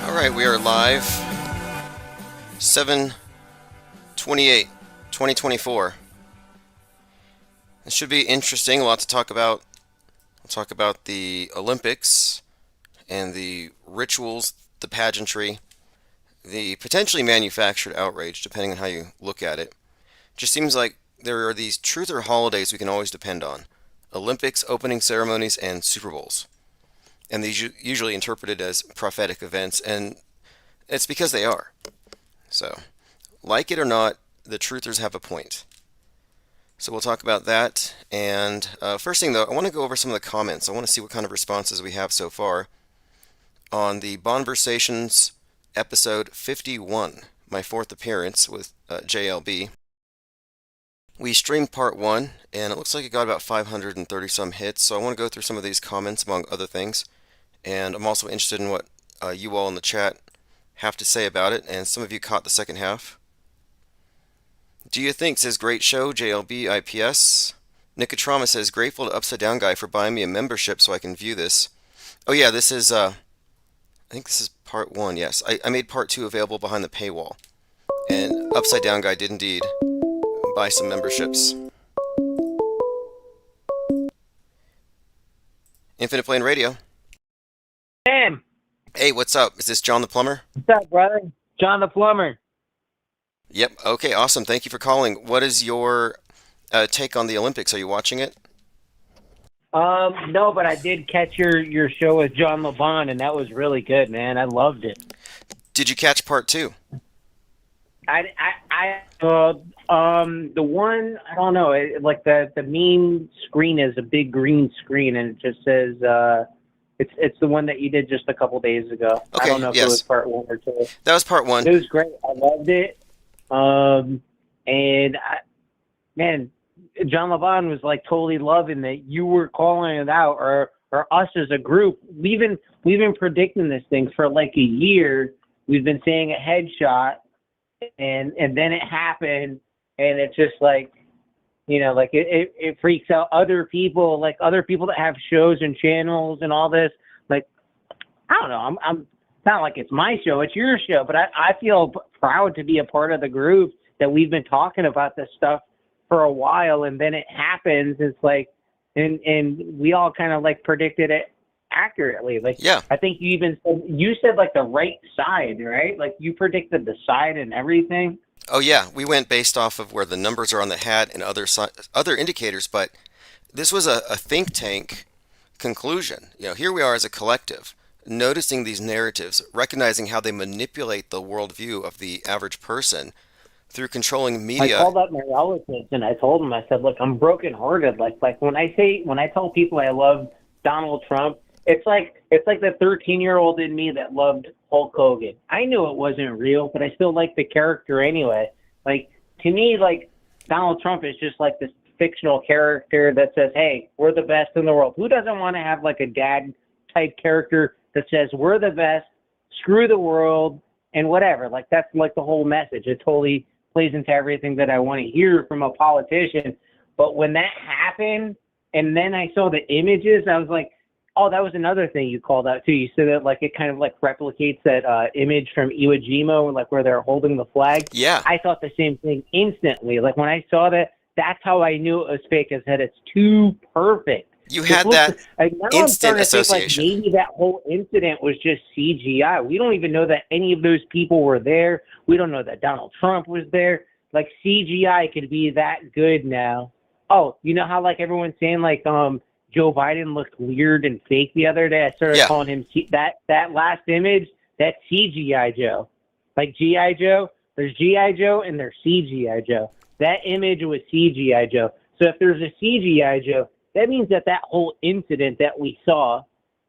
Alright, we are live. 7/28/2024. It should be interesting, a lot to talk about. We'll talk about the Olympics and the rituals, the pageantry, the potentially manufactured outrage, depending on how you look at it. It just seems like there are these truth or holidays we can always depend on. Olympics, opening ceremonies, and Super Bowls. And these usually interpreted as prophetic events, and it's because they are. So, like it or not, the truthers have a point. So we'll talk about that. And first thing, though, I want to go over some of the comments. I want to see what kind of responses we have so far on the Bonversations episode 51, my fourth appearance with JLB. We streamed part 1, and it looks like it got about 530 some hits, so I want to go through some of these comments, among other things. And I'm also interested in what you all in the chat have to say about it, and some of you caught the second half. Do you think, says great show, JLB IPS. Nicotrama says, grateful to Upside Down Guy for buying me a membership so I can view this. Oh yeah, this is, I think this is part 1, yes. I made part 2 available behind the paywall. And Upside Down Guy did indeed buy some memberships. Infinite Plane Radio. Sam. Hey, what's up? Is this John the Plumber? What's up, brother? John the Plumber. Yep. Okay, awesome. Thank you for calling. What is your take on the Olympics? Are you watching it? No, but I did catch your show with John LeBon, and that was really good, man. I loved it. Did you catch part 2? The one, I don't know, like the main screen is a big green screen, and it just says, it's the one that you did just a couple days ago. Okay, I don't know if it was part 1 or 2. That was part 1. It was great. I loved it. Man, John LeBon was like totally loving that you were calling it out, or us as a group. We've been predicting this thing for like a year. We've been saying a headshot, and then it happened, and it's just like, you know, like it freaks out other people that have shows and channels and all this. Like, I don't know. I'm it's not like it's my show, it's your show, but I feel proud to be a part of the group that we've been talking about this stuff for a while, and then it happens. It's like, and we all kind of like predicted it accurately. Like, yeah. I think you said like the right side, right? Like you predicted the side and everything. Oh yeah, we went based off of where the numbers are on the hat and other indicators, but this was a think tank conclusion. You know, here we are as a collective, noticing these narratives, recognizing how they manipulate the worldview of the average person through controlling media. I called up my relatives and I told them, I said, look, I'm brokenhearted. Like when I tell people I love Donald Trump, it's like the 13-year-old in me that loved Hulk Hogan. I knew it wasn't real, but I still like the character anyway. Like, to me, like, Donald Trump is just like this fictional character that says, hey, we're the best in the world. Who doesn't want to have like a dad-type character that says, we're the best, screw the world, and whatever? Like, that's like the whole message. It totally plays into everything that I want to hear from a politician. But when that happened, and then I saw the images, I was like, oh, that was another thing you called out too. You said that like it kind of like replicates that image from Iwo Jima, like where they're holding the flag. Yeah. I thought the same thing instantly. Like when I saw that, that's how I knew it was fake. I said it's too perfect. You had that instant association. Like maybe that whole incident was just CGI. We don't even know that any of those people were there. We don't know that Donald Trump was there. Like CGI could be that good now. Oh, you know how like everyone's saying like Joe Biden looked weird and fake the other day? I started Yeah. calling him that last image, that's CGI Joe. Like GI Joe, there's GI Joe and there's CGI Joe. That image was CGI Joe. So if there's a CGI Joe, that means that that whole incident that we saw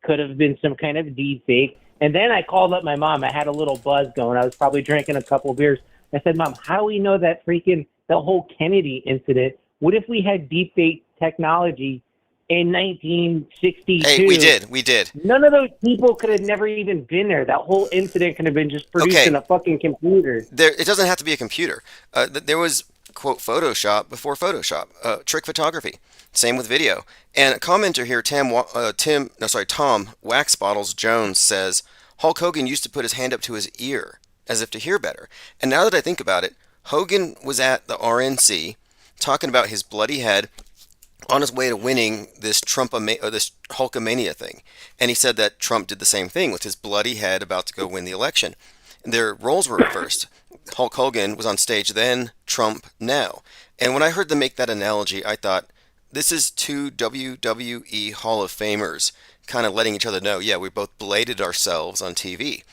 could have been some kind of deep fake. And then I called up my mom. I had a little buzz going. I was probably drinking a couple beers. I said, Mom, how do we know that the whole Kennedy incident? What if we had deep fake technology in Hey, 1962? we did. We did. None of those people could have never even been there. That whole incident could have been just produced Okay. in a fucking computer. It doesn't have to be a computer. There was, quote, Photoshop before Photoshop, trick photography. Same with video. And a commenter here, Tom Wax Bottles Jones says, Hulk Hogan used to put his hand up to his ear as if to hear better. And now that I think about it, Hogan was at the RNC talking about his bloody head on his way to winning this this Hulkamania thing. And he said that Trump did the same thing with his bloody head about to go win the election. Their roles were reversed. Hulk Hogan was on stage then, Trump now. And when I heard them make that analogy, I thought, this is two WWE Hall of Famers kind of letting each other know, yeah, we both bladed ourselves on TV.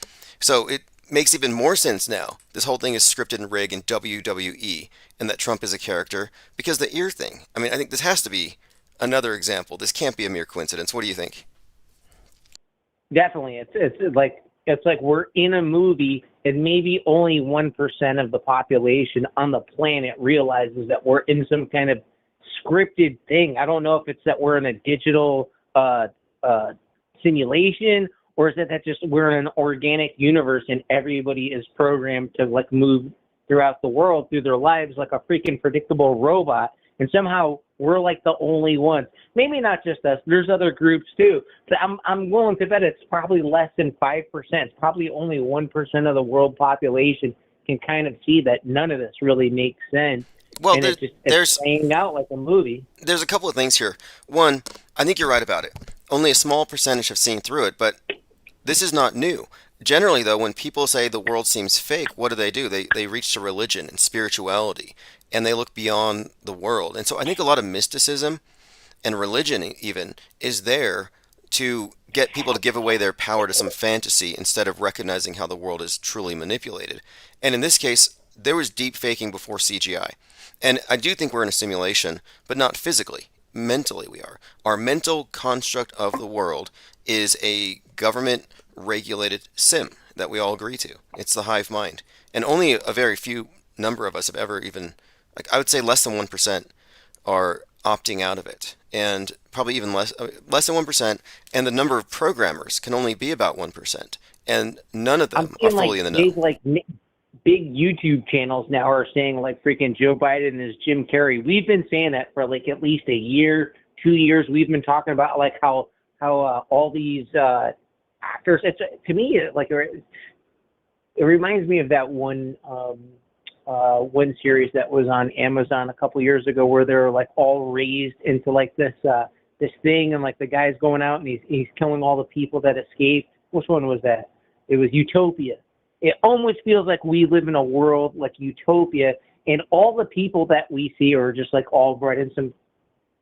So it makes even more sense now. This whole thing is scripted and rigged in WWE, and that Trump is a character because the ear thing. I mean, I think this has to be another example. This can't be a mere coincidence. What do you think? Definitely, it's like we're in a movie, and maybe only 1% of the population on the planet realizes that we're in some kind of scripted thing. I don't know if it's that we're in a digital simulation, or is it that just we're in an organic universe and everybody is programmed to like move throughout the world through their lives like a freaking predictable robot, and somehow we're like the only ones. Maybe not just us. There's other groups too. But I'm willing to bet it's probably less than 5%. It's probably only 1% of the world population can kind of see that none of this really makes sense. Well, And it's playing out like a movie. there's a couple of things here. One, I think you're right about it. Only a small percentage have seen through it, but this is not new. Generally, though, when people say the world seems fake, what do? They reach to religion and spirituality, and they look beyond the world. And so I think a lot of mysticism and religion even is there to get people to give away their power to some fantasy instead of recognizing how the world is truly manipulated. And in this case, there was deep faking before CGI. And I do think we're in a simulation, but not physically. Mentally, we are. Our mental construct of the world is a government regulated sim that we all agree to. It's the hive mind. And only a very few number of us have ever even, like, I would say less than 1% are opting out of it. And probably even less than 1%. And the number of programmers can only be about 1%. And none of them are fully in the know. Big YouTube channels now are saying like freaking Joe Biden is Jim Carrey. We've been saying that for like at least a year, 2 years. We've been talking about like how all these actors. It's to me it reminds me of that one series that was on Amazon a couple years ago where they're like all raised into like this thing, and like the guy's going out and he's killing all the people that escaped. Which one was that? It was Utopia. It almost feels like we live in a world like Utopia, and all the people that we see are just like all bred in some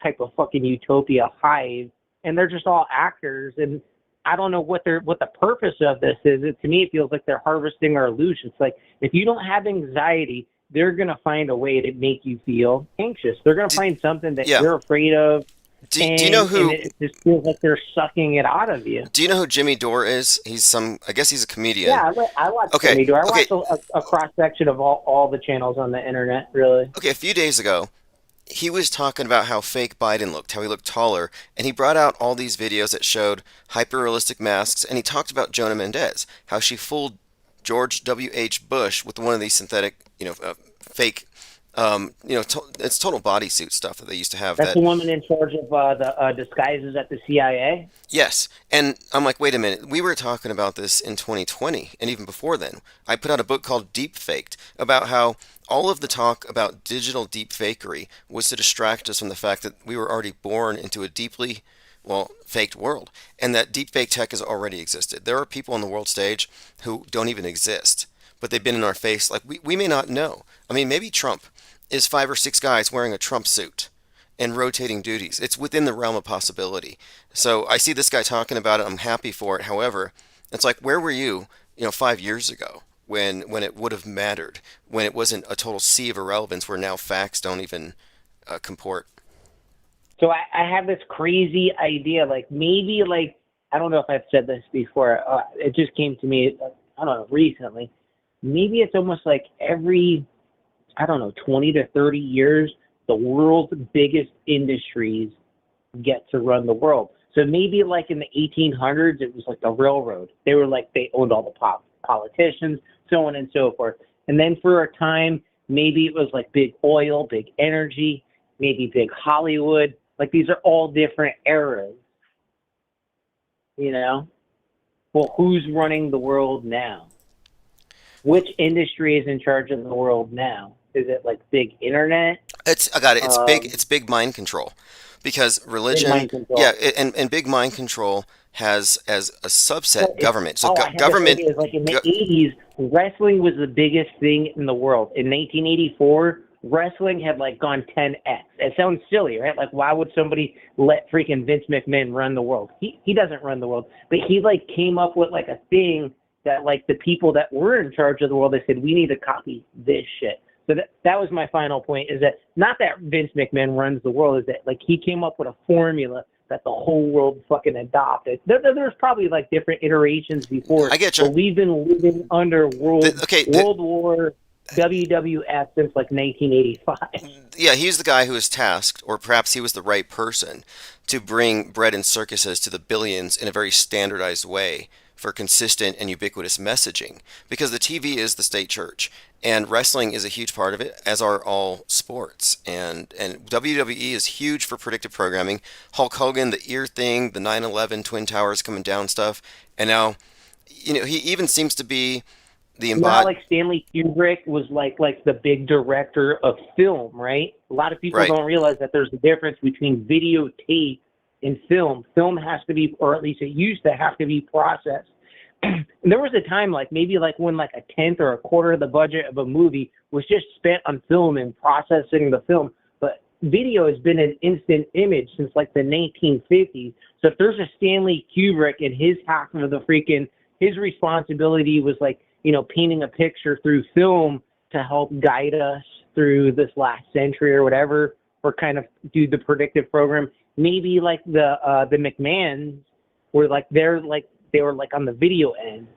type of fucking Utopia hive, and they're just all actors. And I don't know what the purpose of this is. To me, it feels like they're harvesting our illusions. Like if you don't have anxiety, they're gonna find a way to make you feel anxious. They're gonna find something that you're afraid of. Do you know who? And it just feels like they're sucking it out of you. Do you know who Jimmy Dore is? I guess he's a comedian. Yeah, I watch Jimmy Dore. I watch a cross section of all the channels on the internet, really. Okay, a few days ago, he was talking about how fake Biden looked, how he looked taller, and he brought out all these videos that showed hyper-realistic masks, and he talked about Jonah Mendez, how she fooled George W.H. Bush with one of these synthetic, fake. It's total bodysuit stuff that they used to have. That's the woman in charge of the disguises at the CIA? Yes. And I'm like, wait a minute. We were talking about this in 2020, and even before then. I put out a book called Deep Faked about how all of the talk about digital deep fakery was to distract us from the fact that we were already born into a deeply, faked world, and that deep fake tech has already existed. There are people on the world stage who don't even exist, but they've been in our face. Like we may not know. I mean, maybe Trump is 5 or 6 guys wearing a Trump suit and rotating duties. It's within the realm of possibility. So I see this guy talking about it. I'm happy for it. However, it's like, where were you, 5 years ago when it would have mattered, when it wasn't a total sea of irrelevance where now facts don't even comport. So I have this crazy idea, like maybe like I don't know if I've said this before. It just came to me, I don't know, recently. Maybe it's almost like every, I don't know, 20 to 30 years, the world's biggest industries get to run the world. So maybe like in the 1800s, it was like the railroad. They were like, they owned all the politicians, so on and so forth. And then for a time, maybe it was like big oil, big energy, maybe big Hollywood. Like these are all different eras, you know? Well, who's running the world now? Which industry is in charge of the world now? Is it like big internet? I got it. It's big mind control, because Big religion, mind control. yeah, and big mind control has as a subset Well, it's, government. So oh, I had this government, idea. It's like in the go, 80s, wrestling was the biggest thing in the world. In 1984, wrestling had like gone 10x. It sounds silly, right? Like, why would somebody let freaking Vince McMahon run the world? He doesn't run the world, but he like came up with like a thing that like the people that were in charge of the world, they said, we need to copy this shit. So that was my final point, is that not that Vince McMahon runs the world, is that like he came up with a formula that the whole world fucking adopted. There's probably like different iterations before, I get but you. we've been living under Okay, World War WWF since like 1985. yeah, he's the guy who is tasked, or perhaps he was the right person, to bring bread and circuses to the billions in a very standardized way for consistent and ubiquitous messaging. Because the TV is the state church, and wrestling is a huge part of it, as are all sports. And WWE is huge for predictive programming. Hulk Hogan, the ear thing, the 9/11 Twin Towers coming down stuff, and now, he even seems to be the You know how embod. like Stanley Kubrick was like the big director of film, right? A lot of people Right. don't realize that there's a difference between videotape and film. Film has to be, or at least it used to have to be processed. And there was a time like maybe like when like a tenth or a quarter of the budget of a movie was just spent on film and processing the film. But video has been an instant image since like the 1950s. So if there's a Stanley Kubrick and his half of the freaking, his responsibility was like, painting a picture through film to help guide us through this last century or whatever, or kind of do the predictive program. Maybe like the McMahons were like they were like on the video end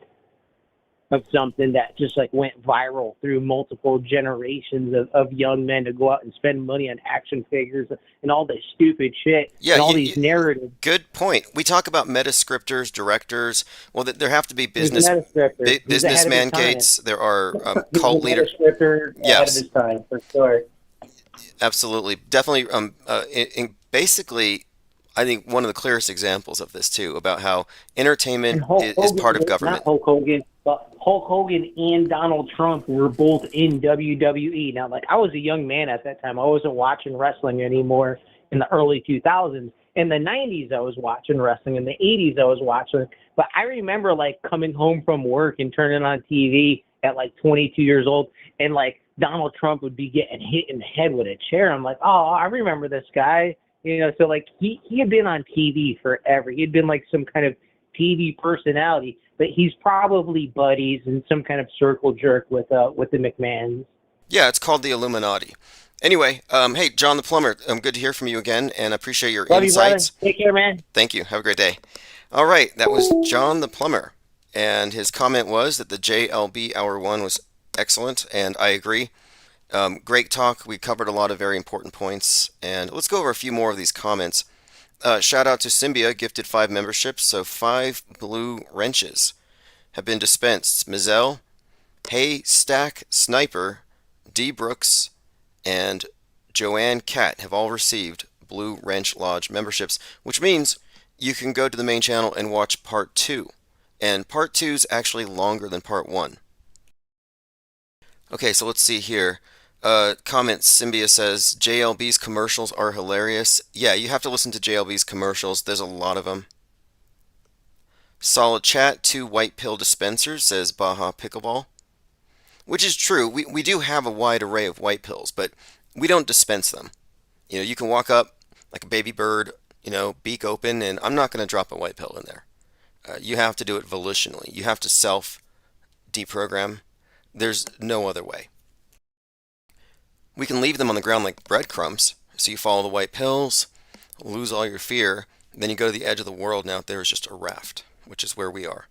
of something that just like went viral through multiple generations of young men to go out and spend money on action figures and all this stupid shit Yeah, and all these narratives. good point. We talk about meta scripters, directors. Well, there have to be He's a meta scripter. He's ahead business of his time. mandates. There are He's a cult meta leaders. scripter ahead of Yes, his time, for sure. absolutely, definitely. Basically, I think one of the clearest examples of this too, about how And entertainment Hulk is Hogan, part of not government. Hulk Hogan, but Hulk Hogan and Donald Trump were both in WWE. Now, like, I was a young man at that time. I wasn't watching wrestling anymore in the early 2000s. In the 90s, I was watching wrestling. In the 80s, I was watching. But I remember, like, coming home from work and turning on TV at, like, 22 years old, and, like, Donald Trump would be getting hit in the head with a chair. I'm like, oh, I remember this guy. So like he had been on TV forever. He had been like some kind of TV personality, but he's probably buddies and some kind of circle jerk with the McMahons. Yeah, it's called the Illuminati. Anyway, hey, John the Plumber, good to hear from you again, and I appreciate your Love you, brother. insights. Take care, man. Thank you. Have a great day. All right, that was John the Plumber, and his comment was that the JLB Hour 1 was excellent, and I agree. Great talk. We covered a lot of very important points, and let's go over a few more of these comments. Shout out to Symbia, gifted 5 memberships, so 5 blue wrenches have been dispensed. Mizell, Haystack Sniper, D. Brooks, and Joanne Cat have all received Blue Wrench Lodge memberships, which means you can go to the main channel and watch part 2. And part 2 is actually longer than part 1. Okay, so let's see here. Comment Symbia says JLB's commercials are hilarious. Yeah, you have to listen to JLB's commercials. There's a lot of them. Solid chat. 2 white pill dispensers, says Baja Pickleball. which is true. We do have a wide array of white pills, but we don't dispense them. You can walk up like a baby bird, beak open, and I'm not going to drop a white pill in there. You have to do it volitionally. You have to self deprogram. There's no other way. We can leave them on the ground like breadcrumbs. So you follow the white pills, lose all your fear, then you go to the edge of the world, and out there is just a raft, which is where we are.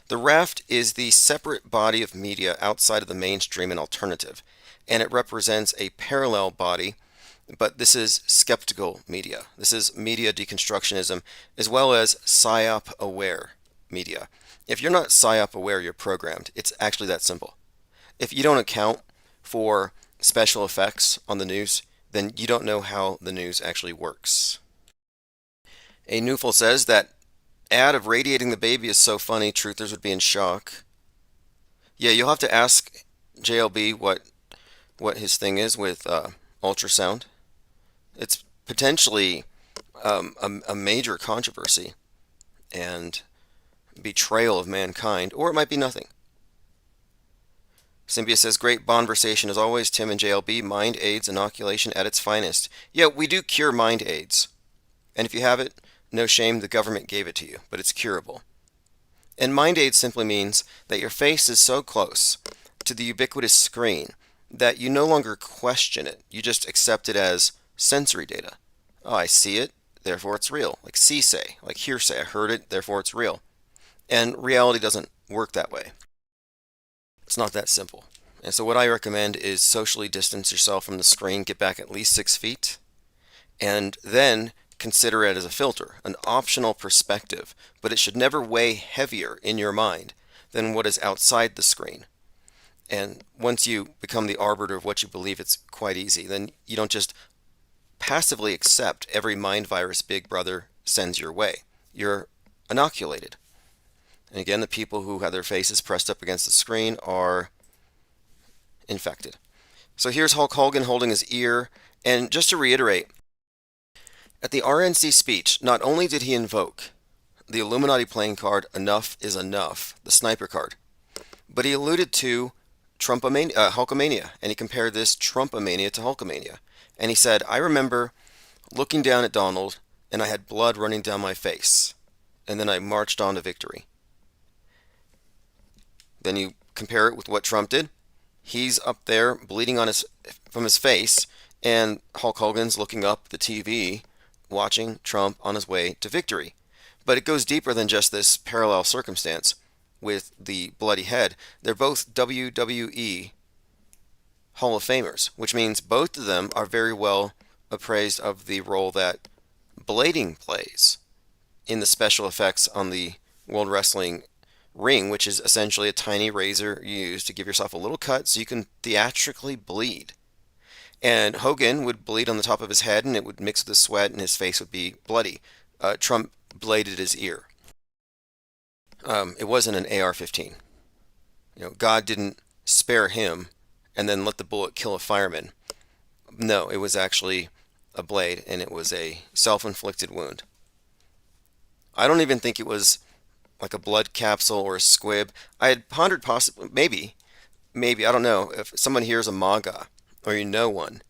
The raft is the separate body of media outside of the mainstream and alternative, and it represents a parallel body, but this is skeptical media. This is media deconstructionism, as well as psyop-aware media. If you're not psyop-aware, you're programmed. It's actually that simple. If you don't account for special effects on the news, then you don't know how the news actually works. A Newful says that ad of radiating the baby is so funny, truthers would be in shock. Yeah, you'll have to ask JLB what his thing is with ultrasound. It's potentially a major controversy and betrayal of mankind, or it might be nothing. Symbia says, great conversation as always, Tim and JLB. Mind aids inoculation at its finest. Yeah, we do cure mind aids. And if you have it, no shame, the government gave it to you, but it's curable. And mind aid simply means that your face is so close to the ubiquitous screen that you no longer question it. You just accept it as sensory data. Oh, I see it, therefore it's real. Like see-say, like hearsay. I heard it, therefore it's real. And reality doesn't work that way. It's not that simple. And so what I recommend is socially distance yourself from the screen, get back at least 6 feet, and then consider it as a filter, an optional perspective, but it should never weigh heavier in your mind than what is outside the screen. And once you become the arbiter of what you believe, it's quite easy. Then you don't just passively accept every mind virus Big Brother sends your way. You're inoculated. And again, the people who have their faces pressed up against the screen are infected. So here's Hulk Hogan holding his ear. And just to reiterate, at the RNC speech, not only did he invoke the Illuminati playing card, enough is enough, the sniper card, but he alluded to Hulkamania, and he compared this Trumpomania to Hulkamania. And he said, I remember looking down at Donald, and I had blood running down my face, and then I marched on to victory. Then you compare it with what Trump did. He's up there bleeding from his face, and Hulk Hogan's looking up the TV, watching Trump on his way to victory. But it goes deeper than just this parallel circumstance with the bloody head. They're both WWE Hall of Famers, which means both of them are very well appraised of the role that blading plays in the special effects on the World Wrestling ring, which is essentially a tiny razor you use to give yourself a little cut so you can theatrically bleed. And Hogan would bleed on the top of his head, and it would mix with his sweat, and his face would be bloody. Trump bladed his ear. It wasn't an AR-15. God didn't spare him and then let the bullet kill a fireman. No, it was actually a blade, and it was a self-inflicted wound. I don't even think it was like a blood capsule or a squib. I had pondered possibly, maybe, I don't know, if someone here is a MAGA, or you know one,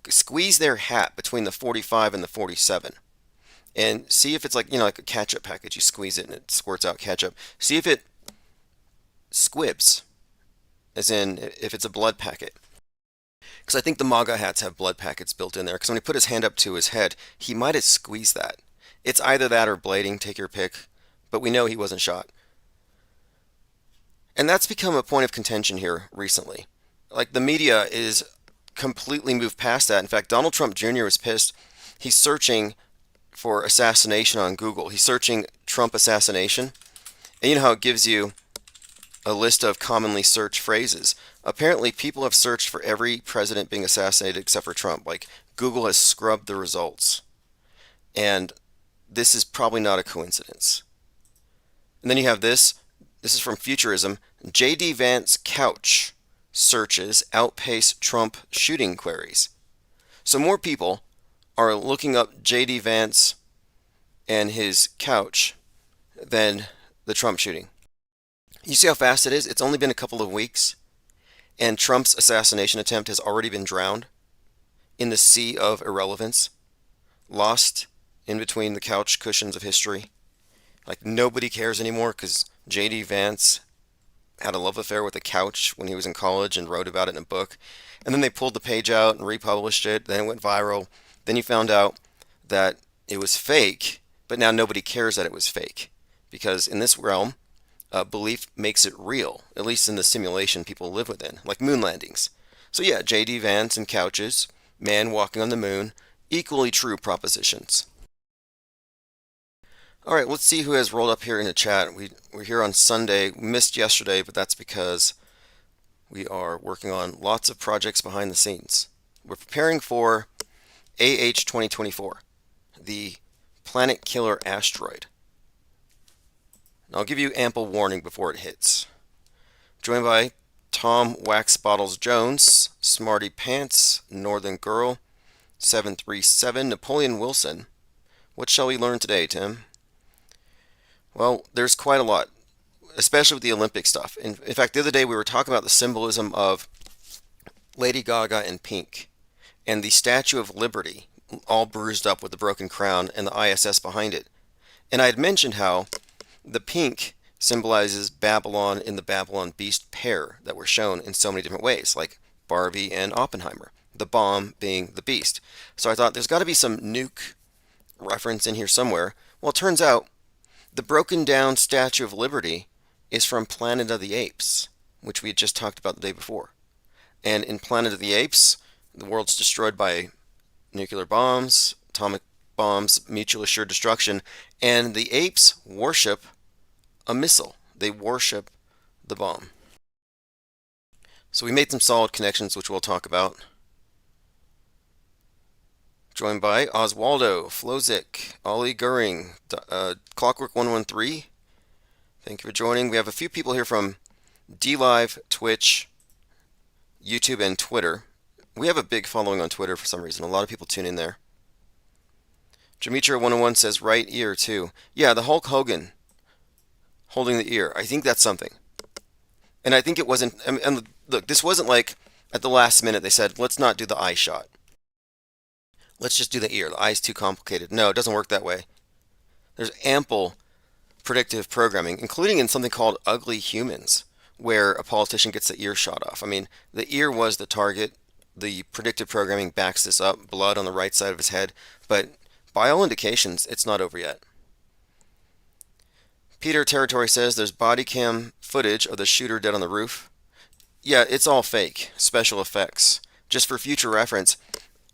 squeeze their hat between the 45 and the 47. And see if it's like a ketchup package. You squeeze it and it squirts out ketchup. See if it squibs, as in if it's a blood packet. Because I think the MAGA hats have blood packets built in there. Because when he put his hand up to his head, he might have squeezed that. It's either that or blading, take your pick. But we know he wasn't shot. And that's become a point of contention here recently. Like, the media is completely moved past that. In fact, Donald Trump Jr. was pissed. He's searching for assassination on Google. He's searching Trump assassination. And you know how it gives you a list of commonly searched phrases. Apparently, people have searched for every president being assassinated except for Trump. Like, Google has scrubbed the results. And this is probably not a coincidence. And then you have this. This is from Futurism. J.D. Vance couch searches outpace Trump shooting queries. So more people are looking up J.D. Vance and his couch than the Trump shooting. You see how fast it is? It's only been a couple of weeks, And Trump's assassination attempt has already been drowned in the sea of irrelevance, lost in between the couch cushions of history. Like nobody cares anymore because J.D. Vance had a love affair with a couch when he was in college and wrote about it in a book. And then they pulled the page out and republished it. Then it went viral. Then you found out that it was fake, but now nobody cares that it was fake. Because in this realm, belief makes it real, at least in the simulation people live within, like moon landings. So yeah, J.D. Vance and couches, man walking on the moon, equally true propositions. All right, let's see who has rolled up here in the chat. We're here on Sunday. We missed yesterday, but that's because we are working on lots of projects behind the scenes. We're preparing for AH 2024, the planet killer asteroid. And I'll give you ample warning before it hits. Joined by Tom Wax Bottles Jones, Smarty Pants, Northern Girl, 737, Napoleon Wilson. What shall we learn today, Tim? Well, there's quite a lot, especially with the Olympic stuff. In fact, the other day we were talking about the symbolism of Lady Gaga and pink, and the Statue of Liberty, all bruised up with the broken crown, and the ISS behind it. And I had mentioned how the pink symbolizes Babylon in the Babylon Beast pair that were shown in so many different ways, like Barbie and Oppenheimer, the bomb being the beast. So I thought there's got to be some nuke reference in here somewhere. Well, it turns out the broken down Statue of Liberty is from Planet of the Apes, which we had just talked about the day before. And in Planet of the Apes, the world's destroyed by nuclear bombs, atomic bombs, mutual assured destruction, and the apes worship a missile. They worship the bomb. So we made some solid connections, which we'll talk about. Joined by Oswaldo, Flozik, Ollie Goering, Clockwork 113. Thank you for joining. We have a few people here from DLive, Twitch, YouTube, and Twitter. We have a big following on Twitter for some reason. A lot of people tune in there. Jamitra 101 says right ear too. Yeah, the Hulk Hogan holding the ear. I think that's something. And I think it wasn't. And look, this wasn't like at the last minute they said, let's not do the eye shot. Let's just do the ear. The eye's too complicated. No, it doesn't work that way. There's ample predictive programming, including in something called Ugly Humans, where a politician gets the ear shot off. I mean, the ear was the target. The predictive programming backs this up. Blood on the right side of his head. But by all indications, it's not over yet. Peter Territory says there's body cam footage of the shooter dead on the roof. Yeah, it's all fake. Special effects. Just for future reference,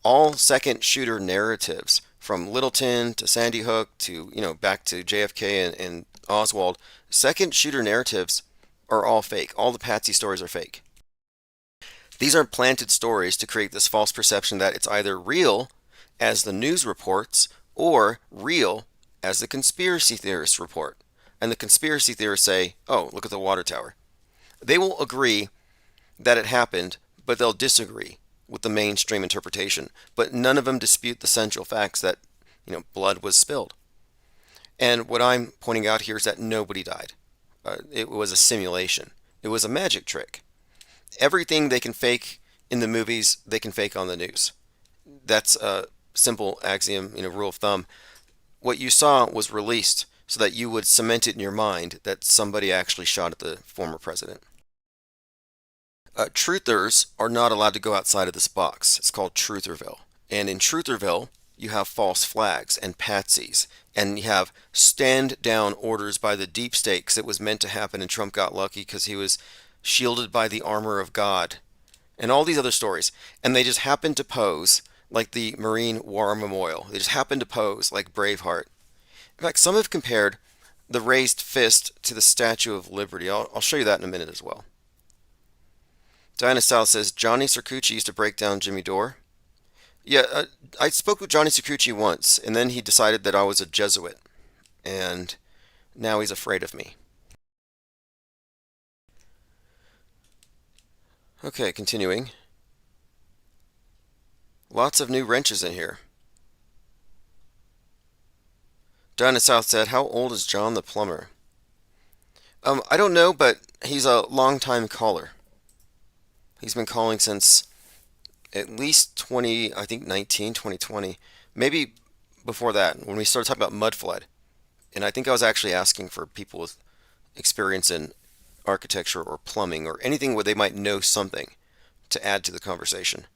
all second shooter narratives, from Littleton to Sandy Hook to, back to JFK and Oswald, second shooter narratives are all fake. All the patsy stories are fake. These are planted stories to create this false perception that it's either real, as the news reports, or real, as the conspiracy theorists report. And the conspiracy theorists say, oh, look at the water tower. They will agree that it happened, but they'll disagree with the mainstream interpretation. But none of them dispute the central facts that, blood was spilled. And what I'm pointing out here is that nobody died. It was a simulation. It was a magic trick. Everything they can fake in the movies, they can fake on the news. That's a simple axiom, rule of thumb. What you saw was released so that you would cement it in your mind that somebody actually shot at the former president. Truthers are not allowed to go outside of this box. It's called Trutherville. And in Trutherville, you have false flags and patsies. And you have stand-down orders by the deep state because it was meant to happen and Trump got lucky because he was shielded by the armor of God. And all these other stories. And they just happened to pose like the Marine War Memorial. They just happened to pose like Braveheart. In fact, some have compared the raised fist to the Statue of Liberty. I'll show you that in a minute as well. Diana South says, Johnny Circucci used to break down Jimmy Dore. Yeah, I spoke with Johnny Circucci once, and then he decided that I was a Jesuit. And now he's afraid of me. Okay, continuing. Lots of new wrenches in here. Diana South said, how old is John the plumber? I don't know, but he's a long-time caller. He's been calling since at least 20, I think 19, 2020, maybe before that, when we started talking about mud flood. And I think I was actually asking for people with experience in architecture or plumbing or anything where they might know something to add to the conversation.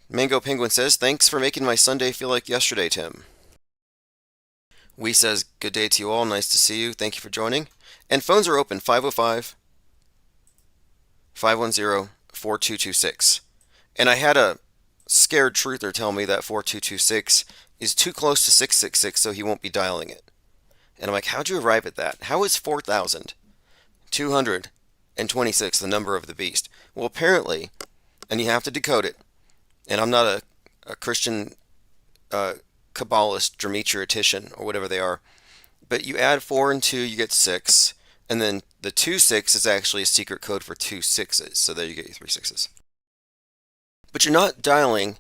Mango Penguin says, "Thanks for making my Sunday feel like yesterday, Tim." We says, "Good day to you all. Nice to see you. Thank you for joining." And phones are open, 505 510 4226. And I had a scared truther tell me that 4226 is too close to 666, so he won't be dialing it. And I'm like, how'd you arrive at that? How is 4,226 the number of the beast? Well, apparently, and you have to decode it, and I'm not a Christian Kabbalist, Dramaturgician, or whatever they are, but you add 4 and 2, you get 6, and then the 2-6 is actually a secret code for 2 6s, so there you get your 3 6s. But you're not dialing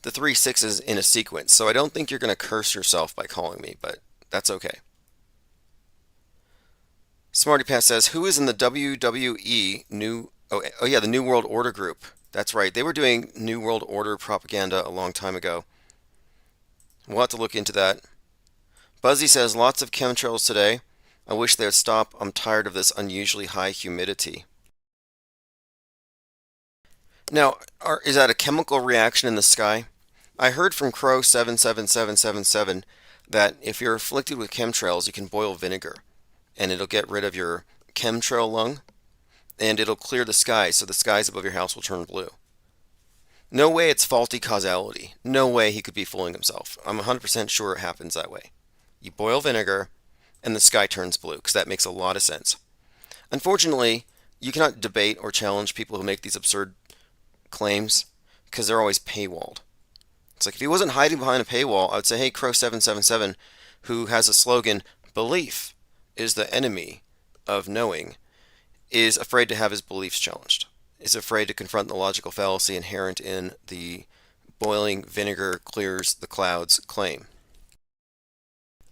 the 3 6s in a sequence, so I don't think you're going to curse yourself by calling me, but that's okay. Smarty Pants says, "Who is in the WWE new? Oh yeah, the New World Order group. That's right. They were doing New World Order propaganda a long time ago. We'll have to look into that." Buzzy says, "Lots of chemtrails today. I wish they would stop. I'm tired of this unusually high humidity." Now, is that a chemical reaction in the sky? I heard from Crow 77777 that if you're afflicted with chemtrails, you can boil vinegar, and it'll get rid of your chemtrail lung, and it'll clear the sky, so the skies above your house will turn blue. No way it's faulty causality. No way he could be fooling himself. I'm 100% sure it happens that way. You boil vinegar, and the sky turns blue, because that makes a lot of sense. Unfortunately, you cannot debate or challenge people who make these absurd claims, because they're always paywalled. It's like if he wasn't hiding behind a paywall, I would say, hey, Crow 777, who has a slogan, "Belief is the enemy of knowing," is afraid to have his beliefs challenged, is afraid to confront the logical fallacy inherent in the boiling vinegar clears the clouds claim.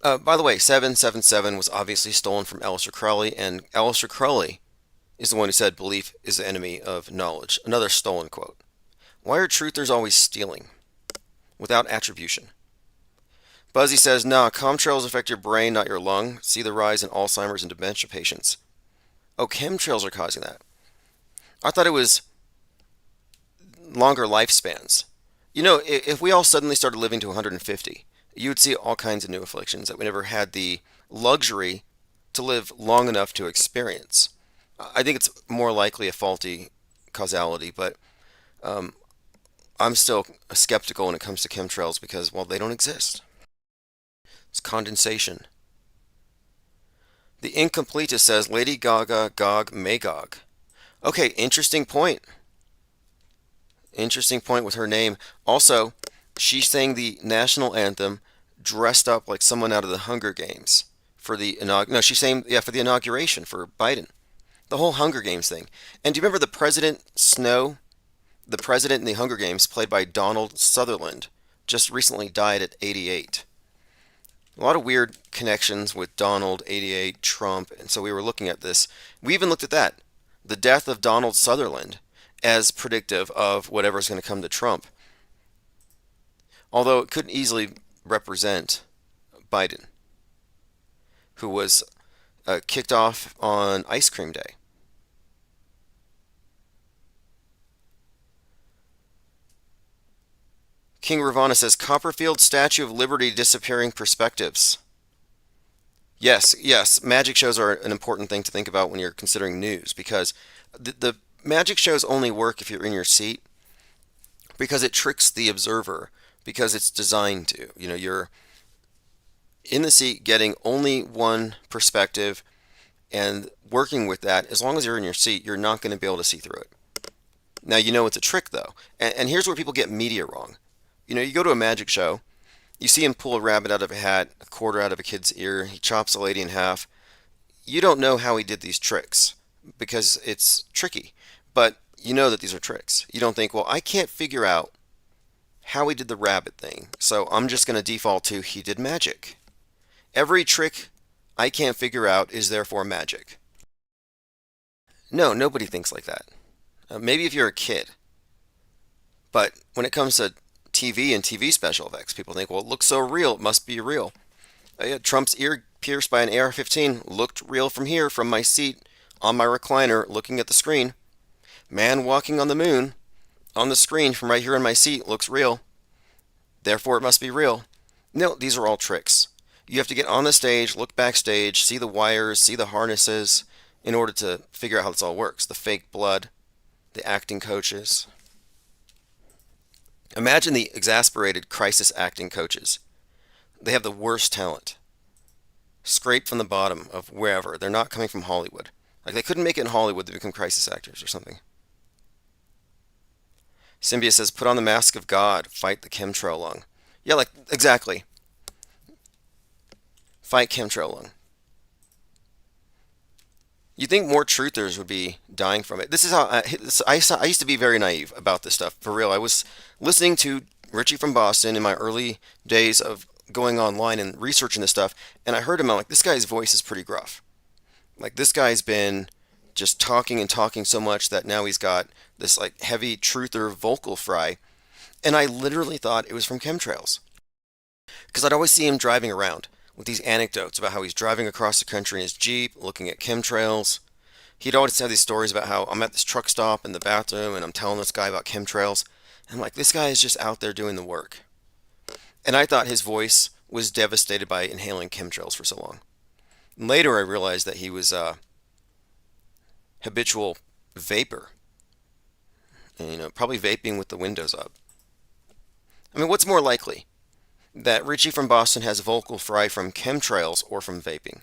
By the way, 777 was obviously stolen from Aleister Crowley, and Aleister Crowley is the one who said belief is the enemy of knowledge. Another stolen quote. Why are truthers always stealing? Without attribution. Buzzy says, "Nah, chemtrails affect your brain, not your lung. See the rise in Alzheimer's and dementia patients." Oh, chemtrails are causing that. I thought it was longer lifespans. You know, if we all suddenly started living to 150, you would see all kinds of new afflictions that we never had the luxury to live long enough to experience. I think it's more likely a faulty causality, but I'm still skeptical when it comes to chemtrails because, well, they don't exist. It's condensation. The Incompletist says, "Lady Gaga, Gog, Magog." Okay, interesting point. Interesting point with her name. Also, she sang the national anthem dressed up like someone out of the Hunger Games for the she sang for the inauguration for Biden. The whole Hunger Games thing. And do you remember the President Snow? The president in the Hunger Games, played by Donald Sutherland, just recently died at 88. A lot of weird connections with Donald, 88, Trump, and so we were looking at this. We even looked at that, the death of Donald Sutherland, as predictive of whatever's going to come to Trump. Although it could easily represent Biden, who was kicked off on Ice Cream Day. King Ravana says, "Copperfield Statue of Liberty disappearing perspectives." Yes, yes, magic shows are an important thing to think about when you're considering news, because the magic shows only work if you're in your seat, because it tricks the observer, because it's designed to. You know, you're in the seat getting only one perspective and working with that. As long as you're in your seat, you're not going to be able to see through it. Now, you know it's a trick, though. And here's where people get media wrong. You know, you go to a magic show, you see him pull a rabbit out of a hat, a quarter out of a kid's ear, he chops a lady in half. You don't know how he did these tricks because it's tricky, but you know that these are tricks. You don't think, well, I can't figure out how he did the rabbit thing, so I'm just going to default to he did magic. Every trick I can't figure out is therefore magic. No, nobody thinks like that. Maybe if you're a kid, but when it comes to TV and TV special effects, people think, well, it looks so real, it must be real. Yeah, Trump's ear pierced by an AR-15 looked real from here, from my seat, on my recliner, looking at the screen. Man walking on the moon, on the screen from right here in my seat, looks real. Therefore, it must be real. No, these are all tricks. You have to get on the stage, look backstage, see the wires, see the harnesses, in order to figure out how this all works. The fake blood, the acting coaches. Imagine the exasperated crisis acting coaches. They have the worst talent. Scraped from the bottom of wherever. They're not coming from Hollywood. Like they couldn't make it in Hollywood to become crisis actors or something. Symbia says, put on the mask of God, fight the chemtrail lung. Yeah, like, exactly. Fight chemtrail lung. You think more truthers would be dying from it. This is how I used to be very naive about this stuff. For real, I was listening to Richie from Boston in my early days of going online and researching this stuff, and I heard him. I'm like, this guy's voice is pretty gruff. Like this guy's been just talking and talking so much that now he's got this like heavy truther vocal fry, and I literally thought it was from chemtrails because I'd always see him driving around with these anecdotes about how he's driving across the country in his Jeep, looking at chemtrails. He'd always have these stories about how I'm at this truck stop in the bathroom and I'm telling this guy about chemtrails. And I'm like, this guy is just out there doing the work. And I thought his voice was devastated by inhaling chemtrails for so long. Later, I realized that he was a habitual vapor. And, probably vaping with the windows up. I mean, what's more likely? That Richie from Boston has vocal fry from chemtrails or from vaping?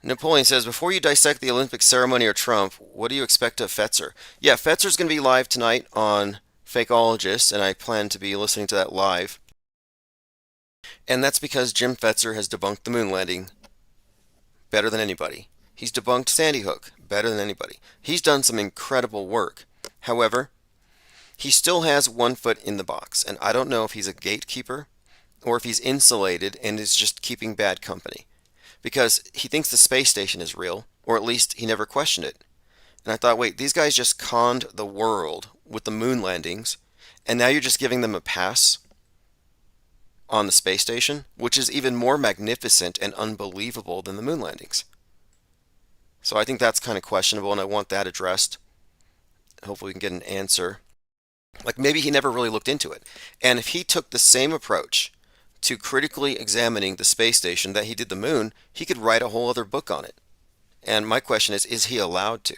Napoleon says, before you dissect the Olympic ceremony or Trump, what do you expect of Fetzer? Yeah, Fetzer's going to be live tonight on Fakeologist, and I plan to be listening to that live. And that's because Jim Fetzer has debunked the moon landing better than anybody. He's debunked Sandy Hook better than anybody. He's done some incredible work. However, he still has one foot in the box, and I don't know if he's a gatekeeper or if he's insulated and is just keeping bad company. Because he thinks the space station is real, or at least he never questioned it. And I thought, wait, these guys just conned the world with the moon landings, and now you're just giving them a pass on the space station, which is even more magnificent and unbelievable than the moon landings. So I think that's kind of questionable, and I want that addressed. Hopefully we can get an answer. Like maybe he never really looked into it. And if he took the same approach to critically examining the space station that he did the moon, he could write a whole other book on it. And my question is he allowed to?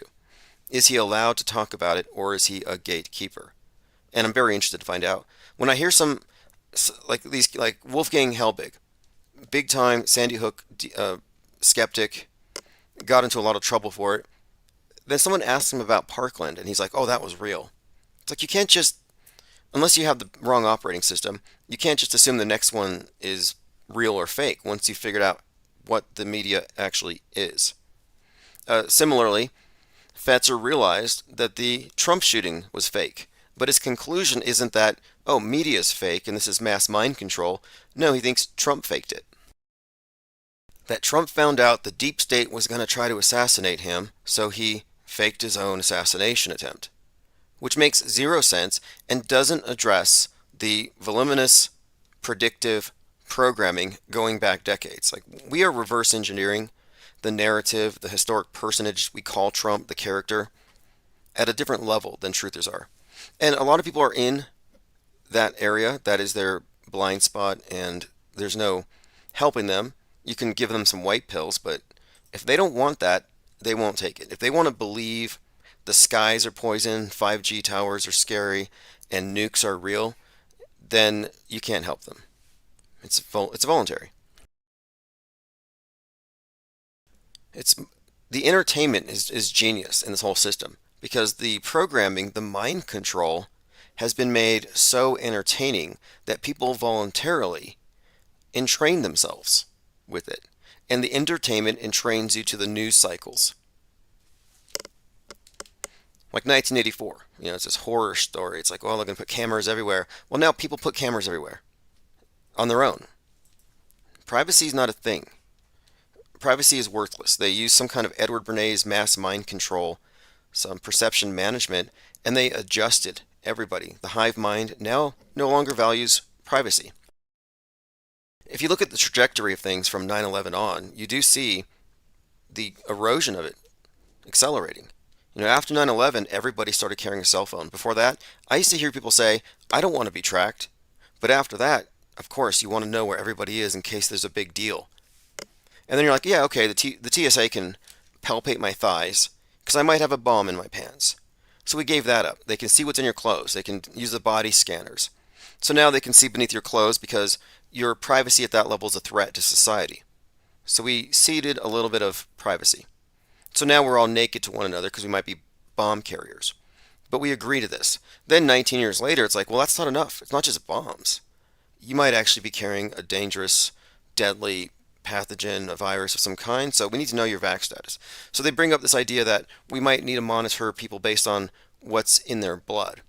Is he allowed to talk about it, or is he a gatekeeper? And I'm very interested to find out. When I hear some, like these, like Wolfgang Helbig, big time Sandy Hook skeptic, got into a lot of trouble for it. Then someone asks him about Parkland, and he's like, oh, that was real. It's like you can't just, unless you have the wrong operating system, you can't just assume the next one is real or fake once you've figured out what the media actually is. Similarly, Fetzer realized that the Trump shooting was fake, but his conclusion isn't that, oh, media is fake and this is mass mind control. No, he thinks Trump faked it. That Trump found out the deep state was going to try to assassinate him, so he faked his own assassination attempt. Which makes zero sense and doesn't address the voluminous predictive programming going back decades. Like we are reverse engineering the narrative, the historic personage we call Trump, the character, at a different level than truthers are. And a lot of people are in that area. That is their blind spot, and there's no helping them. You can give them some white pills, but if they don't want that, they won't take it. If they want to believe the skies are poison, 5G towers are scary, and nukes are real, then you can't help them. It's voluntary. It's the entertainment is genius in this whole system because the programming, the mind control, has been made so entertaining that people voluntarily entrain themselves with it. And the entertainment entrains you to the news cycles. Like 1984, it's this horror story. It's like, well, they're going to put cameras everywhere. Well, now people put cameras everywhere on their own. Privacy is not a thing. privacy is worthless. They use some kind of Edward Bernays mass mind control, some perception management, and they adjusted everybody. The hive mind now no longer values privacy. If you look at the trajectory of things from 9/11 on, you do see the erosion of it accelerating. After 9/11, everybody started carrying a cell phone. Before that, I used to hear people say, I don't want to be tracked. But after that, of course, you want to know where everybody is in case there's a big deal. And then you're like, yeah, okay, the TSA can palpate my thighs because I might have a bomb in my pants. So we gave that up. They can see what's in your clothes. They can use the body scanners. So now they can see beneath your clothes because your privacy at that level is a threat to society. So we ceded a little bit of privacy. So now we're all naked to one another because we might be bomb carriers. But we agree to this. Then 19 years later, it's like, well, that's not enough. It's not just bombs. You might actually be carrying a dangerous, deadly pathogen, a virus of some kind, so we need to know your vax status. So they bring up this idea that we might need to monitor people based on what's in their blood.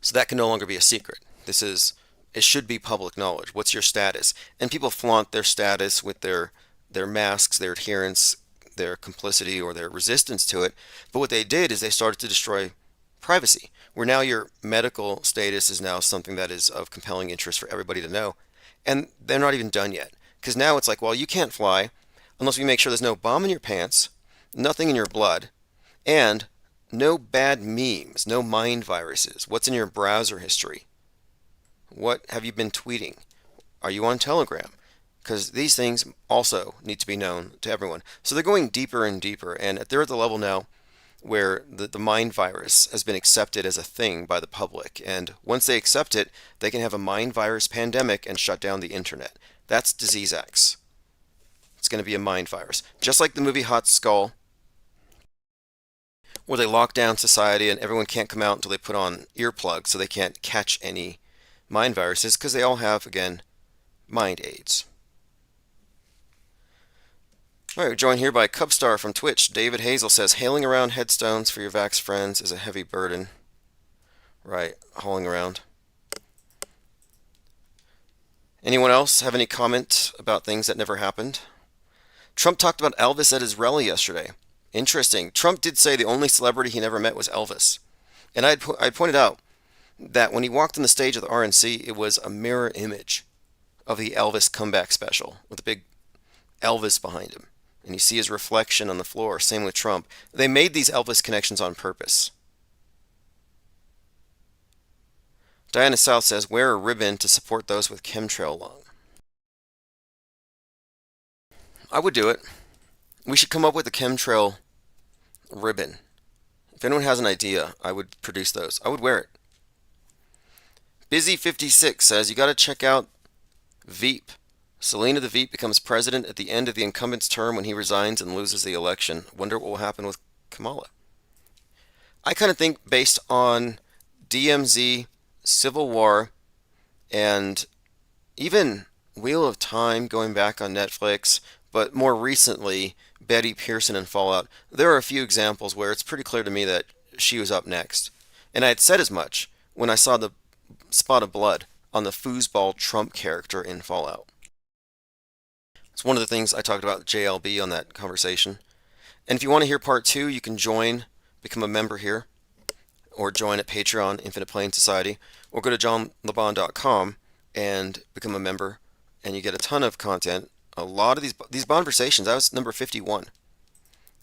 So that can no longer be a secret. It should be public knowledge. What's your status? And people flaunt their status with their masks, their adherence, their complicity, or their resistance to it. But what they did is they started to destroy privacy, where now your medical status is now something that is of compelling interest for everybody to know. And they're not even done yet. Because now it's like, well, you can't fly unless we make sure there's no bomb in your pants, nothing in your blood, and no bad memes, no mind viruses. What's in your browser history? What have you been tweeting? Are you on Telegram? Because these things also need to be known to everyone. So they're going deeper and deeper, and they're at the level now where the mind virus has been accepted as a thing by the public. And once they accept it, they can have a mind virus pandemic and shut down the internet. That's Disease X. It's going to be a mind virus. Just like the movie Hot Skull, where they lock down society and everyone can't come out until they put on earplugs so they can't catch any mind viruses because they all have, again, mind aids. All right, we're joined here by Cubstar from Twitch. David Hazel says, hailing around headstones for your vax friends is a heavy burden. Right, hauling around. Anyone else have any comment about things that never happened? Trump talked about Elvis at his rally yesterday. Interesting. Trump did say the only celebrity he never met was Elvis. And I pointed out that when he walked on the stage of the RNC, it was a mirror image of the Elvis comeback special with a big Elvis behind him. And you see his reflection on the floor. Same with Trump. They made these Elvis connections on purpose. Diana South says, wear a ribbon to support those with chemtrail lung. I would do it. We should come up with a chemtrail ribbon. If anyone has an idea, I would produce those. I would wear it. Busy56 says, you got to check out Veep. Selena the Veep becomes president at the end of the incumbent's term when he resigns and loses the election. Wonder what will happen with Kamala. I kind of think based on DMZ, Civil War, and even Wheel of Time going back on Netflix, but more recently, Betty Pearson and Fallout, there are a few examples where it's pretty clear to me that she was up next. And I had said as much when I saw the spot of blood on the foosball Trump character in Fallout. It's one of the things I talked about JLB on that conversation. And if you want to hear part 2, you can become a member here, or join at Patreon, Infinite Plane Society, or go to johnlebon.com and become a member, and you get a ton of content. A lot of these conversations, that was number 51.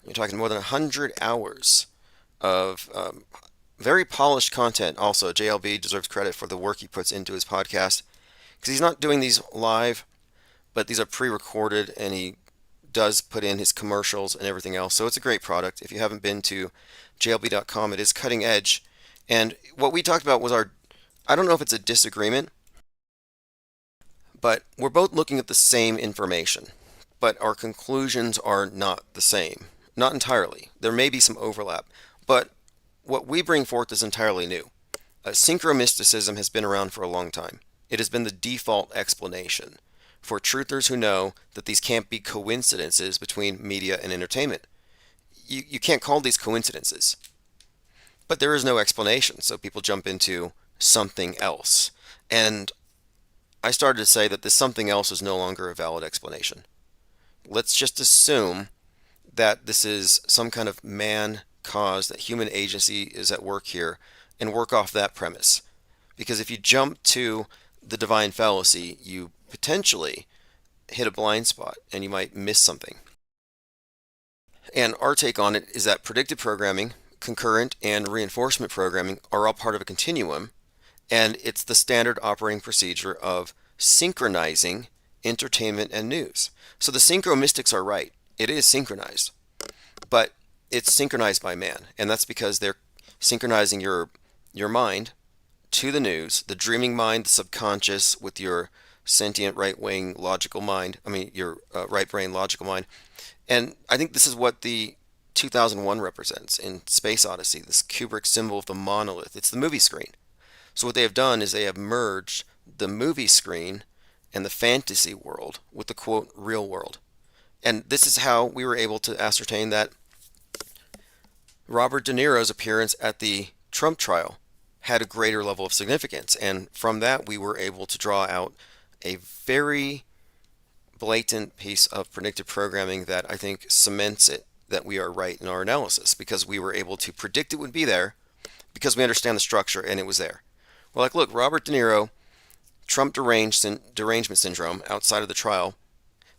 You're talking more than 100 hours of very polished content. Also, JLB deserves credit for the work he puts into his podcast, because he's not doing these live, but these are pre-recorded, and he does put in his commercials and everything else. So it's a great product. If you haven't been to jlb.com, it is cutting edge. And what we talked about was I don't know if it's a disagreement, but we're both looking at the same information, but our conclusions are not the same. Not entirely. There may be some overlap, but what we bring forth is entirely new. Synchromysticism has been around for a long time. It has been the default explanation for truthers who know that these can't be coincidences between media and entertainment. You can't call these coincidences. But there is no explanation, so people jump into something else. And I started to say that this something else is no longer a valid explanation. let's just assume that this is some kind of man cause, that human agency is at work here, and work off that premise. Because if you jump to the divine fallacy, you potentially hit a blind spot and you might miss something. And our take on it is that predictive programming, concurrent, and reinforcement programming are all part of a continuum, and it's the standard operating procedure of synchronizing entertainment and news. So the synchromystics are right. It is synchronized, but it's synchronized by man, and that's because they're synchronizing your mind to the news, the dreaming mind, the subconscious, with your sentient right-wing logical mind. I mean, your right brain logical mind. And I think this is what the 2001 represents in Space Odyssey, this Kubrick symbol of the monolith. It's the movie screen. So what they have done is they have merged the movie screen and the fantasy world with the quote real world. And this is how we were able to ascertain that Robert De Niro's appearance at the Trump trial had a greater level of significance. And from that, we were able to draw out a very blatant piece of predictive programming that I think cements it that we are right in our analysis, because we were able to predict it would be there because we understand the structure, and it was there. We're like, look, Robert De Niro, Trump derangement syndrome outside of the trial.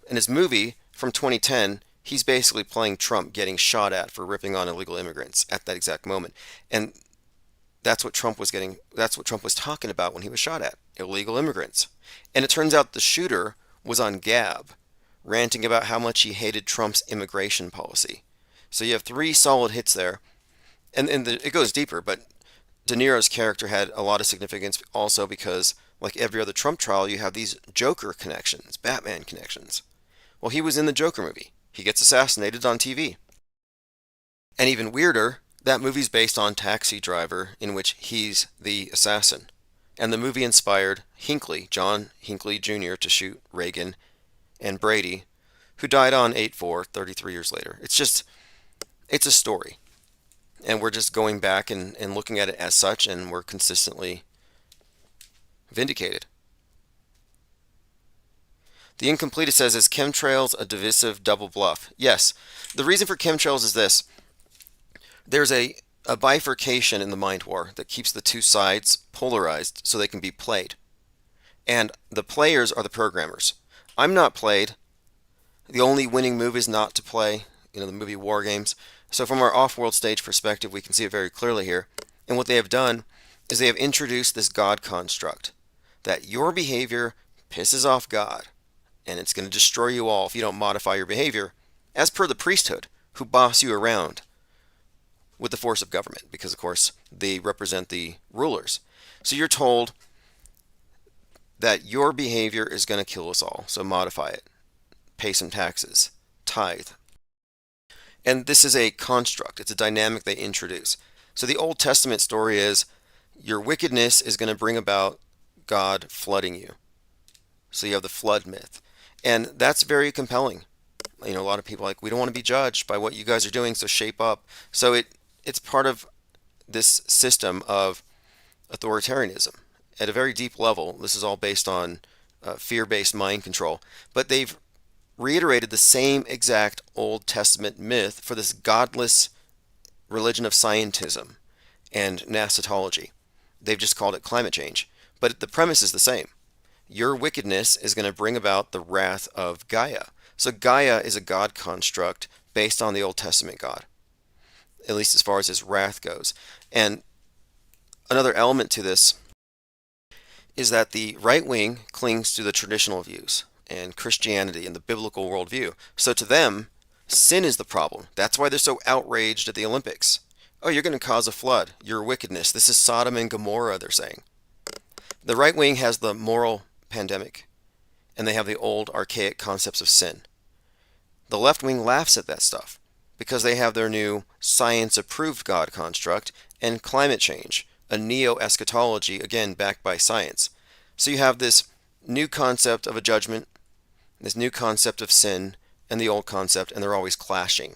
In his movie from 2010, he's basically playing Trump getting shot at for ripping on illegal immigrants at that exact moment. And that's what Trump was talking about when he was shot at, illegal immigrants. And it turns out the shooter was on Gab, ranting about how much he hated Trump's immigration policy. So you have 3 solid hits there. And it goes deeper, but De Niro's character had a lot of significance also because, like every other Trump trial, you have these Joker connections, Batman connections. Well, he was in the Joker movie. He gets assassinated on TV. And even weirder, that movie's based on Taxi Driver, in which he's the assassin. And the movie inspired Hinckley, John Hinckley Jr., to shoot Reagan and Brady, who died on 8/4, 33 years later. It's a story. And we're just going back and looking at it as such, and we're consistently vindicated. The Incomplete says, is chemtrails a divisive double bluff? Yes. The reason for chemtrails is this. There's a bifurcation in the mind war that keeps the two sides polarized so they can be played. And the players are the programmers. I'm not played. The only winning move is not to play, the movie War Games. So from our off-world stage perspective, we can see it very clearly here. And what they have done is they have introduced this God construct, that your behavior pisses off God, and it's going to destroy you all if you don't modify your behavior, as per the priesthood, who boss you around with the force of government, because, of course, they represent the rulers. So you're told that your behavior is going to kill us all, so modify it. Pay some taxes. Tithe. And this is a construct. It's a dynamic they introduce. So the Old Testament story is your wickedness is going to bring about God flooding you. So you have the flood myth. And that's very compelling. A lot of people are like, we don't want to be judged by what you guys are doing, so shape up. So it's part of this system of authoritarianism. At a very deep level, this is all based on fear-based mind control. But they've reiterated the same exact Old Testament myth for this godless religion of scientism and nascitology. They've just called it climate change. But the premise is the same. Your wickedness is going to bring about the wrath of Gaia. So Gaia is a God construct based on the Old Testament God, at least as far as his wrath goes. And another element to this is that the right wing clings to the traditional views and Christianity and the biblical worldview. So to them, sin is the problem. That's why they're so outraged at the Olympics. Oh, you're going to cause a flood. Your wickedness. This is Sodom and Gomorrah, they're saying. The right wing has the moral pandemic, and they have the old archaic concepts of sin. The left wing laughs at that stuff because they have their new science-approved God construct and climate change, a neo-eschatology, again, backed by science. So you have this new concept of a judgment, this new concept of sin, and the old concept, and they're always clashing.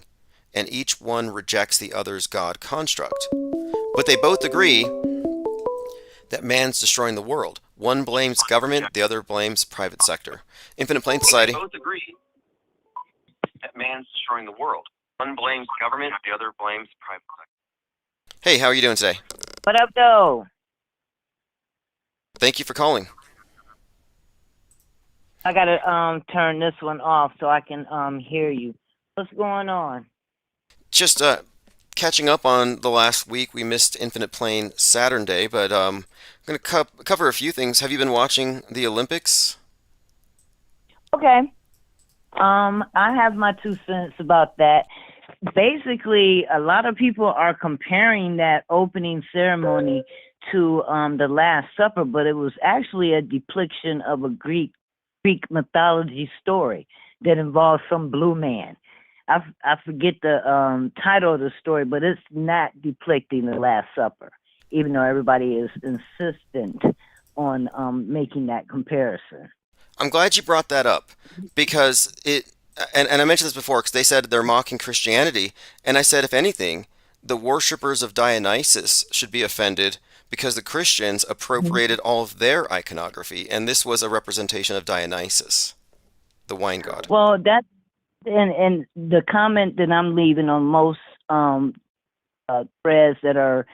And each one rejects the other's God construct. But they both agree that man's destroying the world. One blames government, the other blames private sector. Infinite Plane Society. that man's destroying the world. One blames government, the other blames private sector. Hey, how are you doing today? What up, though? Thank you for calling. I gotta turn this one off so I can hear you. What's going on? Just catching up on the last week. We missed Infinite Plane Saturn Day, but I'm going to cover a few things. Have you been watching the Olympics? Okay. I have my 2 cents about that. Basically, a lot of people are comparing that opening ceremony to the Last Supper, but it was actually a depiction of a Greek mythology story that involves some blue man. I forget the title of the story, but it's not depicting the Last Supper, even though everybody is insistent on making that comparison. I'm glad you brought that up because and I mentioned this before because they said they're mocking Christianity, and I said, if anything, the worshippers of Dionysus should be offended because the Christians appropriated all of their iconography, and this was a representation of Dionysus, the wine god. Well, that's and the comment that I'm leaving on most threads that are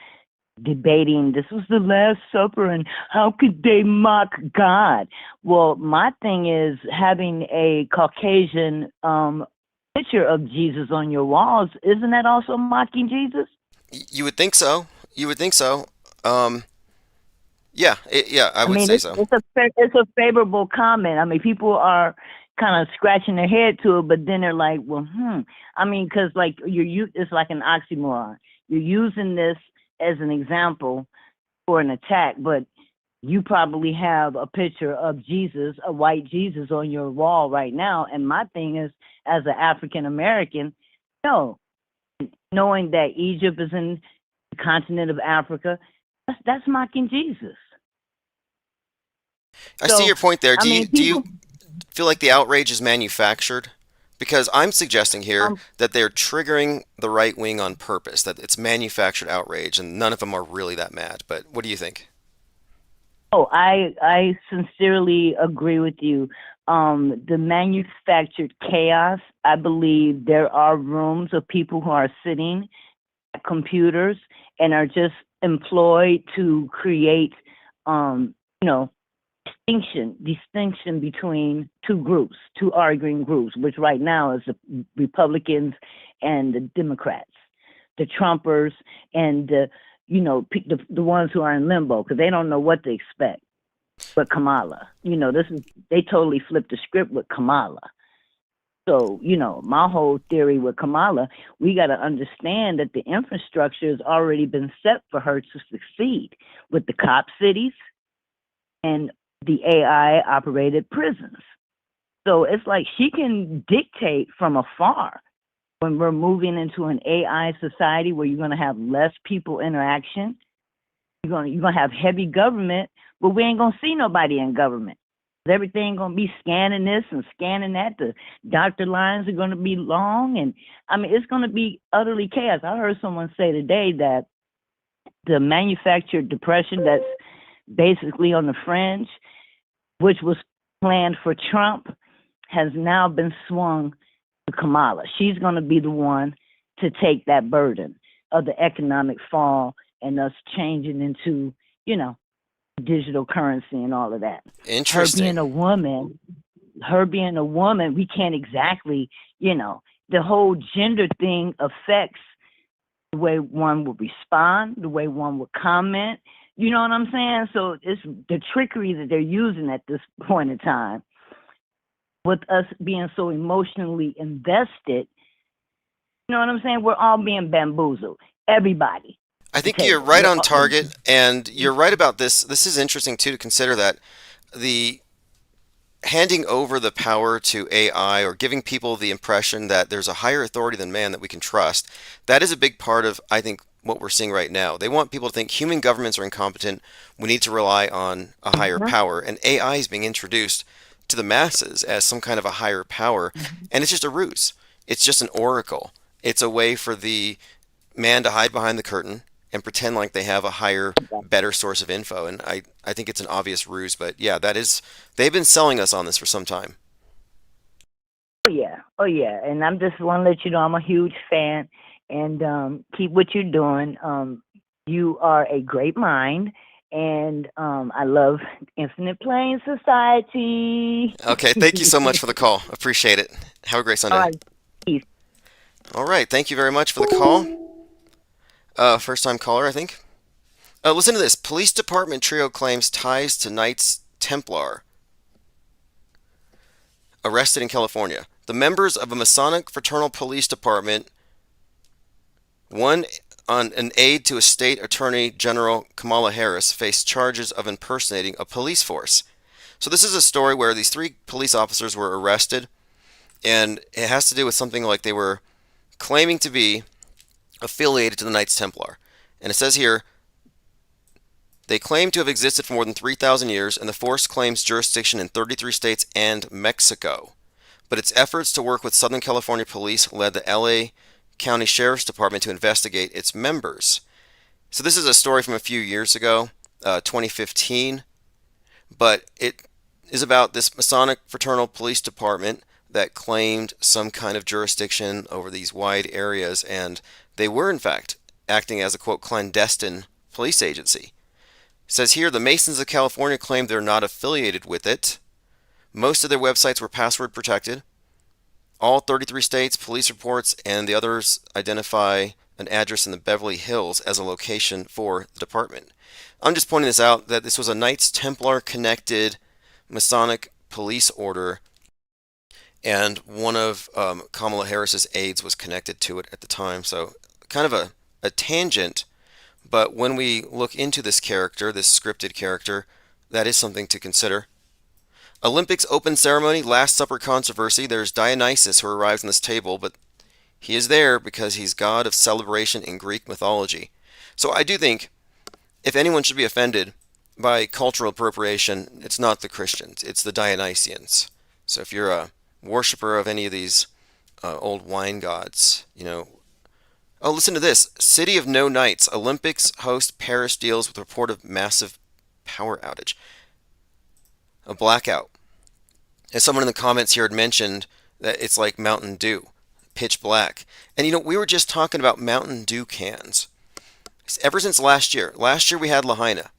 debating this was the Last Supper and how could they mock God? Well, my thing is having a Caucasian picture of Jesus on your walls. Isn't that also mocking Jesus? You would think so. You would think so. Yeah, I would say so. It's a favorable comment. I mean, people are kind of scratching their head to it, but then they're like, well, I mean, because like it's like an oxymoron. You're using this as an example for an attack, but you probably have a picture of Jesus, a white Jesus, on your wall right now. And my thing is, as an African American, no, knowing that Egypt is in the continent of Africa, that's mocking Jesus. I see your point there. Do you feel like the outrage is manufactured? Because I'm suggesting here that they're triggering the right wing on purpose, that it's manufactured outrage, and none of them are really that mad. But what do you think? Oh, I sincerely agree with you. The manufactured chaos, I believe there are rooms of people who are sitting at computers and are just employed to create, distinction between two arguing groups, which right now is the Republicans and the Democrats, the Trumpers and the ones who are in limbo because they don't know what to expect. But Kamala, they totally flipped the script with Kamala. So, my whole theory with Kamala, we got to understand that the infrastructure has already been set for her to succeed with the cop cities and the AI operated prisons. So it's like she can dictate from afar when we're moving into an AI society where you're going to have less people interaction. You're going to have heavy government, but we ain't going to see nobody in government. Everything going to be scanning this and scanning that. The doctor lines are going to be long. And I mean, it's going to be utterly chaos. I heard someone say today that the manufactured depression that's basically on the fringe, which was planned for Trump, has now been swung to Kamala. She's going to be the one to take that burden of the economic fall and us changing into, digital currency and all of that. Interesting. Her being a woman, we can't exactly, the whole gender thing affects the way one will respond, the way one will comment. You know what I'm saying? So it's the trickery that they're using at this point in time with us being so emotionally invested. You know what I'm saying? We're all being bamboozled. Everybody. I think you're right on target, and you're right about this. This is interesting, too, to consider that the handing over the power to AI or giving people the impression that there's a higher authority than man that we can trust, that is a big part of, I think, what we're seeing right now. They want people to think human governments are incompetent. We need to rely on a higher power. And AI is being introduced to the masses as some kind of a higher power. And it's just a ruse. It's just an oracle. It's a way for the man to hide behind the curtain and pretend like they have a higher, better source of info. And I think it's an obvious ruse. But yeah, they've been selling us on this for some time. Oh yeah, and I'm just want to let you know I'm a huge fan, and keep what you're doing. You are a great mind, and I love Infinite Plane Society. Okay, thank you so much for the call. Appreciate it. Have a great All Sunday. right, peace. All right, thank you very much for the call. First time caller, I think. Listen to this. Police Department trio claims ties to Knights Templar arrested in California. The members of a Masonic fraternal police department, one on an aide to a state attorney general Kamala Harris, faced charges of impersonating a police force. So this is a story where these three police officers were arrested, and it has to do with something like they were claiming to be affiliated to the Knights Templar. And it says here, they claim to have existed for more than 3,000 years, and the force claims jurisdiction in 33 states and Mexico. But its efforts to work with Southern California police led the LA County Sheriff's Department to investigate its members. So this is a story from a few years ago, 2015, but it is about this Masonic fraternal police department that claimed some kind of jurisdiction over these wide areas, and they were in fact acting as a quote clandestine police agency. It says here, the Masons of California claim they're not affiliated with it. Most of their websites were password protected. All 33 states, police reports, and the others identify an address in the Beverly Hills as a location for the department. I'm just pointing this out, that this was a Knights Templar connected Masonic police order, and one of Kamala Harris's aides was connected to it at the time. So kind of a tangent, but when we look into this character, this scripted character, that is something to consider. Olympics open ceremony, Last Supper controversy. There's Dionysus who arrives on this table, but he is there because he's god of celebration in Greek mythology. So I do think if anyone should be offended by cultural appropriation, it's not the Christians, it's the Dionysians. So if you're a worshiper of any of these old wine gods, Oh, listen to this. City of No Nights. Olympics host Paris deals with report of massive power outage. A blackout. As someone in the comments here had mentioned, that it's like Mountain Dew. Pitch black. And we were just talking about Mountain Dew cans. Ever since last year. Last year we had Lahaina.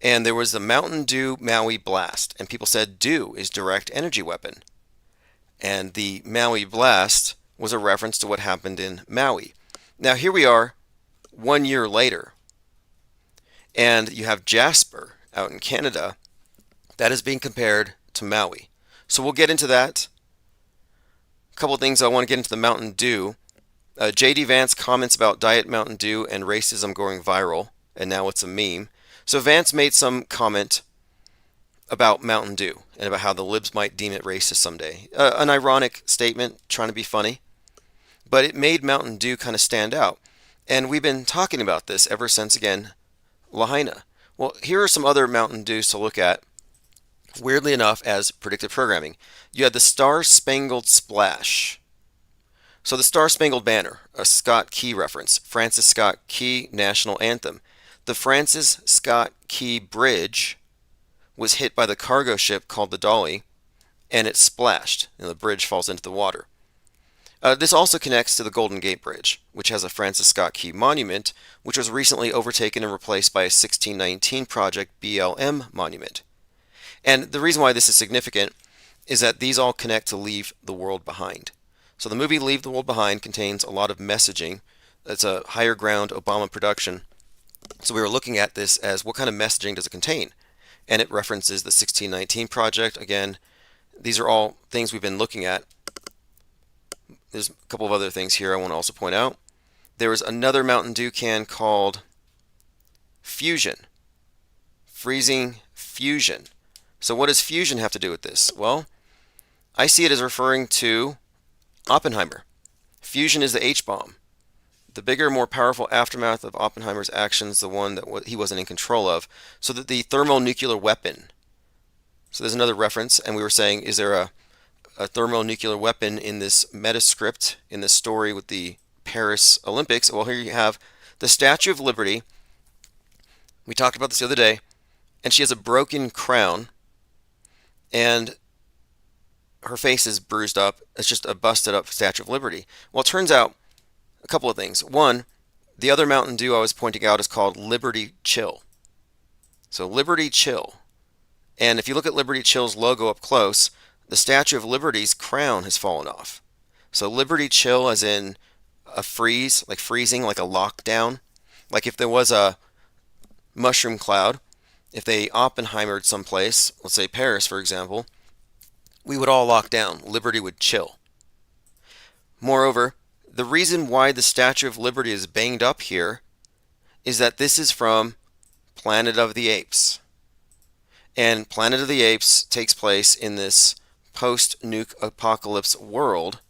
And there was the Mountain Dew Maui Blast. And people said Dew is direct energy weapon. And the Maui Blast was a reference to what happened in Maui. Now here we are 1 year later, and you have Jasper out in Canada that is being compared to Maui. So we'll get into that. A couple of things I want to get into the Mountain Dew. J.D. Vance comments about Diet Mountain Dew and racism going viral, and now it's a meme. So Vance made some comment about Mountain Dew and about how the libs might deem it racist someday. An ironic statement, trying to be funny. But it made Mountain Dew kind of stand out. And we've been talking about this ever since, again, Lahaina. Well, here are some other Mountain Dews to look at, weirdly enough, as predictive programming. You had the Star Spangled Splash. So the Star Spangled Banner, a Scott Key reference, Francis Scott Key national anthem. The Francis Scott Key Bridge was hit by the cargo ship called the Dolly, and it splashed, and the bridge falls into the water. This also connects to the Golden Gate Bridge, which has a Francis Scott Key monument, which was recently overtaken and replaced by a 1619 Project BLM monument. And the reason why this is significant is that these all connect to Leave the World Behind. So the movie Leave the World Behind contains a lot of messaging. It's a higher ground Obama production. So we were looking at this as what kind of messaging does it contain? And it references the 1619 Project. Again, these are all things we've been looking at. There's a couple of other things here I want to also point out. There was another Mountain Dew can called Fusion. Freezing Fusion. So what does fusion have to do with this? Well, I see it as referring to Oppenheimer. Fusion is the H-bomb. The bigger, more powerful aftermath of Oppenheimer's actions, the one that he wasn't in control of. So that the thermonuclear weapon. So there's another reference, and we were saying, is there a thermonuclear weapon in this metascript, in this story with the Paris Olympics? Well, here you have the Statue of Liberty. We talked about this the other day, and she has a broken crown, and her face is bruised up. It's just a busted up Statue of Liberty. Well, it turns out a couple of things. One, the other Mountain Dew I was pointing out is called Liberty Chill. So Liberty Chill. And if you look at Liberty Chill's logo up close, the Statue of Liberty's crown has fallen off. So Liberty Chill as in a freeze, like freezing, like a lockdown. Like if there was a mushroom cloud, if they Oppenheimered someplace, let's say Paris for example, we would all lock down. Liberty would chill. Moreover, the reason why the Statue of Liberty is banged up here is that this is from Planet of the Apes. And Planet of the Apes takes place in this post-nuke apocalypse world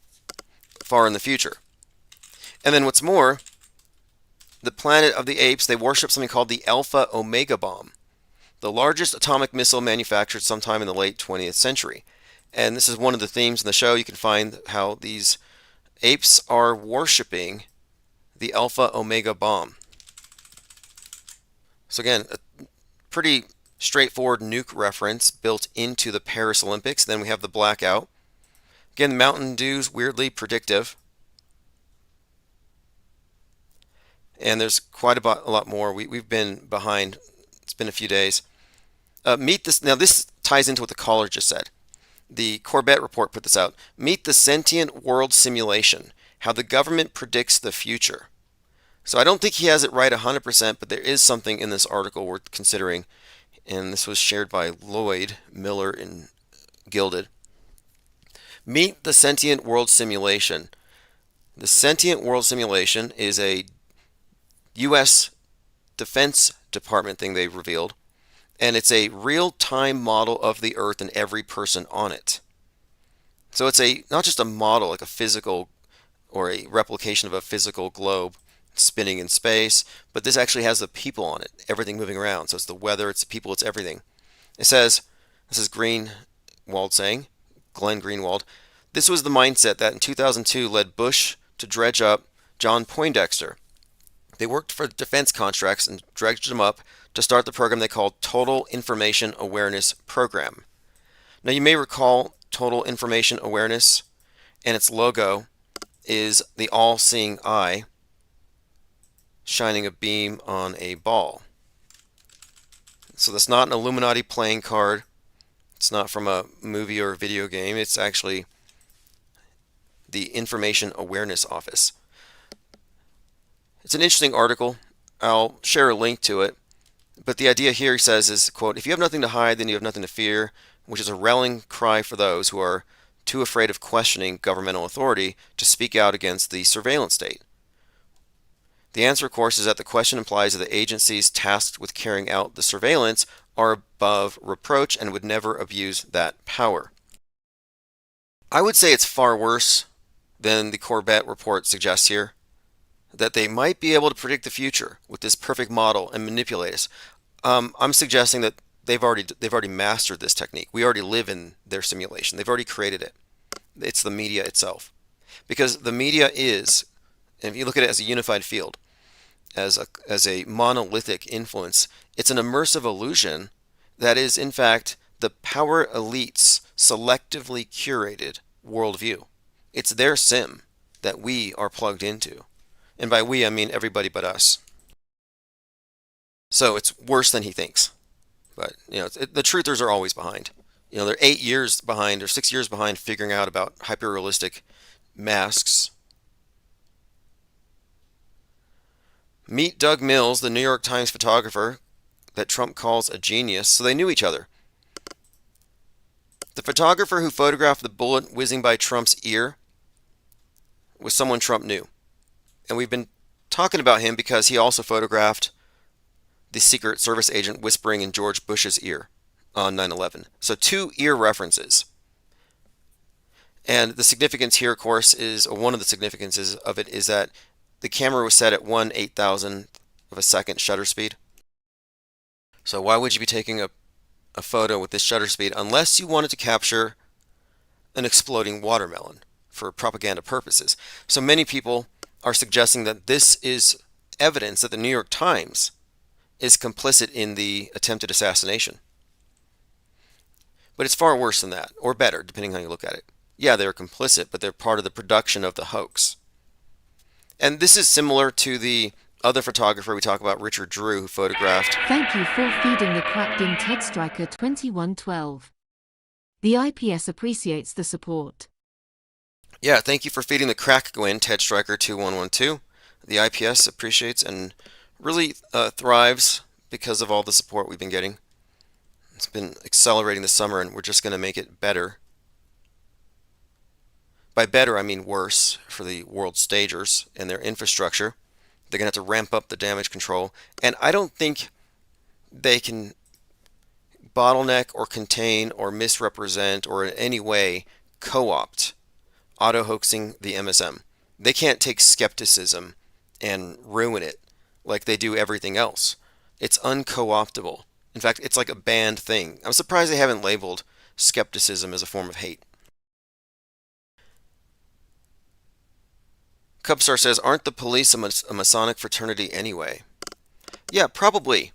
far in the future. And then what's more, the Planet of the Apes, they worship something called the Alpha Omega bomb, the largest atomic missile manufactured sometime in the late 20th century. And this is one of the themes in the show. You can find how these apes are worshiping the Alpha Omega bomb. So again, a pretty straightforward nuke reference built into the Paris Olympics. Then we have the blackout. Again, Mountain Dew's weirdly predictive. And there's quite a lot more. We've been behind. It's been a few days. Meet this. Now this ties into what the caller just said. The Corbett report put this out. Meet the Sentient World Simulation, how the government predicts the future. So I don't think he has it right 100%, but there is something in this article worth considering. And this was shared by Lloyd Miller in Gilded. Meet the Sentient World Simulation. The Sentient World Simulation is a U.S. Defense Department thing they revealed. And it's a real-time model of the Earth and every person on it. So it's not just a model, like a physical or a replication of a physical globe spinning in space, but this actually has the people on it, everything moving around. So it's the weather, it's the people, it's everything. It says, this is Greenwald saying, Glenn Greenwald, this was the mindset that in 2002 led Bush to dredge up John Poindexter. They worked for defense contracts and dredged them up to start the program they called Total Information Awareness Program. Now you may recall Total Information Awareness, and its logo is the all-seeing eye shining a beam on a ball. So that's not an Illuminati playing card. It's not from a movie or a video game. It's actually the Information Awareness Office. It's an interesting article. I'll share a link to it. But the idea here, he says, is, quote, if you have nothing to hide, then you have nothing to fear, which is a rallying cry for those who are too afraid of questioning governmental authority to speak out against the surveillance state. The answer, of course, is that the question implies that the agencies tasked with carrying out the surveillance are above reproach and would never abuse that power. I would say it's far worse than the Corbett report suggests here, that they might be able to predict the future with this perfect model and manipulate us. I'm suggesting that they've already mastered this technique. We already live in their simulation. They've already created it. It's the media itself. Because the media is, and if you look at it as a unified field, as a monolithic influence, it's an immersive illusion that is, in fact, the power elite's selectively curated worldview. It's their sim that we are plugged into. And by we, I mean everybody but us. So it's worse than he thinks. But, the truthers are always behind. They're 8 years behind or 6 years behind figuring out about hyper-realistic masks. Meet Doug Mills, the New York Times photographer that Trump calls a genius. So they knew each other. The photographer who photographed the bullet whizzing by Trump's ear was someone Trump knew. And we've been talking about him because he also photographed the Secret Service agent whispering in George Bush's ear on 9/11. So 2 ear references. And the significance here, of course, or one of the significances of it is that the camera was set at 1/8,000th of a second shutter speed. So why would you be taking a photo with this shutter speed unless you wanted to capture an exploding watermelon for propaganda purposes? So many people are suggesting that this is evidence that the New York Times is complicit in the attempted assassination. But it's far worse than that, or better, depending how you look at it. Yeah, they're complicit, but they're part of the production of the hoax. And this is similar to the other photographer we talk about, Richard Drew, who photographed. Thank you for feeding the cracked in Ted Striker 2112. The IPS appreciates the support. Yeah, thank you for feeding the crack, Gwen, Ted Striker 2112. The IPS appreciates and really thrives because of all the support we've been getting. It's been accelerating this summer, and we're just going to make it better. By better, I mean worse for the world stagers and their infrastructure. They're going to have to ramp up the damage control. And I don't think they can bottleneck or contain or misrepresent or in any way co-opt auto-hoaxing the MSM. They can't take skepticism and ruin it like they do everything else. It's unco-optable. In fact, it's like a banned thing. I'm surprised they haven't labeled skepticism as a form of hate. Cubstar says, aren't the police a Masonic fraternity anyway? Yeah, probably.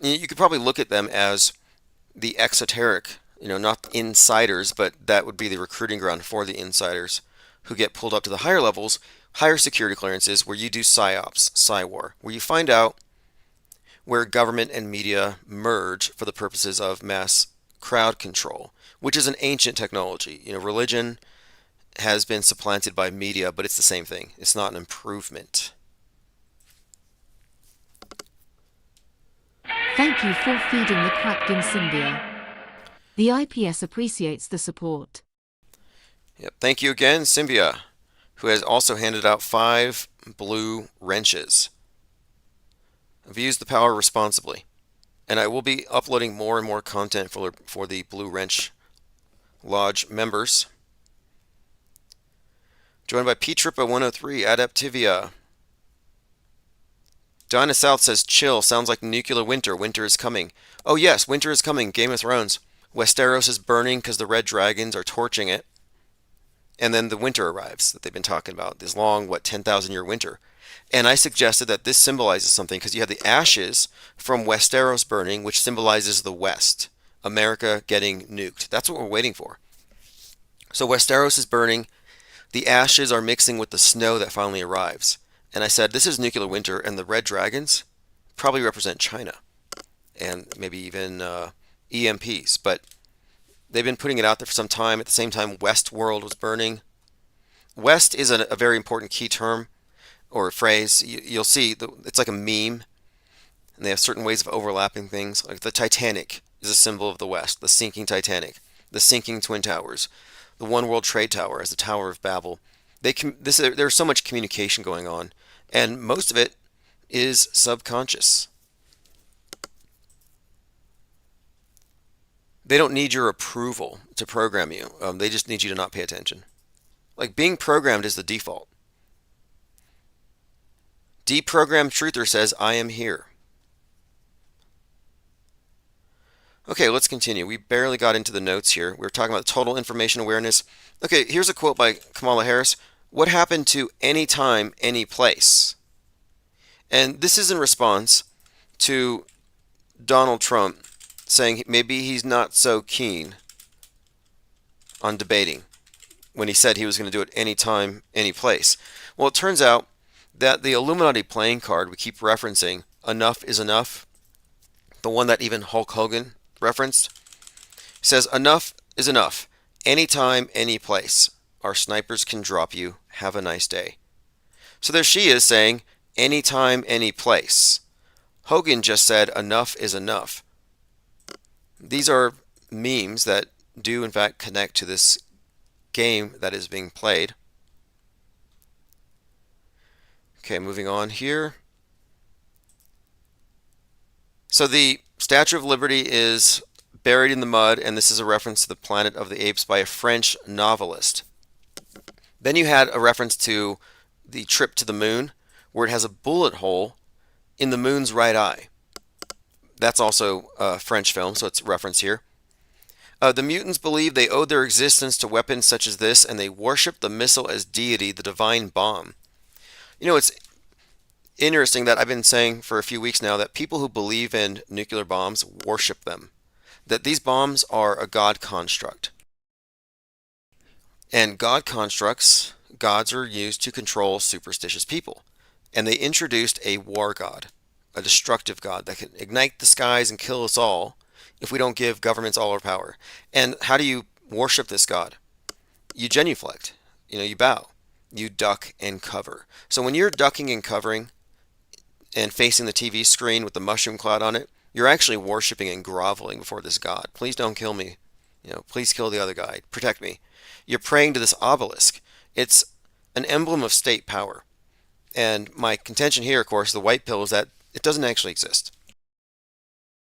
You could probably look at them as the exoteric, not insiders, but that would be the recruiting ground for the insiders who get pulled up to the higher levels, higher security clearances, where you do psyops, psywar, where you find out where government and media merge for the purposes of mass crowd control, which is an ancient technology. Religion has been supplanted by media, but it's the same thing. It's not an improvement. Thank you for feeding the cracked in Symbia. The IPS appreciates the support. Yep. Thank you again, Symbia, who has also handed out 5 blue wrenches. I've used the power responsibly, and I will be uploading more and more content for the Blue Wrench Lodge members. Joined by P-Trippa103, Adaptivia. Dinah South says, chill, sounds like nuclear winter. Winter is coming. Oh yes, winter is coming. Game of Thrones. Westeros is burning because the red dragons are torching it. And then the winter arrives that they've been talking about. This long, 10,000 year winter. And I suggested that this symbolizes something because you have the ashes from Westeros burning, which symbolizes the West. America getting nuked. That's what we're waiting for. So Westeros is burning. The ashes are mixing with the snow that finally arrives. And I said, this is nuclear winter, and the red dragons probably represent China. And maybe even EMPs. But they've been putting it out there for some time. At the same time, Westworld was burning. West is a very important key term or a phrase. You'll see, it's like a meme. And they have certain ways of overlapping things. Like the Titanic is a symbol of the West. The sinking Titanic. The sinking Twin Towers. The One World Trade Tower as the Tower of Babel. There's so much communication going on, and most of it is subconscious. They don't need your approval to program you. They just need you to not pay attention. Like being programmed is the default. Deprogrammed Truther says, I am here. Okay, let's continue. We barely got into the notes here. We were talking about total information awareness. Okay, here's a quote by Kamala Harris. What happened to any time, any place? And this is in response to Donald Trump saying maybe he's not so keen on debating when he said he was going to do it any time, any place. Well, it turns out that the Illuminati playing card we keep referencing, enough is enough, the one that even Hulk Hogan referenced, says enough is enough. Anytime, any place. Our snipers can drop you. Have a nice day. So there she is saying, anytime, any place. Hogan just said, enough is enough. These are memes that do in fact connect to this game that is being played. Okay, moving on here. So the Statue of Liberty is buried in the mud, and this is a reference to the Planet of the Apes by a French novelist. Then you had a reference to the trip to the moon, where it has a bullet hole in the moon's right eye. That's also a French film, so it's referenced here. The mutants believe they owed their existence to weapons such as this, and they worship the missile as deity, the divine bomb. It's interesting that I've been saying for a few weeks now that people who believe in nuclear bombs worship them. that these bombs are a God construct. And God constructs, gods are used to control superstitious people. And they introduced a war god, a destructive god that can ignite the skies and kill us all if we don't give governments all our power. And how do you worship this god? You genuflect, you bow, you duck and cover. So when you're ducking and covering and facing the TV screen with the mushroom cloud on it, you're actually worshiping and groveling before this god. Please don't kill me. Please kill the other guy. Protect me. You're praying to this obelisk. It's an emblem of state power. And my contention here, of course, the white pill, is that it doesn't actually exist.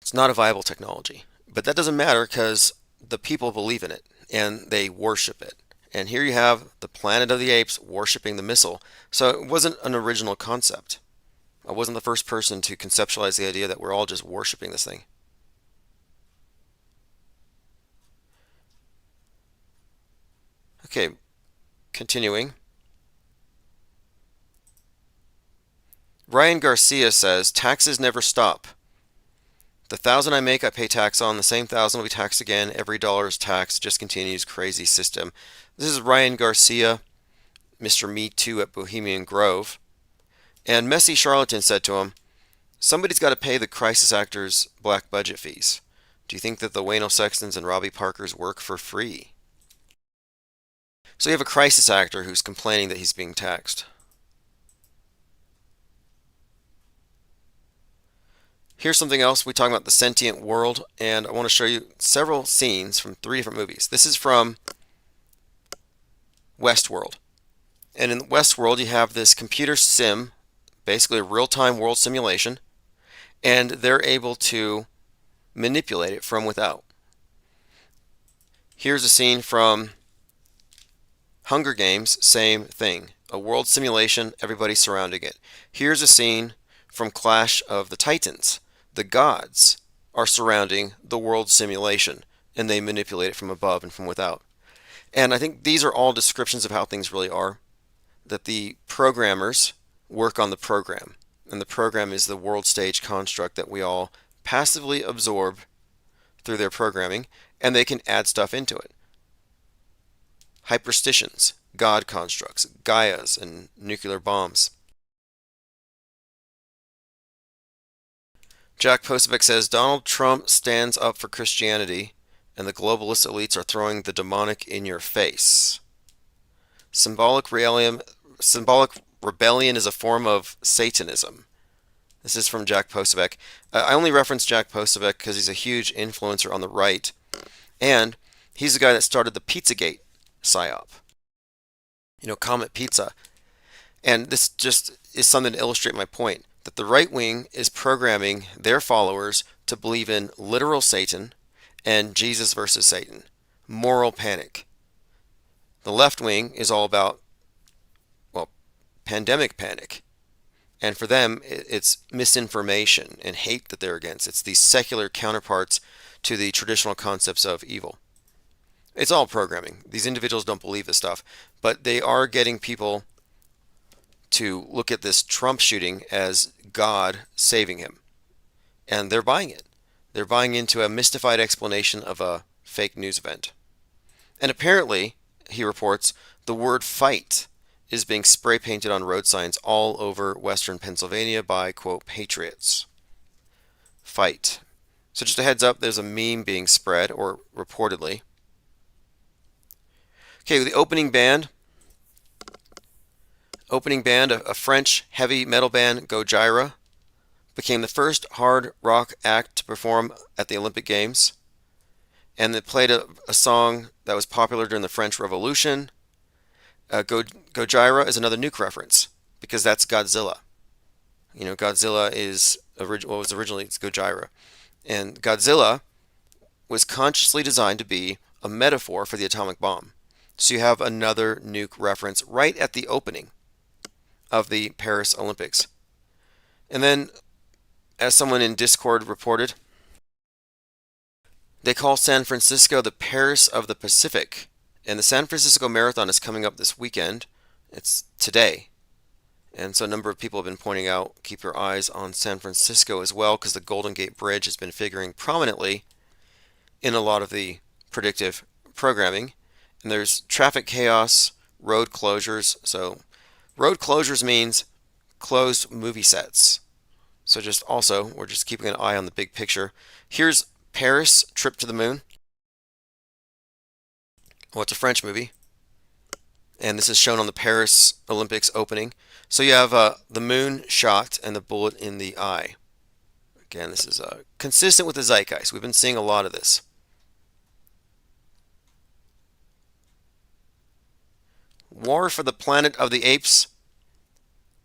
It's not a viable technology. But that doesn't matter because the people believe in it and they worship it. And here you have the Planet of the Apes worshiping the missile. So it wasn't an original concept. I wasn't the first person to conceptualize the idea that we're all just worshiping this thing. Okay, continuing. Ryan Garcia says, taxes never stop. The 1,000 I make, I pay tax on. The same 1,000 will be taxed again. Every dollar is taxed. Just continues. Crazy system. This is Ryan Garcia, Mr. Me Too at Bohemian Grove. And Messy Charlatan said to him, somebody's got to pay the crisis actors black budget fees. Do you think that the Wayno Sextons and Robbie Parkers work for free? So you have a crisis actor who's complaining that he's being taxed. Here's something else. We talk about the sentient world, and I want to show you several scenes from 3 different movies. This is from Westworld. And in Westworld, you have this computer sim, basically a real-time world simulation, and they're able to manipulate it from without. Here's a scene from Hunger Games, same thing. A world simulation, everybody surrounding it. Here's a scene from Clash of the Titans. The gods are surrounding the world simulation, and they manipulate it from above and from without. And I think these are all descriptions of how things really are. That the programmers work on the program, and the program is the world stage construct that we all passively absorb through their programming, and they can add stuff into it. Hyperstitions, God constructs, Gaias, and nuclear bombs. Jack Posevec says, Donald Trump stands up for Christianity, and the globalist elites are throwing the demonic in your face. Symbolic rebellion is a form of Satanism. This is from Jack Posevec. I only reference Jack Posevec because he's a huge influencer on the right, and he's the guy that started the Pizzagate psyop. Comet Pizza. And this just is something to illustrate my point, that the right wing is programming their followers to believe in literal Satan and Jesus versus Satan. Moral panic. The left wing is all about, pandemic panic. And for them, it's misinformation and hate that they're against. It's these secular counterparts to the traditional concepts of evil. It's all programming. These individuals don't believe this stuff, but they are getting people to look at this Trump shooting as God saving him. And they're buying it. They're buying into a mystified explanation of a fake news event. And apparently, he reports, the word fight is being spray painted on road signs all over western Pennsylvania by, quote, patriots. Fight. So just a heads up, there's a meme being spread, or reportedly. Okay, the opening band, a French heavy metal band, Gojira, became the first hard rock act to perform at the Olympic Games. And they played a song that was popular during the French Revolution. Gojira is another nuke reference, because that's Godzilla. Godzilla is was originally it's Gojira. And Godzilla was consciously designed to be a metaphor for the atomic bomb. So you have another nuke reference right at the opening of the Paris Olympics. And then, as someone in Discord reported, they call San Francisco the Paris of the Pacific. And the San Francisco Marathon is coming up this weekend. It's today. And so a number of people have been pointing out, keep your eyes on San Francisco as well, because the Golden Gate Bridge has been figuring prominently in a lot of the predictive programming. And there's traffic chaos, road closures. So road closures means closed movie sets. So just also, we're just keeping an eye on the big picture. Here's Paris, Trip to the Moon. Well, it's a French movie. And this is shown on the Paris Olympics opening. So you have the moon shot and the bullet in the eye. Again, this is consistent with the zeitgeist. We've been seeing a lot of this. War for the Planet of the Apes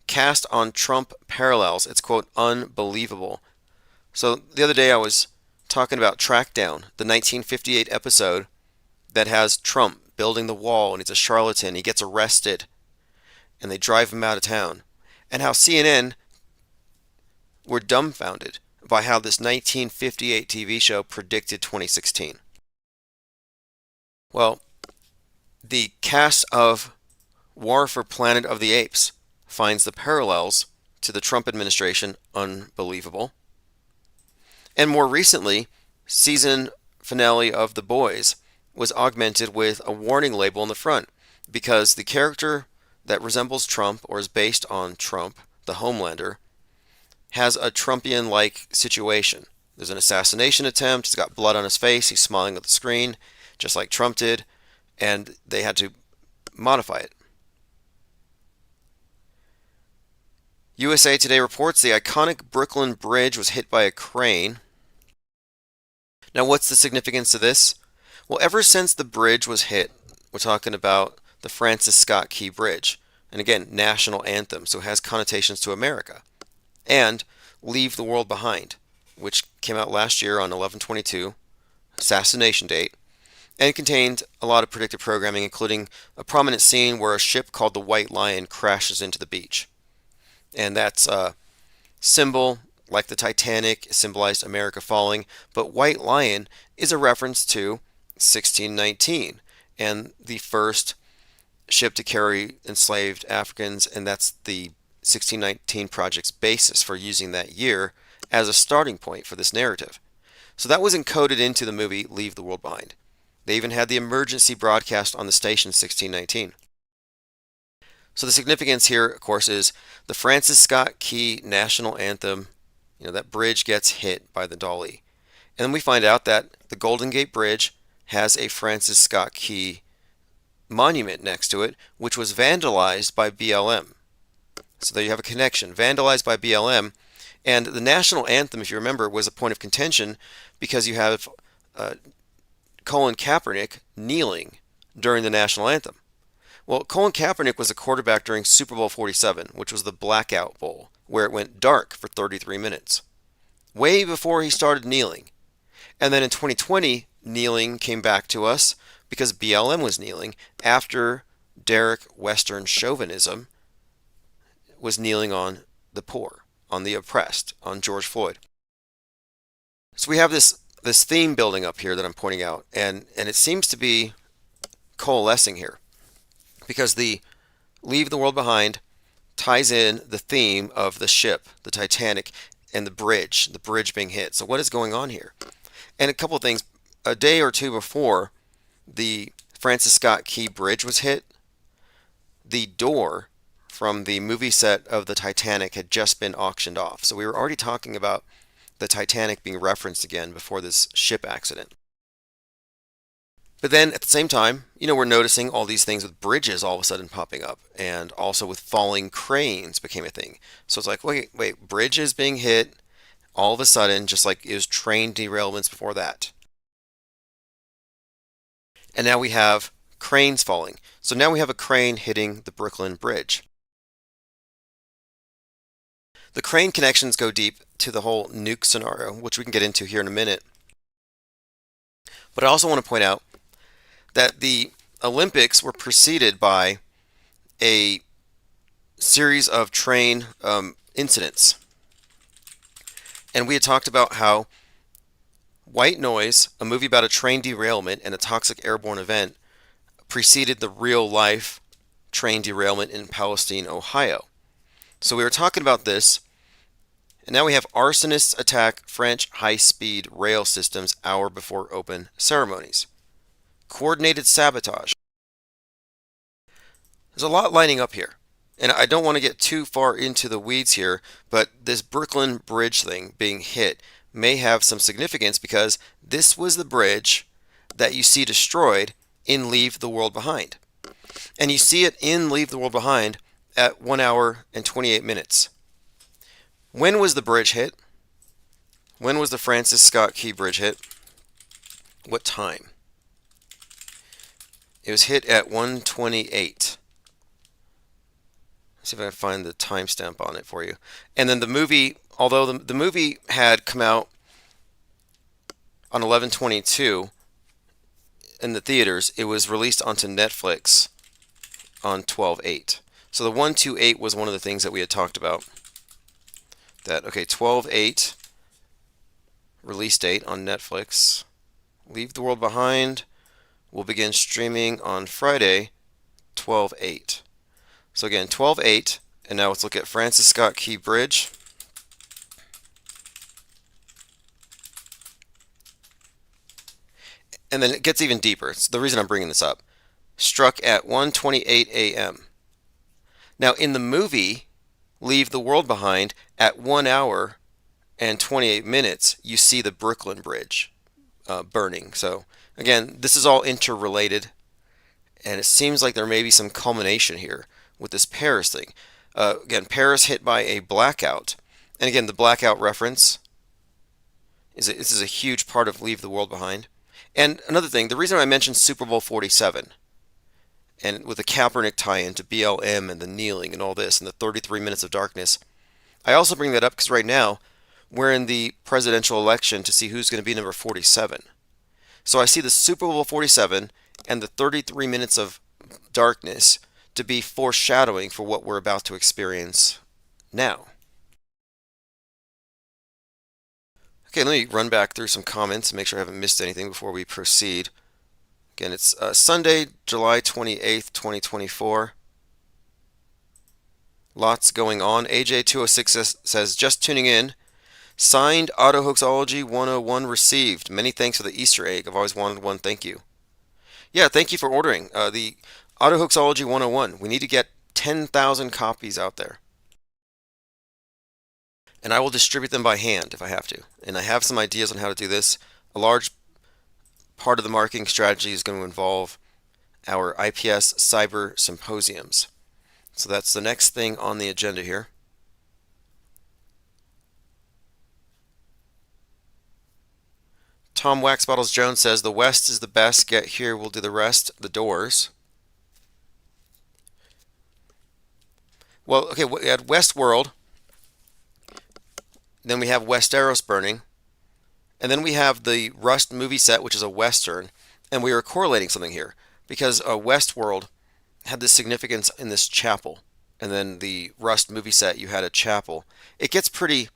cast on Trump parallels. It's, quote, unbelievable. So the other day I was talking about Trackdown, the 1958 episode that has Trump building the wall, and he's a charlatan. He gets arrested, and they drive him out of town. And how CNN were dumbfounded by how this 1958 TV show predicted 2016. Well, the cast of War for Planet of the Apes finds the parallels to the Trump administration unbelievable. And more recently, season finale of The Boys was augmented with a warning label on the front because the character that resembles Trump or is based on Trump, the Homelander, has a Trumpian-like situation. There's an assassination attempt, he's got blood on his face, he's smiling at the screen, just like Trump did, and they had to modify it. USA Today reports the iconic Brooklyn Bridge was hit by a crane. Now, what's the significance of this? Well, ever since the bridge was hit, we're talking about the Francis Scott Key Bridge. And again, national anthem, so it has connotations to America. And Leave the World Behind, which came out last year on 11/22, assassination date, and it contained a lot of predictive programming, including a prominent scene where a ship called the White Lion crashes into the beach. And that's a symbol, like the Titanic, symbolized America falling, but White Lion is a reference to 1619 and the first ship to carry enslaved Africans, and that's the 1619 project's basis for using that year as a starting point for this narrative. So that was encoded into the movie Leave the World Behind. They even had the emergency broadcast on the station 1619. So the significance here, of course, is the Francis Scott Key national anthem. You know, that bridge gets hit by the dolly. And then we find out that the Golden Gate Bridge has a Francis Scott Key monument next to it, which was vandalized by BLM. So there you have a connection. Vandalized by BLM. And the national anthem, if you remember, was a point of contention because you have Colin Kaepernick kneeling during the national anthem. Well, Colin Kaepernick was a quarterback during Super Bowl 47, which was the blackout bowl, where it went dark for 33 minutes, way before he started kneeling. And then in 2020, kneeling came back to us because BLM was kneeling after Derek Western chauvinism was kneeling on the poor, on the oppressed, on George Floyd. So we have this theme building up here that I'm pointing out, and it seems to be coalescing here because the Leave the World Behind ties in the theme of the ship, the Titanic, and the bridge being hit. So what is going on here? And a couple of things. A day or two before the Francis Scott Key Bridge was hit, the door from the movie set of the Titanic had just been auctioned off. So we were already talking about the Titanic being referenced again before this ship accident. But then at the same time, we're noticing all these things with bridges all of a sudden popping up, and also with falling cranes became a thing. So it's like, wait, bridges being hit all of a sudden, just like it was train derailments before that. And now we have cranes falling. So now we have a crane hitting the Brooklyn Bridge. The crane connections go deep to the whole nuke scenario, which we can get into here in a minute. But I also want to point out that the Olympics were preceded by a series of train incidents. And we had talked about how White Noise, a movie about a train derailment and a toxic airborne event, preceded the real-life train derailment in Palestine, Ohio. So we were talking about this, And now we have arsonists attack French high-speed rail systems hour before open ceremonies. Coordinated sabotage. There's a lot lining up here. And I don't want to get too far into the weeds here, but this Brooklyn Bridge thing being hit may have some significance because this was the bridge that you see destroyed in Leave the World Behind. And you see it in Leave the World Behind at 1 hour and 28 minutes. When was the bridge hit? When was the Francis Scott Key Bridge hit? What time? It was hit at 1:28. Let's see if I can find the timestamp on it for you. And then the movie, although the movie had come out on 11/22 in the theaters, it was released onto Netflix on 12/8. So the 128 was one of the things that we had talked about. That, okay, 12/8 release date on Netflix. Leave the World Behind will begin streaming on Friday, 12/8. So again, 12/8, and now let's look at Francis Scott Key Bridge. And then it gets even deeper. It's the reason I'm bringing this up. Struck at 1:28 a.m. Now in the movie Leave the World Behind, at 1 hour and 28 minutes, you see the Brooklyn Bridge burning. So again, this is all interrelated, and it seems like there may be some culmination here with this Paris thing. Again, Paris hit by a blackout. And again, the blackout reference this is a huge part of Leave the World Behind. And another thing, the reason I mentioned Super Bowl 47 and with the Kaepernick tie-in to BLM and the kneeling and all this and the 33 minutes of darkness, I also bring that up because right now we're in the presidential election to see who's going to be number 47. So I see the Super Bowl 47 and the 33 minutes of darkness to be foreshadowing for what we're about to experience now. Okay, let me run back through some comments and make sure I haven't missed anything before we proceed. Again, it's Sunday, July 28th, 2024. Lots going on. AJ206 says, just tuning in. Signed, Autohoaxology 101 received. Many thanks for the Easter egg. I've always wanted one. Thank you. Yeah, thank you for ordering. The Autohoaxology 101. We need to get 10,000 copies out there. And I will distribute them by hand if I have to. And I have some ideas on how to do this. A large part of the marketing strategy is going to involve our IPS Cyber Symposiums. So that's the next thing on the agenda here. Tom Wax Bottles Jones says, the West is the best, get here, we'll do the rest, the Doors. Well, okay, we had Westworld, then we have Westeros burning, and then we have the Rust movie set, which is a Western, and we are correlating something here, because Westworld had this significance in this chapel, and then the Rust movie set, you had a chapel. It gets pretty,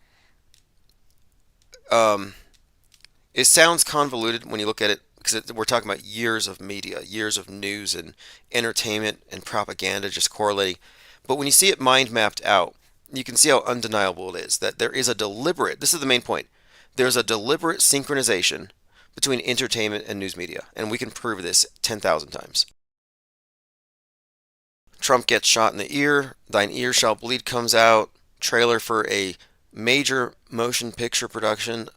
it sounds convoluted when you look at it, because we're talking about years of media, years of news and entertainment and propaganda just correlating. But when you see it mind mapped out, you can see how undeniable it is, that there is a deliberate, this is the main point, there's a deliberate synchronization between entertainment and news media, and we can prove this 10,000 times. Trump gets shot in the ear, Thine Ear Shall Bleed comes out, trailer for a major motion picture production,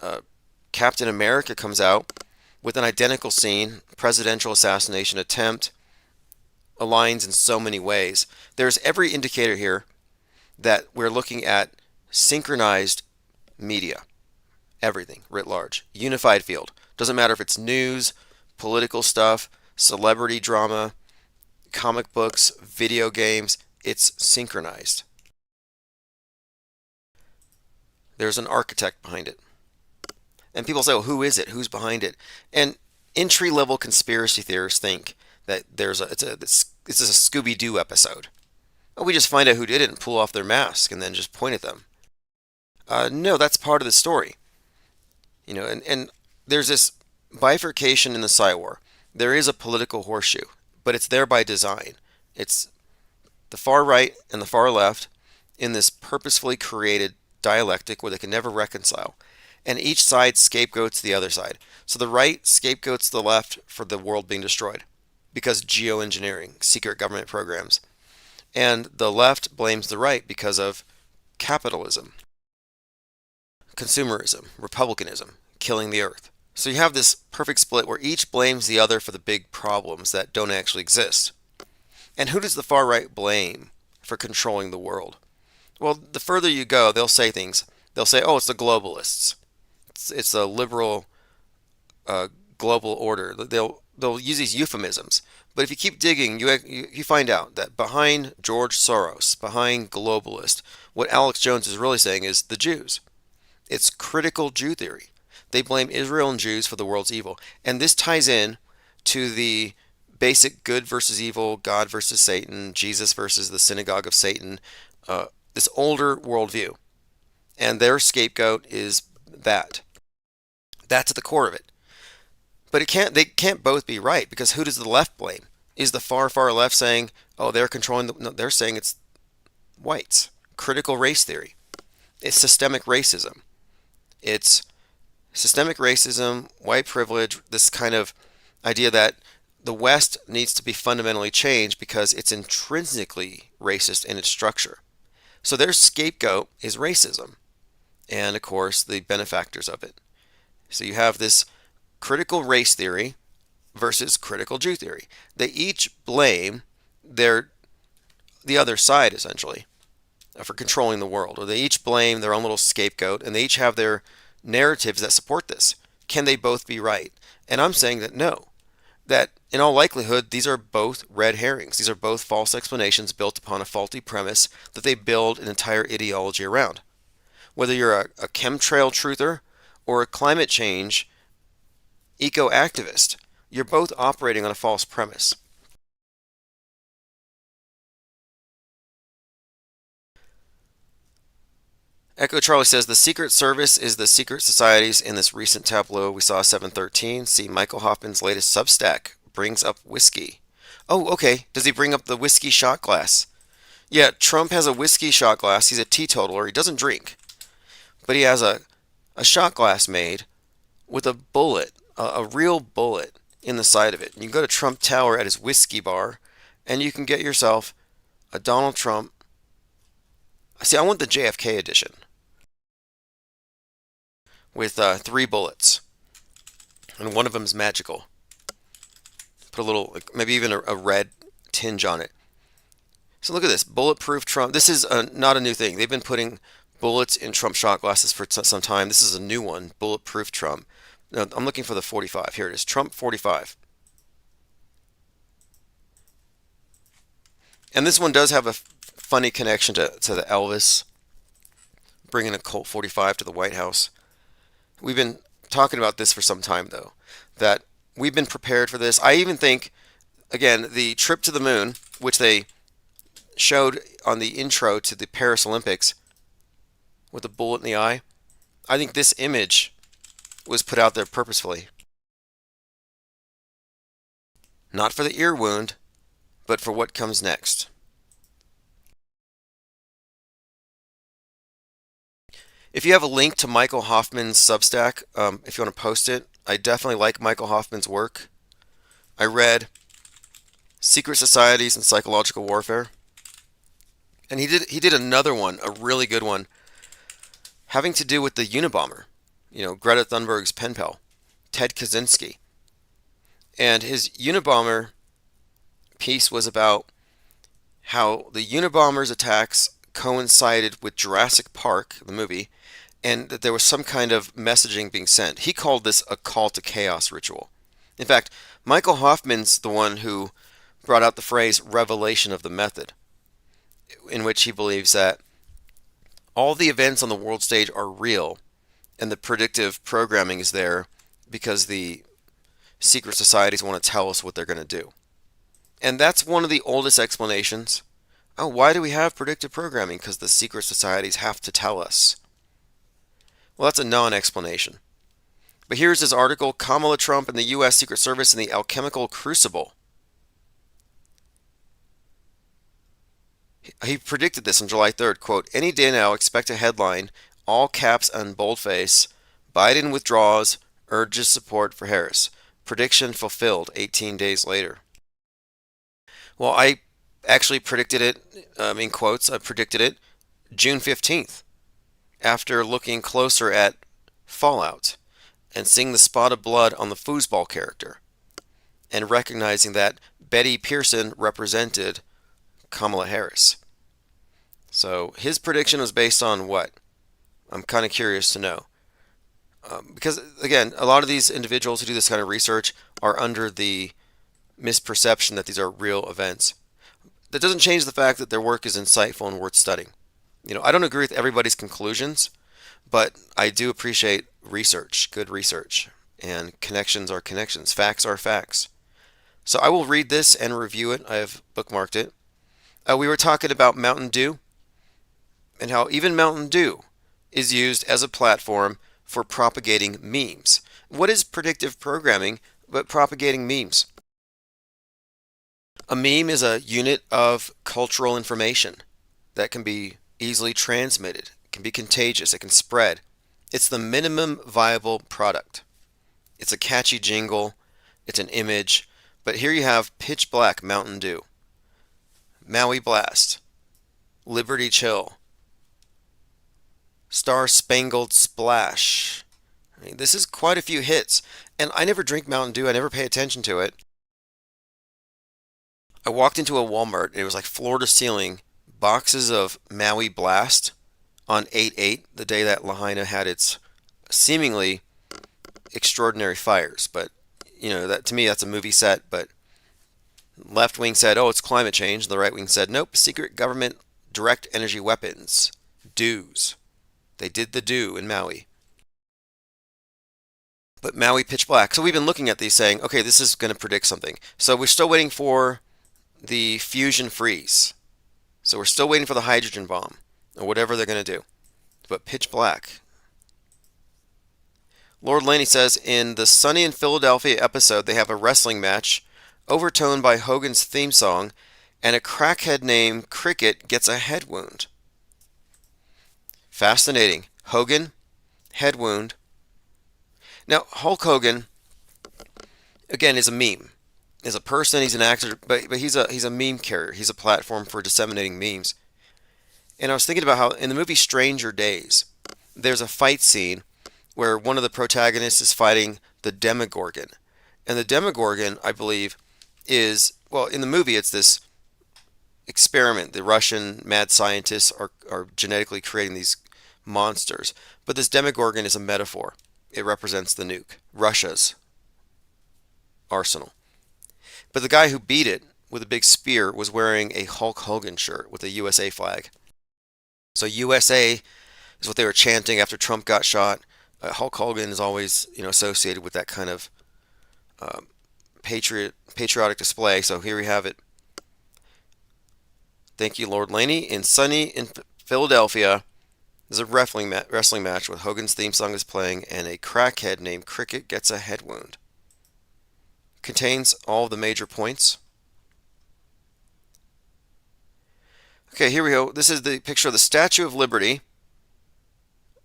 Captain America comes out with an identical scene, presidential assassination attempt, aligns in so many ways. There's every indicator here that we're looking at synchronized media. Everything, writ large. Unified field. Doesn't matter if it's news, political stuff, celebrity drama, comic books, video games. It's synchronized. There's an architect behind it. And people say, well, who is it? Who's behind it? And entry-level conspiracy theorists think that this is a Scooby-Doo episode. Well, we just find out who did it and pull off their mask and then just point at them. No, that's part of the story. You know, and there's this bifurcation in the Psywar. There is a political horseshoe, but it's there by design. It's the far right and the far left in this purposefully created dialectic where they can never reconcile. And each side scapegoats the other side. So the right scapegoats the left for the world being destroyed because geoengineering, secret government programs. And the left blames the right because of capitalism, consumerism, republicanism, killing the earth. So you have this perfect split where each blames the other for the big problems that don't actually exist. And who does the far right blame for controlling the world? Well, the further you go, they'll say things. They'll say, oh, it's the globalists. It's the liberal global order. They'll use these euphemisms. But if you keep digging, you find out that behind George Soros, behind globalist, what Alex Jones is really saying is the Jews. It's critical Jew theory. They blame Israel and Jews for the world's evil. And this ties in to the basic good versus evil, God versus Satan, Jesus versus the synagogue of Satan, this older worldview. And their scapegoat is that. That's at the core of it. But they can't both be right, because who does the left blame? Is the far left saying, oh, they're controlling no, they're saying it's whites. Critical race theory. It's systemic racism. It's systemic racism, white privilege, this kind of idea that the West needs to be fundamentally changed because it's intrinsically racist in its structure. So their scapegoat is racism, and of course the benefactors of it. So you have this critical race theory versus critical Jew theory. They each blame the other side, essentially, for controlling the world, or they each blame their own little scapegoat, and they each have their narratives that support this. Can they both be right? And I'm saying that no. That in all likelihood, these are both red herrings. These are both false explanations built upon a faulty premise that they build an entire ideology around. Whether you're a chemtrail truther or a climate change eco-activist, you're both operating on a false premise. Echo Charlie says, the Secret Service is the secret societies in this recent tableau we saw 713. See Michael Hoffman's latest Substack. Brings up whiskey. Oh, okay. Does he bring up the whiskey shot glass? Yeah, Trump has a whiskey shot glass. He's a teetotaler. He doesn't drink. But he has a shot glass made with a bullet, a real bullet in the side of it. And you can go to Trump Tower at his whiskey bar, and you can get yourself a Donald Trump. See, I want the JFK edition with 3 bullets, and one of them is magical. Put a little, maybe even a red tinge on it. So look at this, Bulletproof Trump. This is not a new thing. They've been putting bullets in Trump shot glasses for some time. This is a new one, Bulletproof Trump. Now, I'm looking for the 45. Here it is, Trump 45. And this one does have a funny connection to the Elvis, bringing a Colt 45 to the White House. We've been talking about this for some time, though, that we've been prepared for this. I even think, again, the trip to the moon, which they showed on the intro to the Paris Olympics with a bullet in the eye, I think this image was put out there purposefully. Not for the ear wound, but for what comes next. If you have a link to Michael Hoffman's Substack, if you want to post it, I definitely like Michael Hoffman's work. I read Secret Societies and Psychological Warfare. And he did another one, a really good one, having to do with the Unabomber. You know, Greta Thunberg's pen pal, Ted Kaczynski. And his Unabomber piece was about how the Unabomber's attacks coincided with Jurassic Park, the movie, and that there was some kind of messaging being sent. He called this a call to chaos ritual. In fact, Michael Hoffman's the one who brought out the phrase revelation of the method, in which he believes that all the events on the world stage are real, and the predictive programming is there because the secret societies want to tell us what they're going to do. And that's one of the oldest explanations. Oh, why do we have predictive programming? Because the secret societies have to tell us. Well, that's a non-explanation. But here's his article, Kamala Trump and the U.S. Secret Service in the Alchemical Crucible. He predicted this on July 3rd, quote, any day now expect a headline all caps and boldface, Biden withdraws, urges support for Harris. Prediction fulfilled 18 days later. Well, I actually predicted it, in quotes, I predicted it June 15th, after looking closer at Fallout and seeing the spot of blood on the foosball character and recognizing that Betty Pearson represented Kamala Harris. So his prediction was based on what? I'm kind of curious to know. Because, again, a lot of these individuals who do this kind of research are under the misperception that these are real events. That doesn't change the fact that their work is insightful and worth studying. I don't agree with everybody's conclusions, but I do appreciate research, good research, and connections are connections, facts are facts. So I will read this and review it. I have bookmarked it. We were talking about Mountain Dew and how even Mountain Dew is used as a platform for propagating memes. What is predictive programming but propagating memes? A meme is a unit of cultural information that can be easily transmitted, it can be contagious, it can spread. It's the minimum viable product. It's a catchy jingle, it's an image, but here you have Pitch Black Mountain Dew, Maui Blast, Liberty Chill, Star Spangled Splash. I mean, this is quite a few hits, and I never drink Mountain Dew, I never pay attention to it. I walked into a Walmart, and it was like floor to ceiling boxes of Maui Blast on 8/8, the day that Lahaina had its seemingly extraordinary fires. But, that to me, that's a movie set. But left wing said, oh, it's climate change. The right wing said, nope, secret government direct energy weapons, DEWs. They did the DEW in Maui. But Maui Pitch Black. So we've been looking at these saying, okay, this is going to predict something. So we're still waiting for the fusion freeze. So we're still waiting for the hydrogen bomb, or whatever they're going to do. But Pitch Black. Lord Laney says, in the Sunny in Philadelphia episode, they have a wrestling match, overtoned by Hogan's theme song, and a crackhead named Cricket gets a head wound. Fascinating. Hogan, head wound. Now, Hulk Hogan, again, is a meme. He's a person, he's an actor, but he's a meme carrier. He's a platform for disseminating memes. And I was thinking about how in the movie Stranger Days, there's a fight scene where one of the protagonists is fighting the Demogorgon. And the Demogorgon, I believe, is, well, in the movie it's this experiment. The Russian mad scientists are genetically creating these monsters. But this Demogorgon is a metaphor. It represents the nuke, Russia's arsenal. But the guy who beat it with a big spear was wearing a Hulk Hogan shirt with a USA flag. So USA is what they were chanting after Trump got shot. Hulk Hogan is always, associated with that kind of patriotic display. So here we have it. Thank you, Lord Laney. In sunny in Philadelphia, there's a wrestling match with Hogan's theme song is playing, and a crackhead named Cricket gets a head wound. Contains all the major points. Okay, here we go. This is the picture of the Statue of Liberty.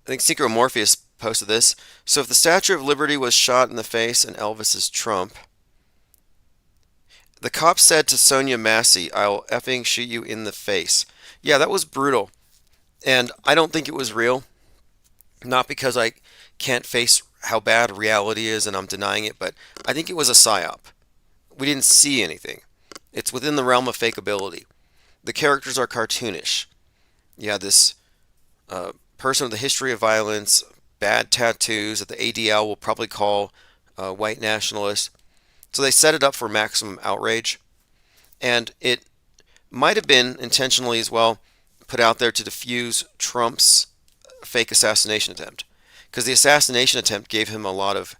I think Synchromorpheus posted this. So if the Statue of Liberty was shot in the face and Elvis is Trump, the cop said to Sonia Massey, I'll effing shoot you in the face. Yeah, that was brutal. And I don't think it was real. Not because I can't face how bad reality is and I'm denying it, but I think it was a psyop. We didn't see anything. It's within the realm of fakeability. The characters are cartoonish. You have this person with a history of violence, bad tattoos that the ADL will probably call white nationalist. So they set it up for maximum outrage. And it might have been intentionally as well put out there to diffuse Trump's fake assassination attempt. Because the assassination attempt gave him a lot of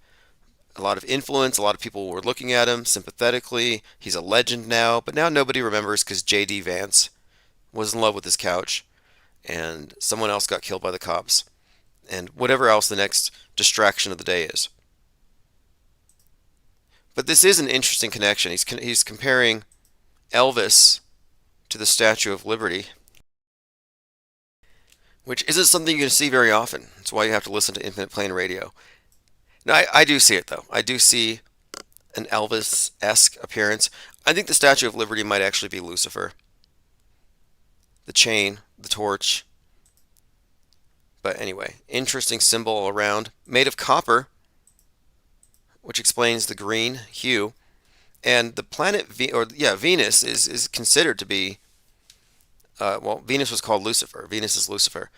influence. A lot of people were looking at him sympathetically. He's a legend now, but now nobody remembers because J.D. Vance was in love with his couch, and someone else got killed by the cops, and whatever else the next distraction of the day is. But this is an interesting connection. He's comparing Elvis to the Statue of Liberty. which isn't something you're going to see very often. That's why you have to listen to Infinite Plane Radio. Now, I do see it, though. I do see an Elvis-esque appearance. I think the Statue of Liberty might actually be Lucifer. The chain, the torch. But anyway, interesting symbol all around. Made of copper, which explains the green hue. And the planet, Venus is considered to be, Venus was called Lucifer. Venus is Lucifer.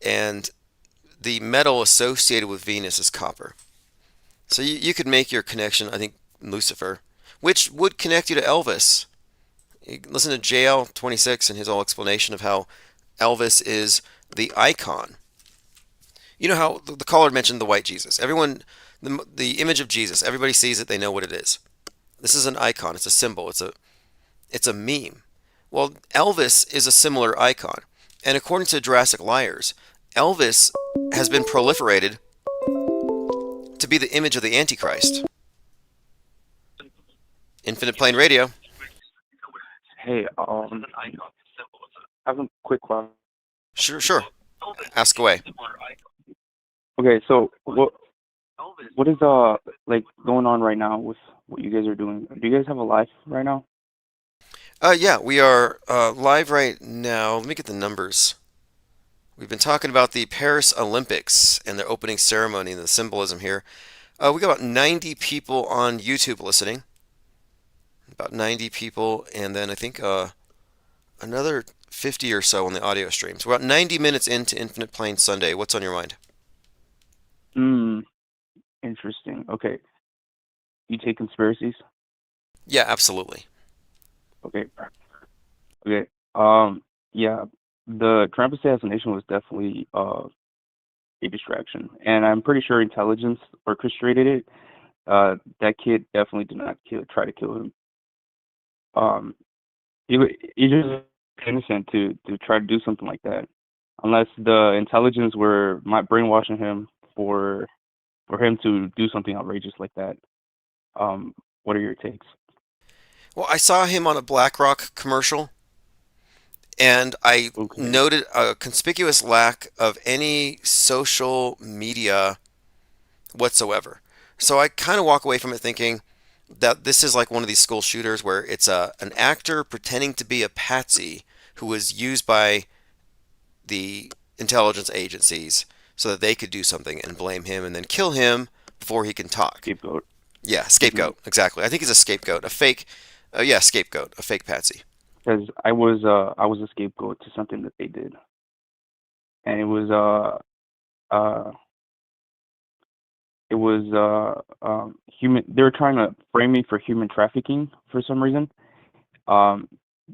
And the metal associated with Venus is copper. So you could make your connection, I think, Lucifer, which would connect you to Elvis. You can listen to JL26 and his whole explanation of how Elvis is the icon. You know how the caller mentioned the white Jesus. Everyone, the image of Jesus, everybody sees it, they know what it is. This is an icon, it's a symbol, it's a meme. Well, Elvis is a similar icon. And according to Jurassic Liars, Elvis has been proliferated to be the image of the Antichrist. Infinite Plane Radio. Hey, I have a quick question. Sure. Ask away. Okay, so what is like going on right now with what you guys are doing? Do you guys have a live right now? Yeah, we are live right now. Let me get the numbers. We've been talking about the Paris Olympics and their opening ceremony and the symbolism here. We got about 90 people on YouTube listening. About 90 people, and then I think another 50 or so on the audio stream. So about 90 minutes into Infinite Plane Sunday. What's on your mind? Interesting. Okay. You take conspiracies? Yeah, absolutely. Okay. Okay. Yeah, the Trump assassination was definitely a distraction, and I'm pretty sure intelligence orchestrated it. That kid definitely did not try to kill him. He just innocent to try to do something like that, unless the intelligence were brainwashing him for him to do something outrageous like that. What are your takes? Well, I saw him on a BlackRock commercial, and I Okay. noted a conspicuous lack of any social media whatsoever. So I kind of walk away from it thinking that this is like one of these school shooters where it's an actor pretending to be a patsy who was used by the intelligence agencies so that they could do something and blame him and then kill him before he can talk. Scapegoat. Yeah, Hmm. scapegoat, exactly. I think he's a scapegoat, scapegoat, a fake patsy. Because I was a scapegoat to something that they did, and uh it was human. They were trying to frame me for human trafficking for some reason. Um,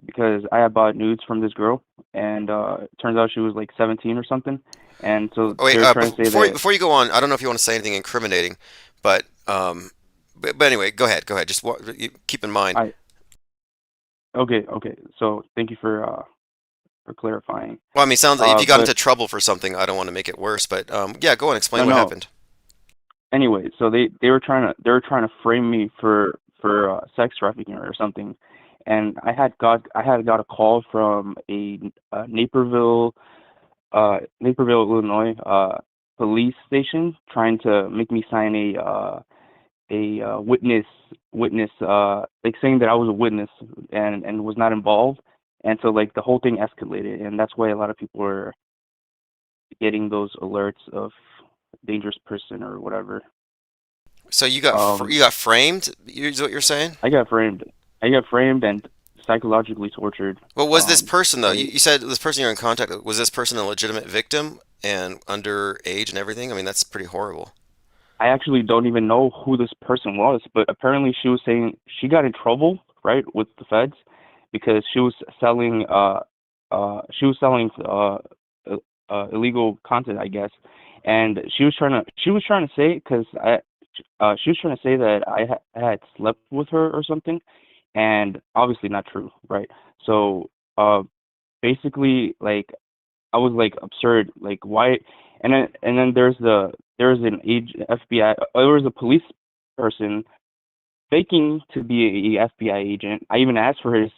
because I had bought nudes from this girl, and it turns out she was like 17 or something, and so Oh, wait, they were trying to say that. before you go on, I don't know if you want to say anything incriminating, but but anyway, go ahead. Just keep in mind. I Okay. So thank you for clarifying. Well, I mean, it sounds like if you got But into trouble for something, I don't want to make it worse, but yeah, go on, explain what no. happened. Anyway, so they were trying to frame me for sex trafficking or something, and I had got a call from a Naperville, Illinois police station trying to make me sign a witness like saying that I was a witness and was not involved, and so like the whole thing escalated, and that's why a lot of people were getting those alerts of dangerous person or whatever. So Um, you got framed, is what you're saying? I got framed. I got framed and psychologically tortured. Well, was this person though? By You said this person you're in contact with, was this person a legitimate victim and underage and everything? I mean, that's pretty horrible. I actually don't even know who this person was, but apparently she was saying she got in trouble, right, with the feds because illegal content, I guess, and she was trying to say because she was trying to say that I had slept with her or something, and obviously not true, right? So basically, like I was like absurd, like why? And then there's an age FBI. There was a police person faking to be a FBI agent. I even asked for his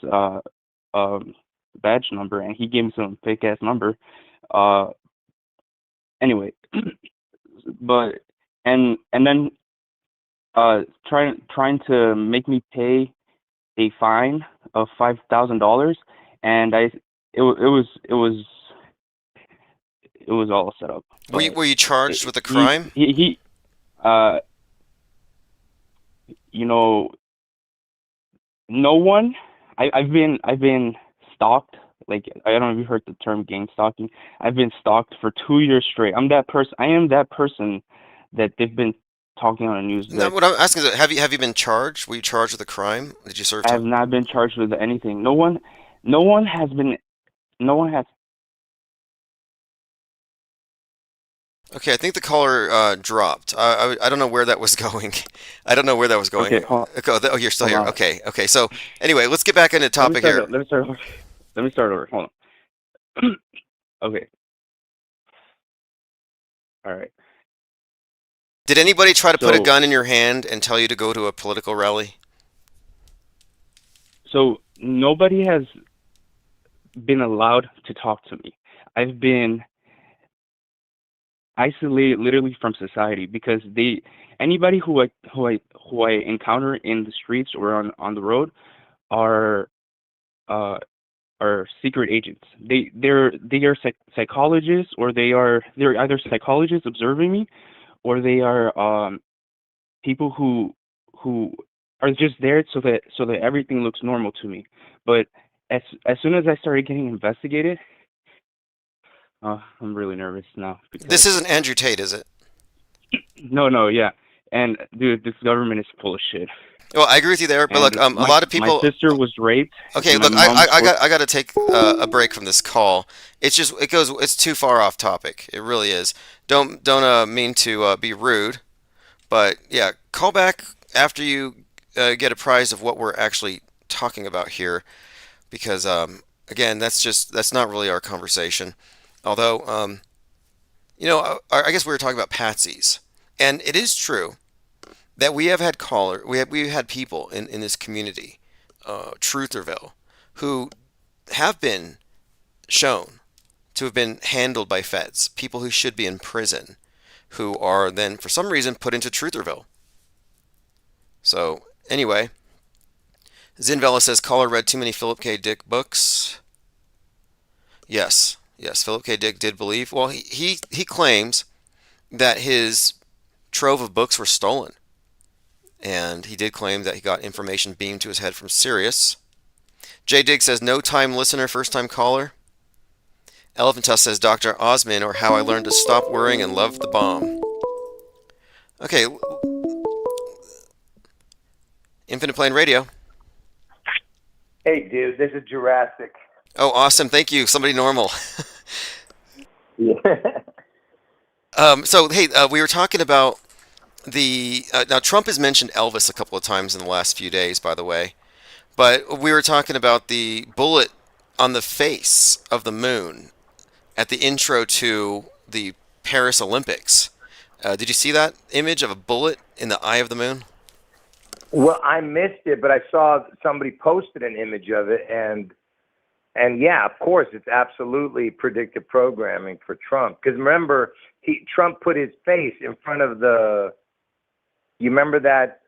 um badge number, and he gave me some fake ass number. anyway, but and then trying to make me pay a fine of $5,000, and it was all set up. But Were you charged with a he crime? he uh you know, no one. I've been stalked. Like, I don't know if you heard the term gang stalking. I've been stalked for 2 years straight. I am that person that they've been talking on the news No, that what I'm asking is, have you been charged? Were you charged with a crime? Did you serve I have time? not been charged with anything. No one has been. No one has. Okay, I think the caller dropped. I don't know where that was going. I don't know where that was going. Okay, Oh, you're still hold here. on. Okay. So anyway, let's get back into the topic here. Let me start over. Let me start over. Hold on. Okay. All right. Did anybody try to put a So gun in your hand and tell you to go to a political rally? so nobody has been allowed to talk to me. I've been isolated literally from society because anybody who I encounter in the streets or on the road are uh are secret agents. They are psychologists, or they're either psychologists observing me, or they are people who are just there so that everything looks normal to me. But as soon as I started getting investigated, I'm really nervous now This because isn't Andrew Tate, is it? no, yeah. And dude, this government is full of shit. Well, I agree with you there, but look, And a lot of my people. sister was raped, Okay, and my look, mom was. I got to take a break from this call. It's too far off topic. It really is. Don't mean to be rude, but yeah, call back after you get apprised of what we're actually talking about here, because again, that's not really our conversation. Although I guess we were talking about patsies, and it is true that we have had people in this community, Trutherville, who have been shown to have been handled by feds, people who should be in prison, who are then for some reason put into Trutherville. So anyway, Zinvella says caller read too many Philip K. Dick books. Yes, Philip K. Dick did believe. Well, he claims that his trove of books were stolen. And he did claim that he got information beamed to his head from Sirius. J. Dig says, no time listener, first time caller. Elephant Tusk says, Dr. Osman, or how I learned to stop worrying and love the bomb. Okay, Infinite Plane Radio. Hey, dude, this is Jurassic. Oh, awesome. Thank you. Somebody normal. Yeah. So, hey, we were talking about now Trump has mentioned Elvis a couple of times in the last few days, by the way. But we were talking about the bullet on the face of the moon at the intro to the Paris Olympics. Did you see that image of a bullet in the eye of the moon? Well, I missed it, but I saw somebody posted an image of it, and yeah, of course, it's absolutely predictive programming for Trump. Because remember, Trump put his face in front of the. You remember that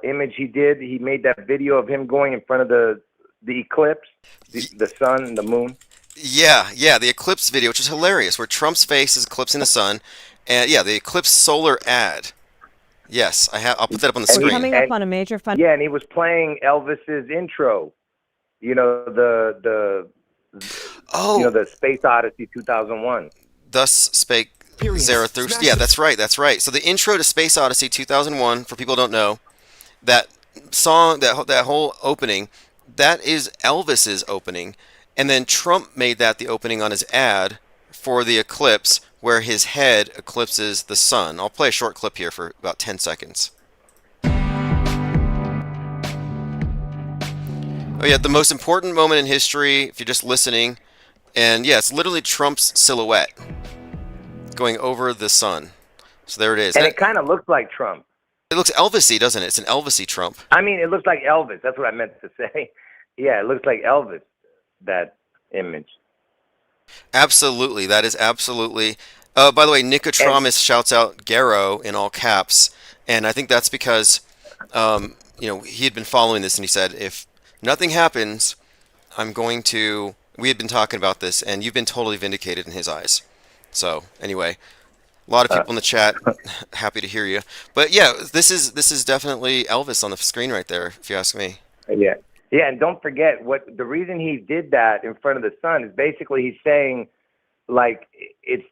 image he did? He made that video of him going in front of the eclipse, the sun and the moon. Yeah, the eclipse video, which is hilarious, where Trump's face is eclipsing the sun, and yeah, the eclipse solar ad. Yes, I'll put that up on the screen. Coming up on a major fund. Yeah, and he was playing Elvis's intro. You know the Space Odyssey 2001. Thus spake Zarathustra. Yeah, that's right. So the intro to Space Odyssey 2001, for people who don't know, that song, that whole opening, that is Elvis's opening, and then Trump made that the opening on his ad for the eclipse, where his head eclipses the sun. I'll play a short clip here for about 10 seconds. Oh yeah, the most important moment in history, if you're just listening, and yeah, it's literally Trump's silhouette going over the sun. So there it is. And it kind of looks like Trump. It looks Elvis-y, doesn't it? It's an Elvis-y Trump. I mean, it looks like Elvis. That's what I meant to say. Yeah, it looks like Elvis, that image. Absolutely. That is absolutely By the way, And Nicotramus shouts out Garo in all caps, and I think that's because he had been following this, and he said, if nothing happens, I'm going to. We had been talking about this, and you've been totally vindicated in his eyes. So anyway, a lot of uh, people in the chat happy to hear you. But yeah, this is definitely Elvis on the screen right there, if you ask me. yeah, yeah, and don't forget what the reason he did that in front of the sun is basically he's saying like it's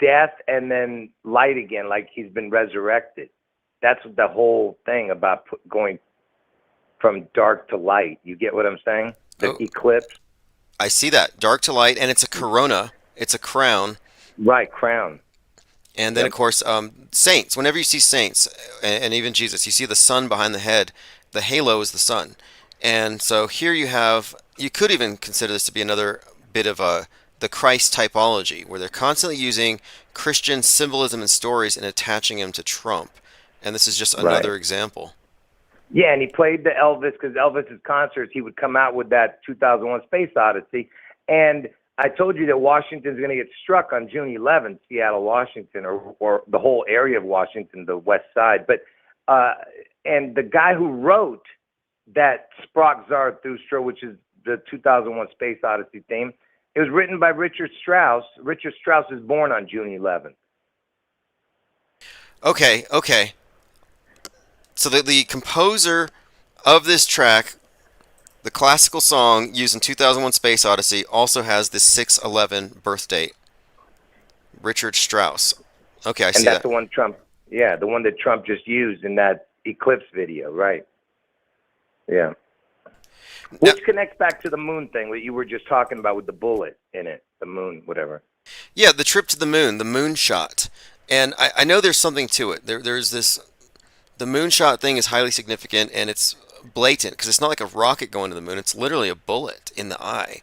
death and then light again, like he's been resurrected. That's the whole thing about going from dark to light. You get what I'm saying? The Oh, eclipse, I see that. Dark to light, and it's a corona. It's a crown. right? Crown. And then, of Yep. course, saints. Whenever you see saints, and even Jesus, you see the sun behind the head. The halo is the sun. And so here you could even consider this to be another bit of the Christ typology, where they're constantly using Christian symbolism and stories and attaching them to Trump. And this is just Right. another example. Yeah, and he played the Elvis because Elvis's concerts, he would come out with that 2001 Space Odyssey. And I told you that Washington's going to get struck on June 11th, Seattle, Washington, or the whole area of Washington, the west side. But and the guy who wrote that Sprach Zarathustra, which is the 2001 Space Odyssey theme, it was written by Richard Strauss. Richard Strauss is born on June 11th. Okay, okay. So the composer of this track, the classical song used in 2001 Space Odyssey, also has this 6/11 birth date. Richard Strauss. Okay, I And see that's that. the one Trump, yeah, the one that Trump just used in that Eclipse video, right? Yeah. Now, Which connects back to the moon thing that you were just talking about with the bullet in it, the moon, whatever. yeah, the trip to the moon shot. And I know there's something to it. There's this, the moonshot thing is highly significant and it's blatant because it's not like a rocket going to the moon. It's literally a bullet in the eye.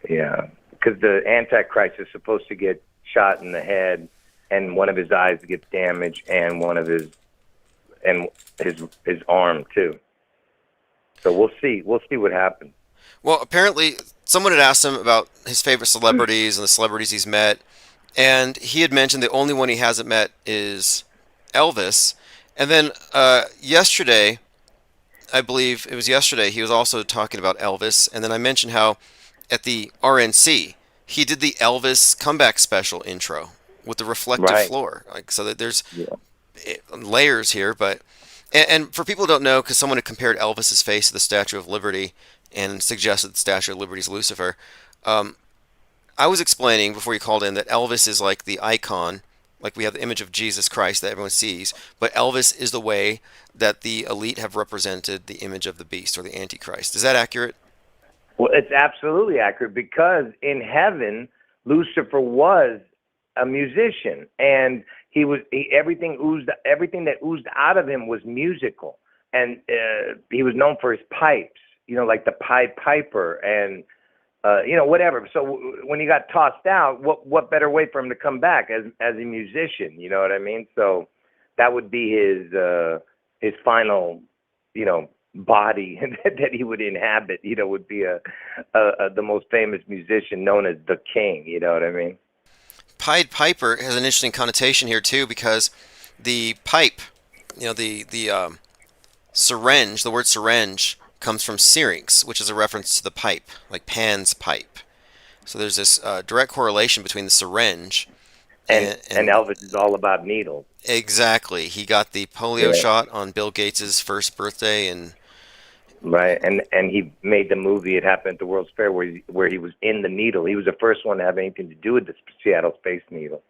Yeah, because the Antichrist is supposed to get shot in the head, and one of his eyes gets damaged, and one of his arm too. So we'll see. We'll see what happens. Well, apparently someone had asked him about his favorite celebrities and the celebrities he's met, and he had mentioned the only one he hasn't met is Elvis. And then yesterday, I believe it was yesterday, he was also talking about Elvis. And then I mentioned how at the RNC, he did the Elvis comeback special intro with the reflective Right. floor. Like, so that there's Yeah. layers here. But and for people who don't know, because someone had compared Elvis's face to the Statue of Liberty and suggested the Statue of Liberty is Lucifer. Um, I was explaining before you called in that Elvis is like the icon, like we have the image of Jesus Christ that everyone sees, but Elvis is the way that the elite have represented the image of the beast or the Antichrist. Is that accurate? Well, it's absolutely accurate because in heaven, Lucifer was a musician, and everything that oozed out of him was musical, and he was known for his pipes, like the Pied Piper, and whatever. So when he got tossed out, what better way for him to come back as a musician? You know what I mean? So that would be his final, body that he would inhabit. Would be the most famous musician known as the King. You know what I mean? Pied Piper has an interesting connotation here too because the pipe, the syringe, the word syringe comes from syrinx, which is a reference to the pipe, like Pan's pipe. So there's this direct correlation between the syringe And Elvis is all about needles. exactly. He got the polio Yeah. shot on Bill Gates's first birthday, and Right, and he made the movie. It happened at the World's Fair where he was in the needle. He was the first one to have anything to do with the Seattle Space Needle.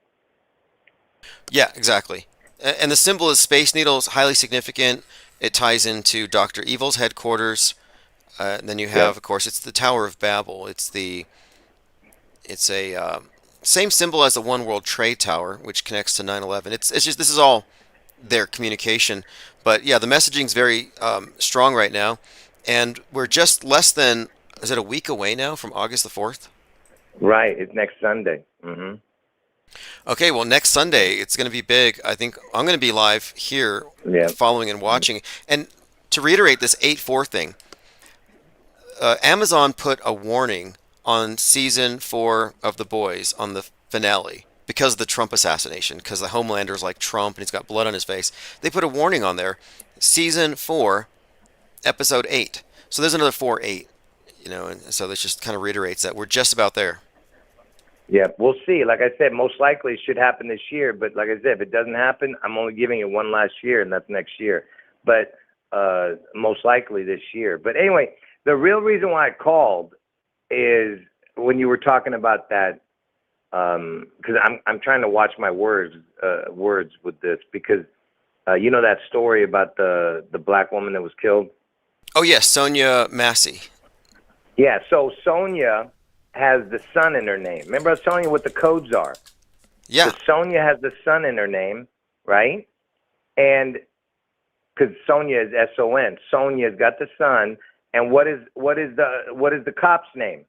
yeah, exactly. And the symbol is Space Needle is highly significant. It ties into Dr. Evil's headquarters. And then you Yeah. have, of course, it's the Tower of Babel. It's a same symbol as the One World Trade Tower, which connects to 9/11. It's just this is all their communication. But yeah, the messaging is very strong right now, and we're just less than is it a week away now from August the 4th? Right, it's next Sunday. Okay, well, next Sunday it's going to be big. I think I'm going to be live here, Yeah. following and watching. And to reiterate this 8/4 thing, Amazon put a warning on season 4 of The Boys on the finale because of the Trump assassination, because the Homelander's like Trump and he's got blood on his face. They put a warning on there, season 4, episode 8. So there's another 4-8, and so this just kind of reiterates that we're just about there. Yeah, we'll see. Like I said, most likely it should happen this year. But like I said, if it doesn't happen, I'm only giving it one last year, and that's next year. But most likely this year. But anyway, the real reason why I called is when you were talking about that, because I'm trying to watch my words with this, because that story about the black woman that was killed. Oh yes, Sonia Massey. Yeah, so Sonia has the sun in her name. Remember I was telling you what the codes are? Yeah. So Sonia has the sun in her name, right? And because Sonia is S-O-N. Sonia's got the sun. And what is the cop's name?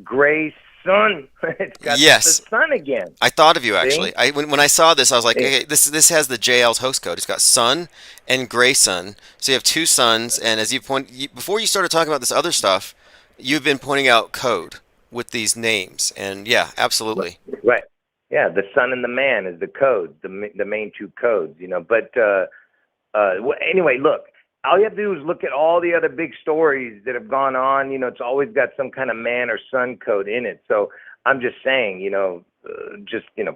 Gray Sun. It's got the sun again. I thought of you actually. When I saw this, I was like, okay, this has the JL's host code. It's got sun and gray sun. So you have two suns, and as before you started talking about this other stuff, you've been pointing out code with these names, and yeah, absolutely. Right. Yeah, the sun and the man is the code, the main two codes, But anyway, look, all you have to do is look at all the other big stories that have gone on. It's always got some kind of man or sun code in it. So I'm just saying,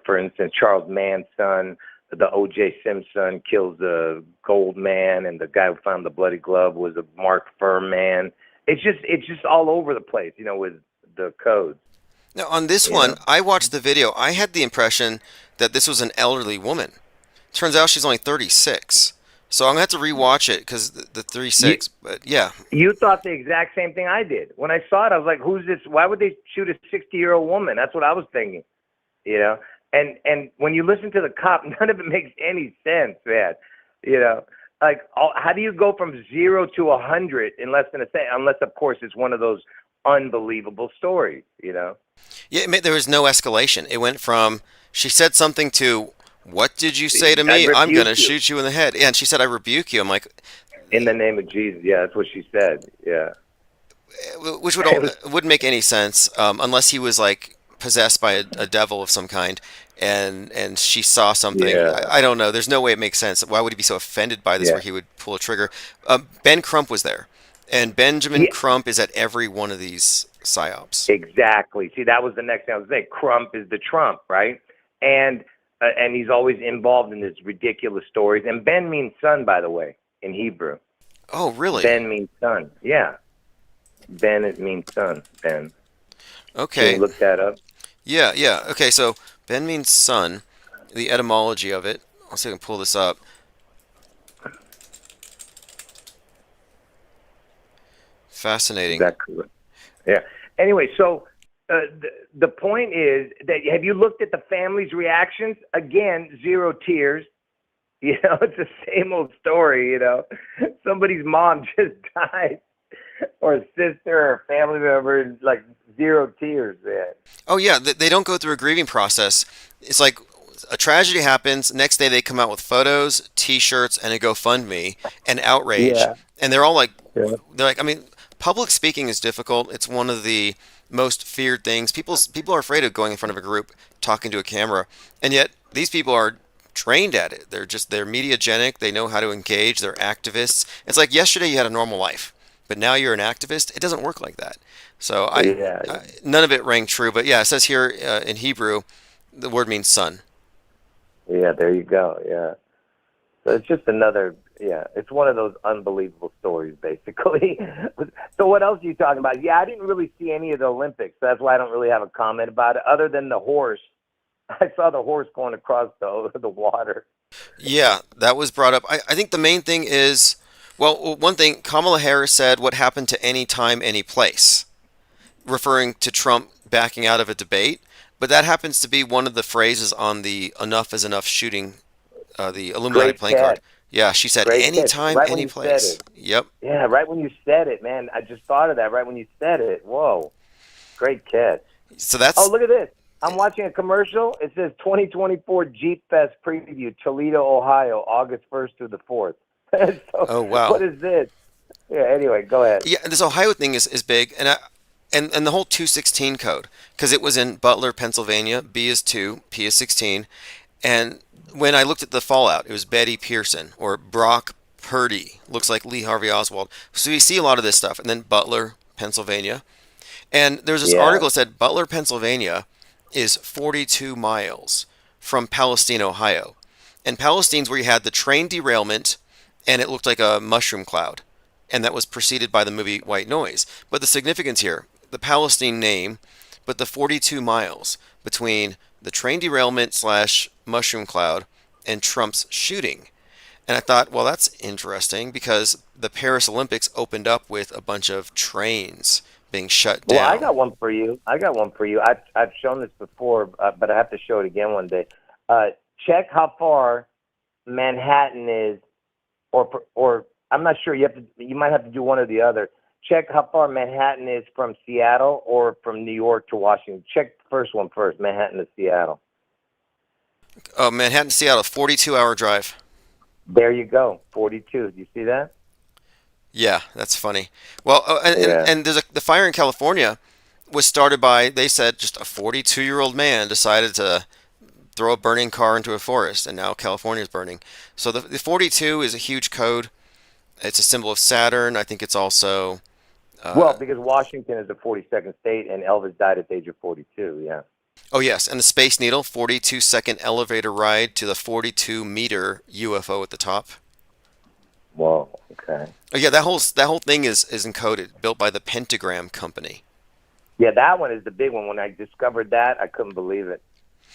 for instance, Charles Mann's son, the O.J. Simpson kills the gold man, and the guy who found the bloody glove was a Mark Firm man. It's just all over the place, with the codes. Now, on this one, I watched the video. I had the impression that this was an elderly woman. Turns out she's only 36. So I'm going to have to rewatch it because the 36, but yeah. You thought the exact same thing I did. When I saw it, I was like, who's this? Why would they shoot a 60-year-old woman? That's what I was thinking, And when you listen to the cop, none of it makes any sense, man. Like, how do you go from 0 to 100 in less than a second? Unless, of course, it's one of those unbelievable stories, Yeah, there was no escalation. It went from, she said something to, what did you say to me? I'm going to shoot you in the head. Yeah, and she said, I rebuke you. I'm like, in the name of Jesus. Yeah, that's what she said. Yeah. Which wouldn't make any sense unless he was like possessed by a devil of some kind, and she saw something. Yeah. I don't know. There's no way it makes sense. Why would he be so offended by this where he would pull a trigger? Ben Crump was there, and Benjamin Crump is at every one of these psyops. Exactly. See, that was the next thing I was saying. Crump is the Trump, right? And he's always involved in these ridiculous stories. And Ben means son, by the way, in Hebrew. Oh, really? Ben means son. Yeah. Ben, it means son. Ben. Okay. Can you look that up? Yeah. Okay, so Ben means son. The etymology of it. I'll see if I can pull this up. Fascinating. Exactly. Yeah. Anyway, so the point is that, have you looked at the family's reactions? Again, 0 tears. It's the same old story, Somebody's mom just died, or a sister or a family member, like 0 tears, man. Oh, yeah, they don't go through a grieving process. It's like a tragedy happens, next day they come out with photos, T-shirts, and a GoFundMe, and outrage. Yeah. And they're all like, public speaking is difficult. It's one of the most feared things. People are afraid of going in front of a group, talking to a camera, and yet these people are trained at it. They're mediagenic. They know how to engage. They're activists. It's like yesterday you had a normal life, but now you're an activist. It doesn't work like that. So none of it rang true. But yeah, it says here in Hebrew, the word means son. Yeah, there you go. Yeah. So it's just another. Yeah, it's one of those unbelievable stories, basically. So what else are you talking about? Yeah, I didn't really see any of the Olympics. So that's why I don't really have a comment about it, other than the horse. I saw the horse going across the water. Yeah, that was brought up. I think the main thing is, well, one thing, Kamala Harris said, what happened to any time, any place, referring to Trump backing out of a debate. But that happens to be one of the phrases on the Enough is Enough shooting, the Illuminati playing card. Yeah, she said anytime, right any place. Yep. Yeah, right when you said it, man. I just thought of that right when you said it. Whoa. Great catch. So that's... Oh, look at this. I'm watching a commercial. It says 2024 Jeep Fest preview, Toledo, Ohio, August 1st through the 4th. So, oh, wow. What is this? Yeah, anyway, go ahead. Yeah, this Ohio thing is big. And and the whole 216 code, because it was in Butler, Pennsylvania. B is 2, P is 16. And when I looked at the fallout, it was Betty Pearson or Brock Purdy. Looks like Lee Harvey Oswald. So you see a lot of this stuff. And then Butler, Pennsylvania. And there's this Yeah. article that said Butler, Pennsylvania is 42 miles from Palestine, Ohio. And Palestine's where you had the train derailment and it looked like a mushroom cloud. And that was preceded by the movie White Noise. But the significance here, the Palestine name, but the 42 miles between the train derailment slash mushroom cloud and Trump's shooting. And I thought, well, that's interesting because the Paris Olympics opened up with a bunch of trains being shut down. Well, I got one for you. I've shown this before, but I have to show it again one day. Check how far Manhattan is, or I'm not sure. You might have to do one or the other. Check how far Manhattan is from Seattle or from New York to Washington. Check the first one first, Manhattan to Seattle. Oh, Manhattan, Seattle, 42-hour drive. There you go, 42. Do you see that? Yeah, that's funny. Well, Yeah. and there's the fire in California was started by, they said, just a 42-year-old man decided to throw a burning car into a forest, and now California is burning. So the 42 is a huge code. It's a symbol of Saturn. I think it's also... Well, because Washington is the 42nd state, and Elvis died at the age of 42, yeah. Oh, yes, and the Space Needle, 42-second elevator ride to the 42-meter UFO at the top. Whoa, okay. Oh, yeah, that whole thing is encoded, built by the Pentagram Company. Yeah, that one is the big one. When I discovered that, I couldn't believe it.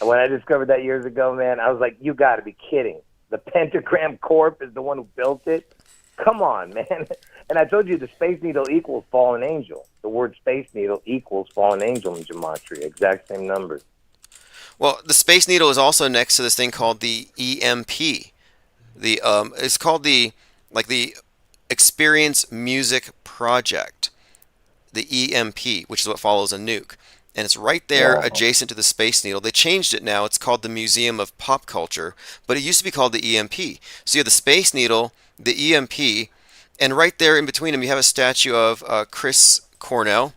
And when I discovered that years ago, man, I was like, you got to be kidding. The Pentagram Corp is the one who built it? Come on, man. And I told you the Space Needle equals fallen angel. The word Space Needle equals fallen angel in gematria. Exact same numbers. Well, the Space Needle is also next to this thing called the EMP. It's called the Experience Music Project, the EMP, which is what follows a nuke. And it's right there adjacent to the Space Needle. They changed it now. It's called the Museum of Pop Culture, but it used to be called the EMP. So you have the Space Needle, the EMP, and right there in between them you have a statue of Chris Cornell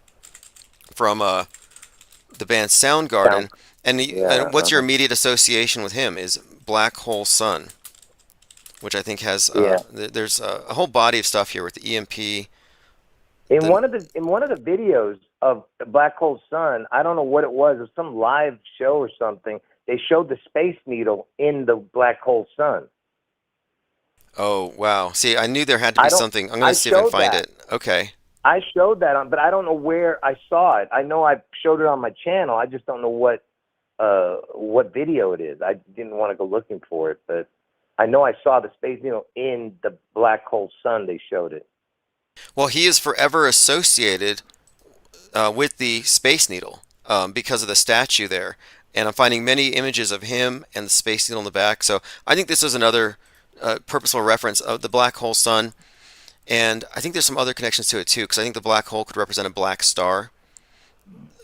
from the band Soundgarden. And what's your immediate association with him is Black Hole Sun, which I think has there's a whole body of stuff here with the EMP. In one of the videos of Black Hole Sun, I don't know what it was some live show or something. They showed the Space Needle in the Black Hole Sun. Oh wow! See, I knew there had to be something. I'm going to see if I can find it. Okay. I showed that but I don't know where I saw it. I know I showed it on my channel. I just don't know what video it is. I didn't want to go looking for it, but I know I saw the Space Needle in the Black Hole Sun. They showed it. Well, he is forever associated with the Space Needle because of the statue there. And I'm finding many images of him and the Space Needle in the back. So I think this is another purposeful reference of the Black Hole Sun. And I think there's some other connections to it too, because I think the black hole could represent a black star.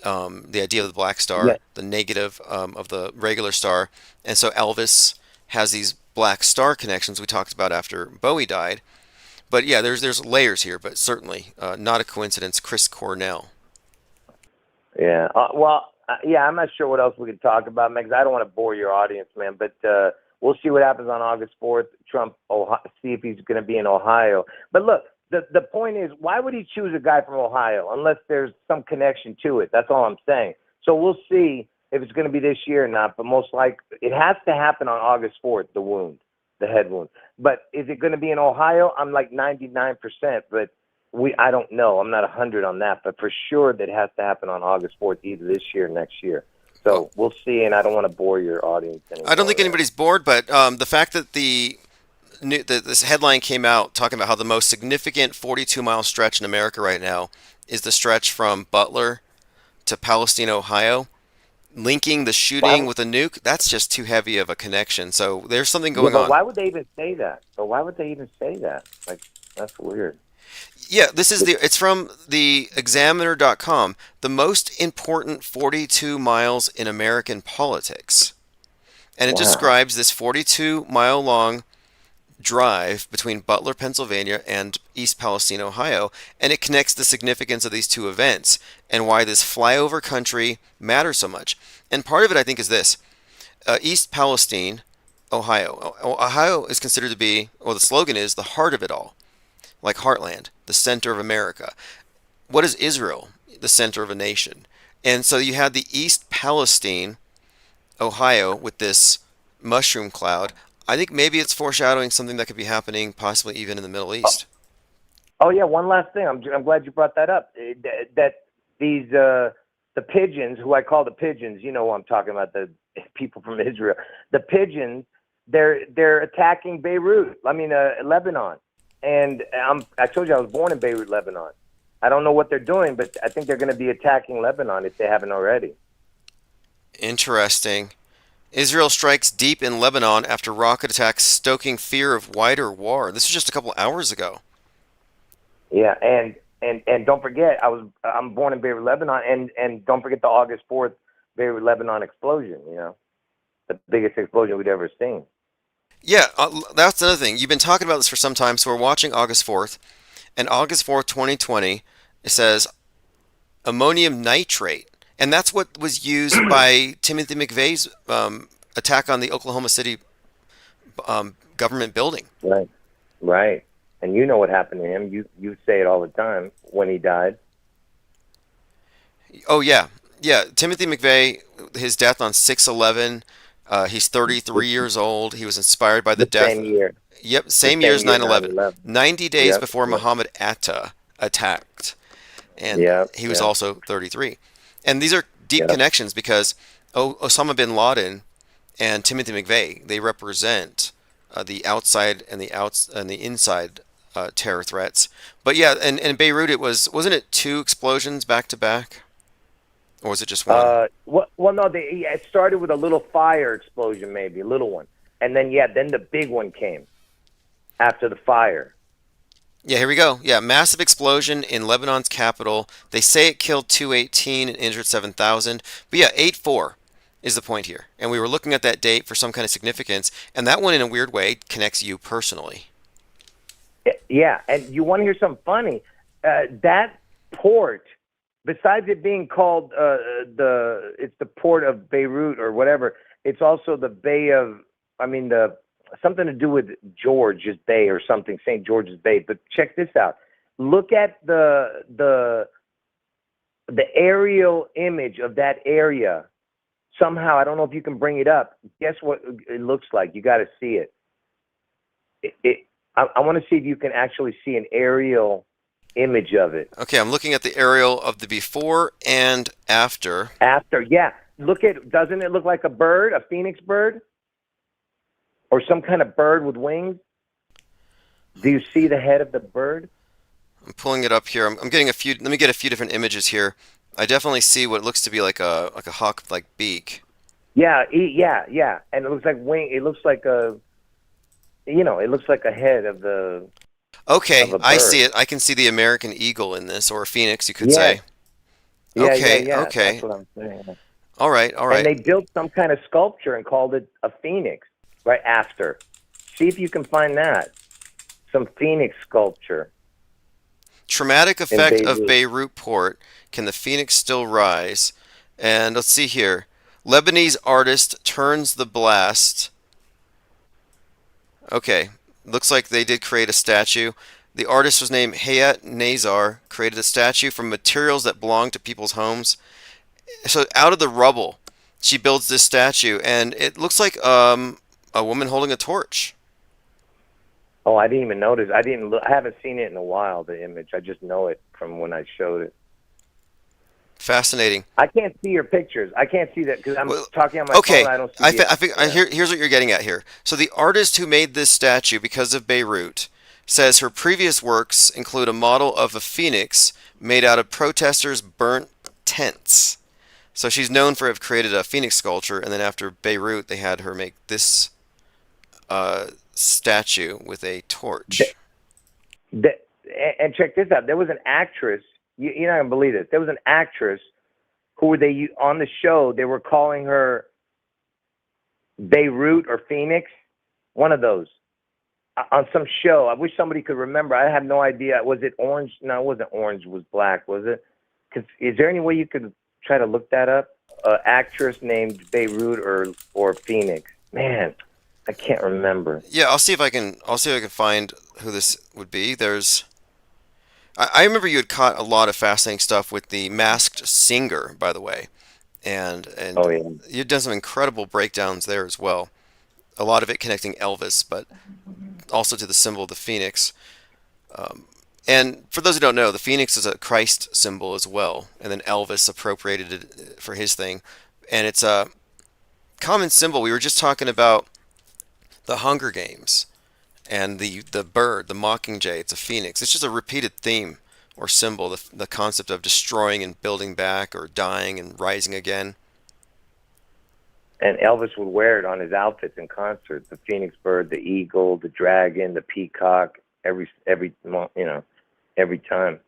The idea of the black star, the negative of the regular star. And so Elvis has these black star connections we talked about after Bowie died. But yeah, there's layers here, but certainly not a coincidence. Chris Cornell. Yeah. I'm not sure what else we could talk about, man, because I don't want to bore your audience, man. But we'll see what happens on August 4th. Trump, see if he's going to be in Ohio. But look, the point is, why would he choose a guy from Ohio unless there's some connection to it? That's all I'm saying. So we'll see if it's going to be this year or not. But most likely, it has to happen on August 4th, the head wound. But is it going to be in Ohio? I'm like 99%, but I don't know. I'm not 100 on that, but for sure that has to happen on August 4th, either this year or next year. So we'll see, and I don't want to bore your audience anymore. I don't think anybody's bored, but the fact that this headline came out talking about how the most significant 42-mile stretch in America right now is the stretch from Butler to Palestine, Ohio, linking the shooting with a nuke, that's just too heavy of a connection. So there's something going on. Why would they even say that? Like, that's weird. Yeah, it's from the examiner.com, the most important 42 miles in American politics. And it describes this 42-mile long drive between Butler, Pennsylvania and East Palestine, Ohio, and it connects the significance of these two events and why this flyover country matters so much. And part of it, I think, is this. East Palestine, Ohio. Ohio is considered to be, well, the slogan is the heart of it all, like Heartland, the center of America. What is Israel? The center of a nation. And so you had the East Palestine, Ohio, with this mushroom cloud. I think maybe it's foreshadowing something that could be happening, possibly even in the Middle East. Oh yeah, one last thing. I'm glad you brought that up. That these the pigeons, who I call the pigeons, you know who I'm talking about, the people from Israel. The pigeons, they're attacking Beirut. I mean, Lebanon. And I told you I was born in Beirut, Lebanon. I don't know what they're doing, but I think they're going to be attacking Lebanon if they haven't already. Interesting. Israel strikes deep in Lebanon after rocket attacks, stoking fear of wider war. This was just a couple hours ago. Yeah, and don't forget, I'm born in Beirut, Lebanon, and don't forget the August 4th Beirut, Lebanon explosion. You know, the biggest explosion we'd ever seen. Yeah, that's another thing. You've been talking about this for some time, so we're watching August 4th. And August 4th, 2020, it says ammonium nitrate. And that's what was used by Timothy McVeigh's attack on the Oklahoma City government building. Right, right. And you know what happened to him. You say it all the time when he died. Oh, yeah. Yeah, Timothy McVeigh, his death on 6/11. He's 33 years old. He was inspired by the death. Same year. Yep, same year as 9/11. 90 days before Yep. Muhammad Atta attacked. And he was also 33. And these are deep connections because Osama bin Laden and Timothy McVeigh, they represent the outside and the inside terror threats. But yeah, and in Beirut wasn't it two explosions back to back? Or was it just one? Well, no, it started with a little fire explosion, maybe, a little one. And then the big one came after the fire. Yeah, here we go. Yeah, massive explosion in Lebanon's capital. They say it killed 218 and injured 7,000. But yeah, 8/4 is the point here. And we were looking at that date for some kind of significance. And that one, in a weird way, connects you personally. Yeah, and you want to hear something funny? That port, besides it being called it's the port of Beirut or whatever, it's also the Bay of, something to do with George's Bay or something, St. George's Bay. But check this out. Look at the aerial image of that area. Somehow, I don't know if you can bring it up. Guess what it looks like? You got to see it. I want to see if you can actually see an aerial image of it. Okay, I'm looking at the aerial of the before and after. After, yeah. Doesn't it look like a bird, a phoenix bird? Or some kind of bird with wings? Do you see the head of the bird? I'm pulling it up here. I'm getting let me get a few different images here. I definitely see what looks to be like a hawk-like beak. Yeah. And it looks like wing. It looks like it looks like a head of the. Okay, I see it. I can see the American eagle in this, or a phoenix, you could say. Yeah, okay. That's what I'm saying. All right. And they built some kind of sculpture and called it a phoenix right after. See if you can find that. Some phoenix sculpture. Traumatic effect of Beirut port. Can the phoenix still rise? And let's see here. Lebanese artist turns the blast. Okay. Looks like they did create a statue. The artist was named Hayat Nazar, created a statue from materials that belonged to people's homes. So out of the rubble, she builds this statue, and it looks like a woman holding a torch. Oh, I didn't even notice. I haven't seen it in a while, the image. I just know it from when I showed it. Fascinating. I can't see your pictures. I can't see that because I'm talking on my phone. I don't see Here's what you're getting at here. So the artist who made this statue because of Beirut says her previous works include a model of a phoenix made out of protesters' burnt tents. So she's known for have created a phoenix sculpture, and then after Beirut, they had her make this statue with a torch. And check this out. There was an actress. You're not going to believe this. There was an actress who on the show, they were calling her Beirut or Phoenix, one of those. on some show. I wish somebody could remember. I have no idea. Was it orange? No, it wasn't orange. It was black. Was it? Is there any way you could try to look that up? Actress named Beirut or Phoenix. Man, I can't remember. Yeah, I'll see if I can. I'll see if I can find who this would be. There's. I remember you had caught a lot of fascinating stuff with the Masked Singer, by the way, and Oh yeah. you've done some incredible breakdowns there as well. A lot of it connecting Elvis, but also to the symbol of the phoenix. And for those who don't know, the phoenix is a Christ symbol as well, and then Elvis appropriated it for his thing, and it's a common symbol. We were just talking about the Hunger Games and the bird, the mockingjay. It's a phoenix. It's just a repeated theme or symbol, the concept of destroying and building back, or dying and rising again. And Elvis would wear it on his outfits in concert. The phoenix bird, the eagle, the dragon, the peacock. Every every time.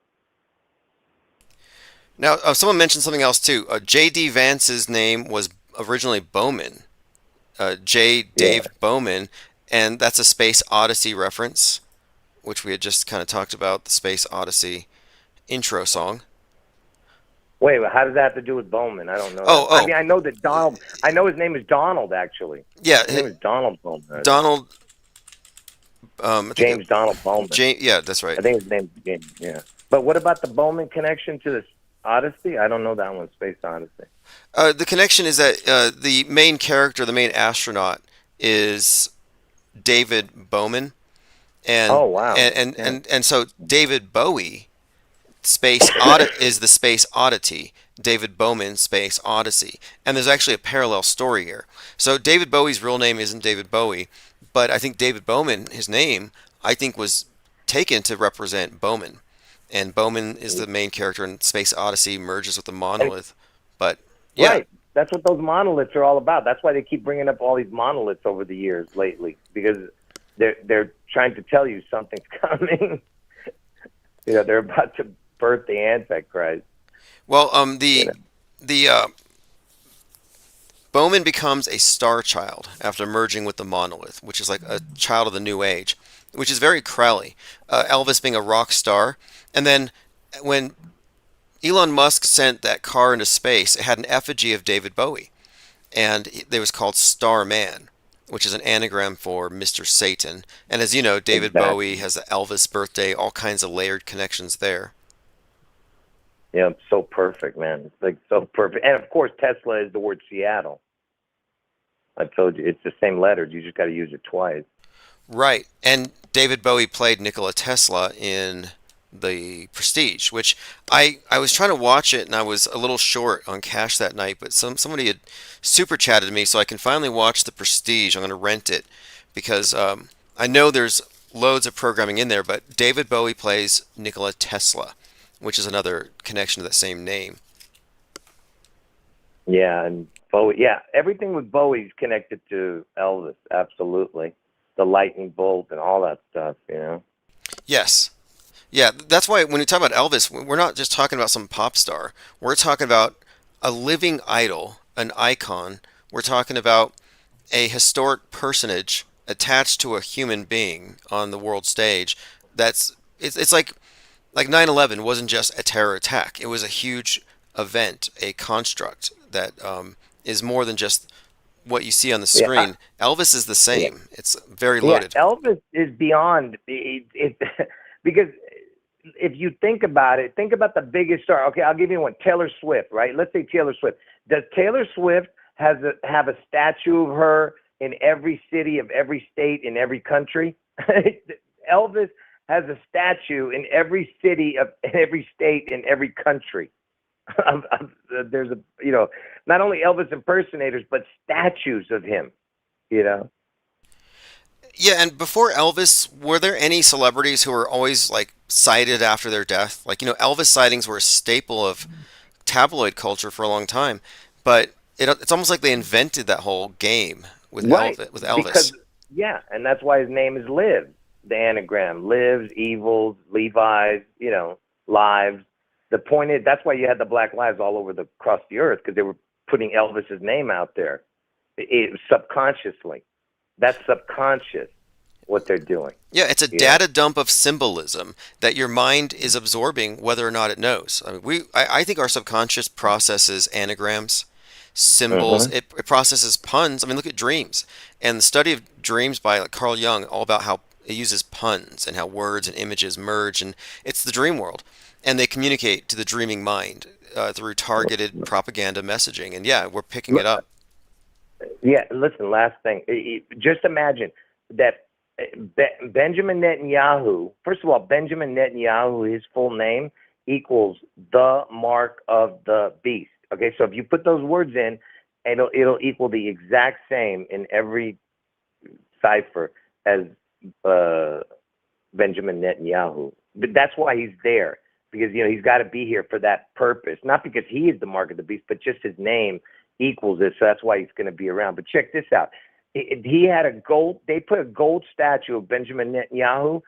Now, someone mentioned something else too. J.D. Vance's name was originally Bowman, J. Dave Bowman, and that's a Space Odyssey reference, which we had just kind of talked about, the Space Odyssey intro song. Wait, how does that have to do with Bowman? I don't know. I mean, I know that Donald. I know his name is Donald, actually. Yeah, his name is Donald Bowman. Donald. James Donald Bowman. Yeah, that's right. I think his name's James. Yeah. But what about the Bowman connection to the Odyssey? I don't know that one. Space Odyssey. The connection is that the main character, the main astronaut, is David Bowman, and oh wow, and so David Bowie, is the Space Oddity. David Bowman, Space Odyssey, and there's actually a parallel story here. So David Bowie's real name isn't David Bowie, but I think David Bowman, his name, I think was taken to represent Bowman, and Bowman is the main character in Space Odyssey, merges with the monolith. But yeah. Right. That's what those monoliths are all about. That's why they keep bringing up all these monoliths over the years lately, because they're trying to tell you something's coming. They're about to birth the Antichrist. Well, Bowman becomes a star child after merging with the monolith, which is like a child of the New Age, which is very Crowley. Elvis being a rock star, and then when Elon Musk sent that car into space, it had an effigy of David Bowie, and it was called Starman, which is an anagram for Mr. Satan. And as you know, David Bowie has the Elvis birthday, all kinds of layered connections there. Yeah, it's so perfect, man. It's like so perfect. And of course, Tesla is the word Seattle. I told you, it's the same letters. You just got to use it twice. Right. And David Bowie played Nikola Tesla in The Prestige, which I was trying to watch it and I was a little short on cash that night, but somebody had super chatted me, so I can finally watch The Prestige. I'm going to rent it because I know there's loads of programming in there, but David Bowie plays Nikola Tesla, which is another connection to that same name. Yeah, and Bowie. Yeah, everything with Bowie's connected to Elvis. Absolutely, the lightning bolt and all that stuff. Yes. Yeah, that's why when we talk about Elvis, we're not just talking about some pop star. We're talking about a living idol, an icon. We're talking about a historic personage attached to a human being on the world stage. It's like 9/11 wasn't just a terror attack. It was a huge event, a construct that is more than just what you see on the screen. Elvis is the same. Yeah. It's very loaded. Yeah, Elvis is beyond it because if you think about it, think about the biggest star. Okay, I'll give you one. Taylor Swift, right? Let's say Taylor Swift. Does Taylor Swift have a statue of her in every city of every state in every country? Elvis has a statue in every city in every state in every country. There's not only Elvis impersonators, but statues of him. Yeah, and before Elvis, were there any celebrities who were always like cited after their death? Like, Elvis sightings were a staple of tabloid culture for a long time, but it's almost like they invented that whole game with Elvis. Because, and that's why his name is Liv, the anagram. Lives, evils, Levi's, lives. The point is, that's why you had the Black Lives all over across the earth, because they were putting Elvis's name out there. It subconsciously. That's subconscious. what they're doing. Yeah, it's a data dump of symbolism that your mind is absorbing whether or not it knows. I mean, I think our subconscious processes anagrams, symbols, Mm-hmm. it processes puns. I mean, look at dreams. And the study of dreams by like Carl Jung, all about how it uses puns and how words and images merge, and it's the dream world. And they communicate to the dreaming mind through targeted propaganda messaging. And yeah, we're picking it up. Yeah, listen, last thing. Just imagine that Benjamin Netanyahu, first of all, Benjamin Netanyahu, his full name equals the mark of the beast. Okay, so if you put those words in, it'll equal the exact same in every cipher as Benjamin Netanyahu. But that's why he's there, because he's got to be here for that purpose, not because he is the mark of the beast, but just his name equals it, so that's why he's going to be around. But check this out. He had they put a gold statue of Benjamin Netanyahu.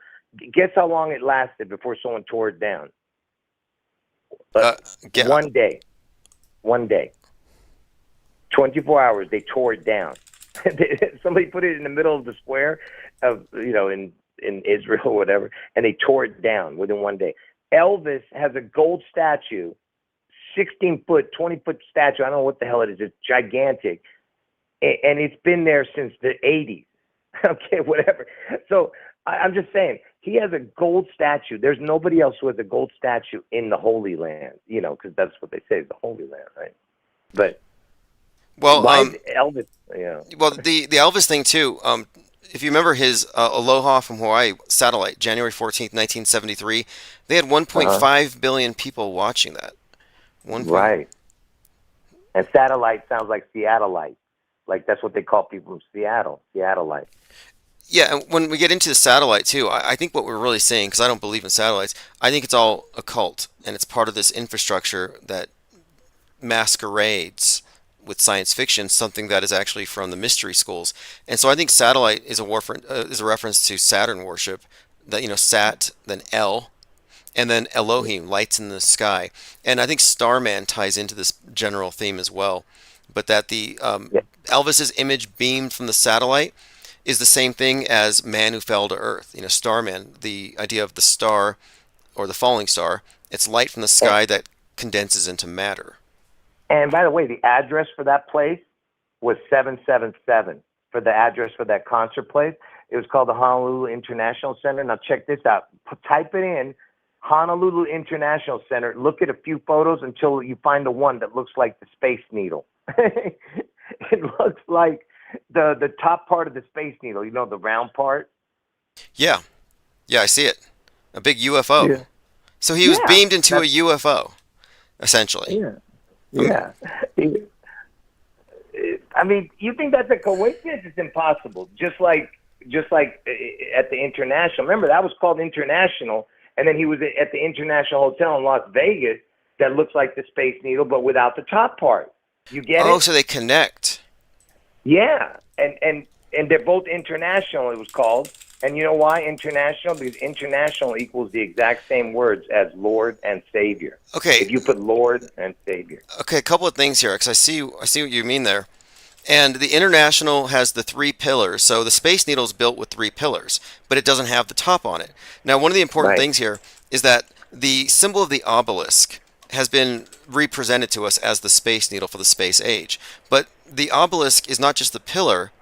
Guess how long it lasted before someone tore it down? Yeah. 1 day. 1 day. 24 hours, they tore it down. Somebody put it in the middle of the square of, in Israel or whatever, and they tore it down within 1 day. Elvis has a gold statue, 16-foot, 20-foot statue. I don't know what the hell it is. It's gigantic. And it's been there since the 80s. Okay, whatever. So I'm just saying, he has a gold statue. There's nobody else who has a gold statue in the Holy Land, because that's what they say is the Holy Land, right? But why is Elvis, Well, the Elvis thing, too, if you remember his Aloha from Hawaii satellite, January 14th, 1973, they had 1.5 billion people watching that. Right. And satellite sounds like Seattleite. Like that's what they call people from Seattle, Seattleite. Yeah, and when we get into the satellite too, I think what we're really saying, because I don't believe in satellites, I think it's all occult, and it's part of this infrastructure that masquerades with science fiction, something that is actually from the mystery schools. And so I think satellite is a reference to Saturn worship, that Sat, then El, and then Elohim, lights in the sky. And I think Starman ties into this general theme as well. But that the Elvis's image beamed from the satellite is the same thing as man who fell to earth. Starman, the idea of the star or the falling star, it's light from the sky that condenses into matter. And by the way, the address for that place was 777 for the address for that concert place. It was called the Honolulu International Center. Now check this out. Type it in, Honolulu International Center. Look at a few photos until you find the one that looks like the Space Needle. It looks like the top part of the Space Needle, the round part. Yeah, I see it. A big UFO. Yeah. So he was beamed into a UFO, essentially. Yeah. I mean, you think that's a coincidence? It's impossible. Just like at the International. Remember, that was called International, and then he was at the International Hotel in Las Vegas that looks like the Space Needle, but without the top part. You get it? Oh, so they connect. Yeah, and they're both international, it was called. And you know why international? Because international equals the exact same words as Lord and Savior. Okay. If you put Lord and Savior. Okay, a couple of things here, because I see what you mean there. And the international has the 3 pillars. So the Space Needle is built with 3 pillars, but it doesn't have the top on it. Now, one of the important things here is that the symbol of the obelisk has been represented to us as the Space Needle for the space age. But the obelisk is not just the pillar,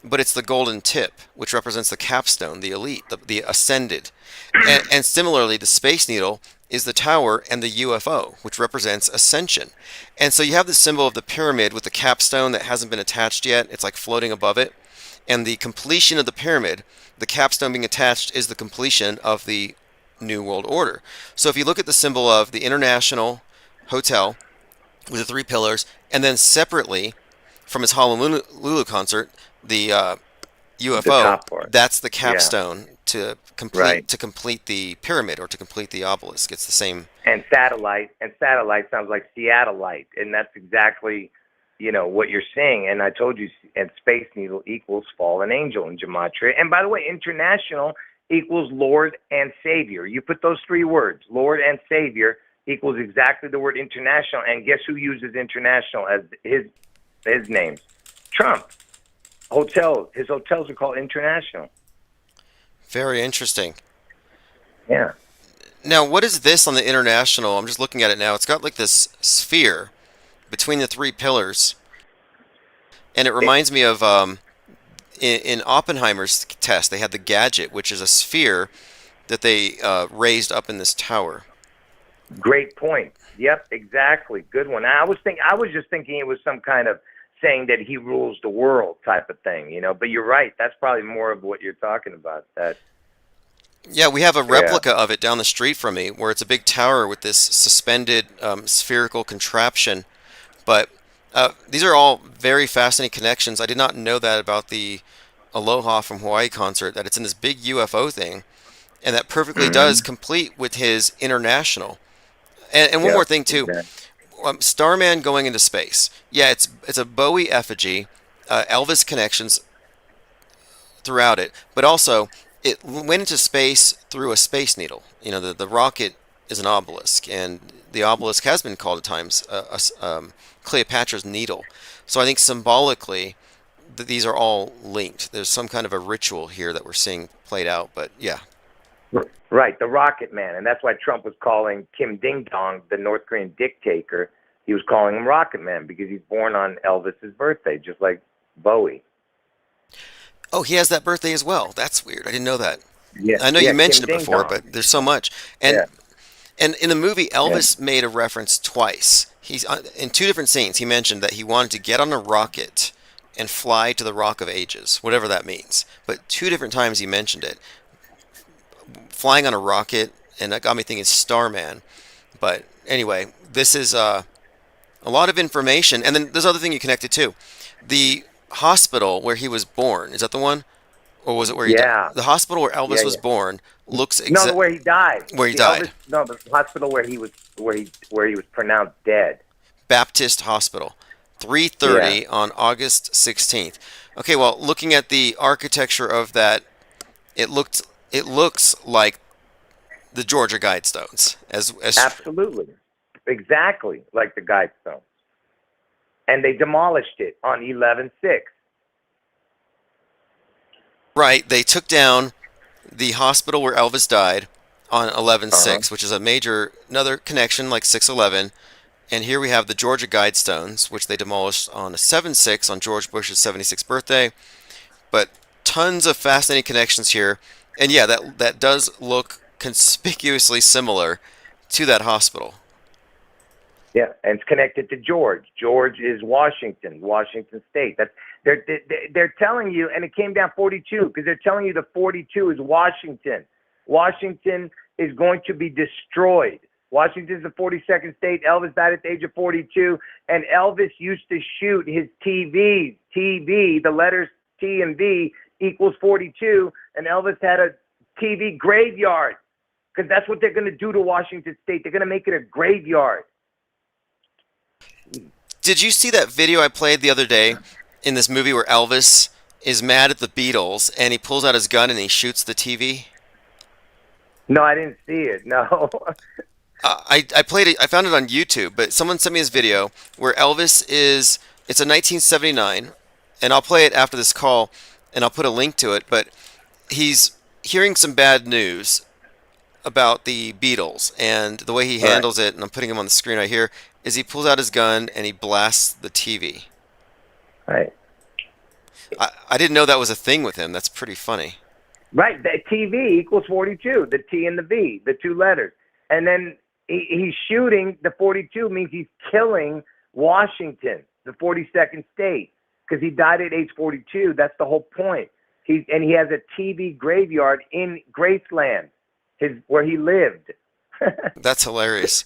but it's the golden tip, which represents the capstone, the elite, the ascended. And similarly, the Space Needle is the tower and the UFO, which represents ascension. And so you have the symbol of the pyramid with the capstone that hasn't been attached yet. It's like floating above it. And the completion of the pyramid, the capstone being attached, is the completion of the New World Order. So if you look at the symbol of the International Hotel with the 3 pillars, and then separately from his Honolulu concert, the UFO, that's the capstone to complete the pyramid or to complete the obelisk. It's the same. And satellite sounds like Seattleite, and that's exactly what you're saying. And I told you, and Space Needle equals fallen angel in gematria. And by the way, international equals Lord and Savior. You put those 3 words, Lord and Savior, equals exactly the word international. And guess who uses international as his name? Trump. Hotels. His hotels are called international. Very interesting. Yeah. Now, what is this on the international? I'm just looking at it now. It's got like this sphere between the three pillars, and it reminds me of in Oppenheimer's test, they had the gadget, which is a sphere that they raised up in this tower. Great point. Yep, exactly. Good one. I was just thinking it was some kind of saying that he rules the world type of thing, you know. But you're right. That's probably more of what you're talking about. That. Yeah, we have a replica of it down the street from me, where it's a big tower with this suspended spherical contraption. But these are all very fascinating connections. I did not know that about the Aloha from Hawaii concert, that it's in this big UFO thing, and that perfectly does complete with his international. And one more thing too, Exactly. Starman going into space. Yeah, it's a Bowie effigy, Elvis connections throughout it, but also it went into space through a space needle. You know, the rocket is an obelisk, and the obelisk has been called at times Cleopatra's needle. So I think symbolically, these are all linked. There's some kind of a ritual here that we're seeing played out. But yeah, Right, the Rocket Man, and that's why Trump was calling Kim Ding Dong, the North Korean dictator. He was calling him Rocket Man because he's born on Elvis's birthday, just like Bowie. oh, he has that birthday as well. That's weird. I didn't know that. Yeah, I know yeah, you mentioned Kim it Ding before, Dong. but there's so much. And Yeah. and in the movie, Elvis made a reference twice. He's in two different scenes. He mentioned that he wanted to get on a rocket and fly to the Rock of Ages, whatever that means. But two different times he mentioned it, flying on a rocket, and that got me thinking Starman. But anyway, this is a lot of information. And then there's other thing you connected to. The hospital where he was born, is that the one? Or was it where he Yeah. died? The hospital where Elvis Yeah, was yeah. born looks No, where he died. Where he The died. Elvis, no, the hospital where he was pronounced dead. Baptist Hospital, 3:30 on August 16th. Okay, well, looking at the architecture of that, it looks like the Georgia Guidestones as Absolutely, exactly like the Guidestone. And they demolished it on 11/6. right. They took down the hospital where Elvis died on 11/6, which is another connection like 6/11. And here we have the Georgia Guidestones, which they demolished on a 7/6 on George Bush's 76th birthday. But tons of fascinating connections here. And yeah, that does look conspicuously similar to that hospital. Yeah, and it's connected to George. George is Washington State. They're telling you, and it came down 42 because they're telling you the 42 is Washington. Washington is going to be destroyed. Washington's the 42nd state. Elvis died at the age of 42, and Elvis used to shoot his TV, the letters T and V equals 42, and Elvis had a TV graveyard because that's what they're going to do to Washington State. They're going to make it a graveyard. Did you see that video I played the other day in this movie where Elvis is mad at the Beatles and he pulls out his gun and he shoots the TV? No, I didn't see it. No. I played it. I found it on YouTube, but someone sent me this video where Elvis is. It's a 1979, and I'll play it after this call, and I'll put a link to it. But he's hearing some bad news about the Beatles, and the way he handles it, and I'm putting him on the screen right here, is he pulls out his gun and he blasts the TV. Right. I didn't know that was a thing with him. That's pretty funny. Right. The TV equals 42, the T and the V, the two letters. And then he's shooting the 42 means he's killing Washington, the 42nd state, because he died at age 42. That's the whole point. He has a TV graveyard in Graceland, where he lived. That's hilarious.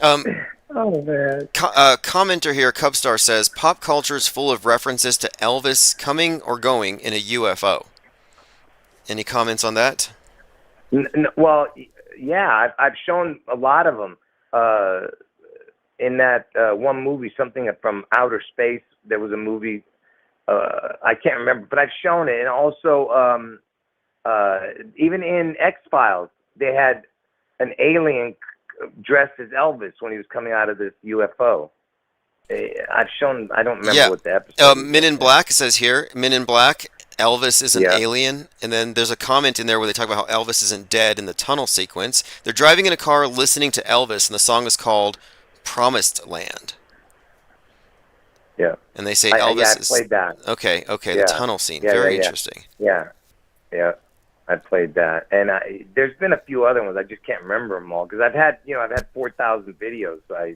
Oh, man. Commenter here, Cubstar says, pop culture is full of references to Elvis coming or going in a UFO. Any comments on that? Well, yeah, I've shown a lot of them in that one movie, something from outer space. There was a movie, I can't remember, but I've shown it. And also, even in X-Files, they had an alien dressed as Elvis when he was coming out of this UFO. I've shown, I don't remember what the episode was. Men in Black, it says here, Men in Black Elvis is an Yeah. alien, and then there's a comment in there where they talk about how Elvis isn't dead in the tunnel sequence. They're driving in a car listening to Elvis, and the song is called Promised Land. Yeah. And they say Yeah, Elvis I is... played that. Okay, the Yeah. tunnel scene. Yeah, Very yeah, yeah. interesting. Yeah. Yeah. I played that, and there's been a few other ones. I just can't remember them all because I've had 4,000 videos. So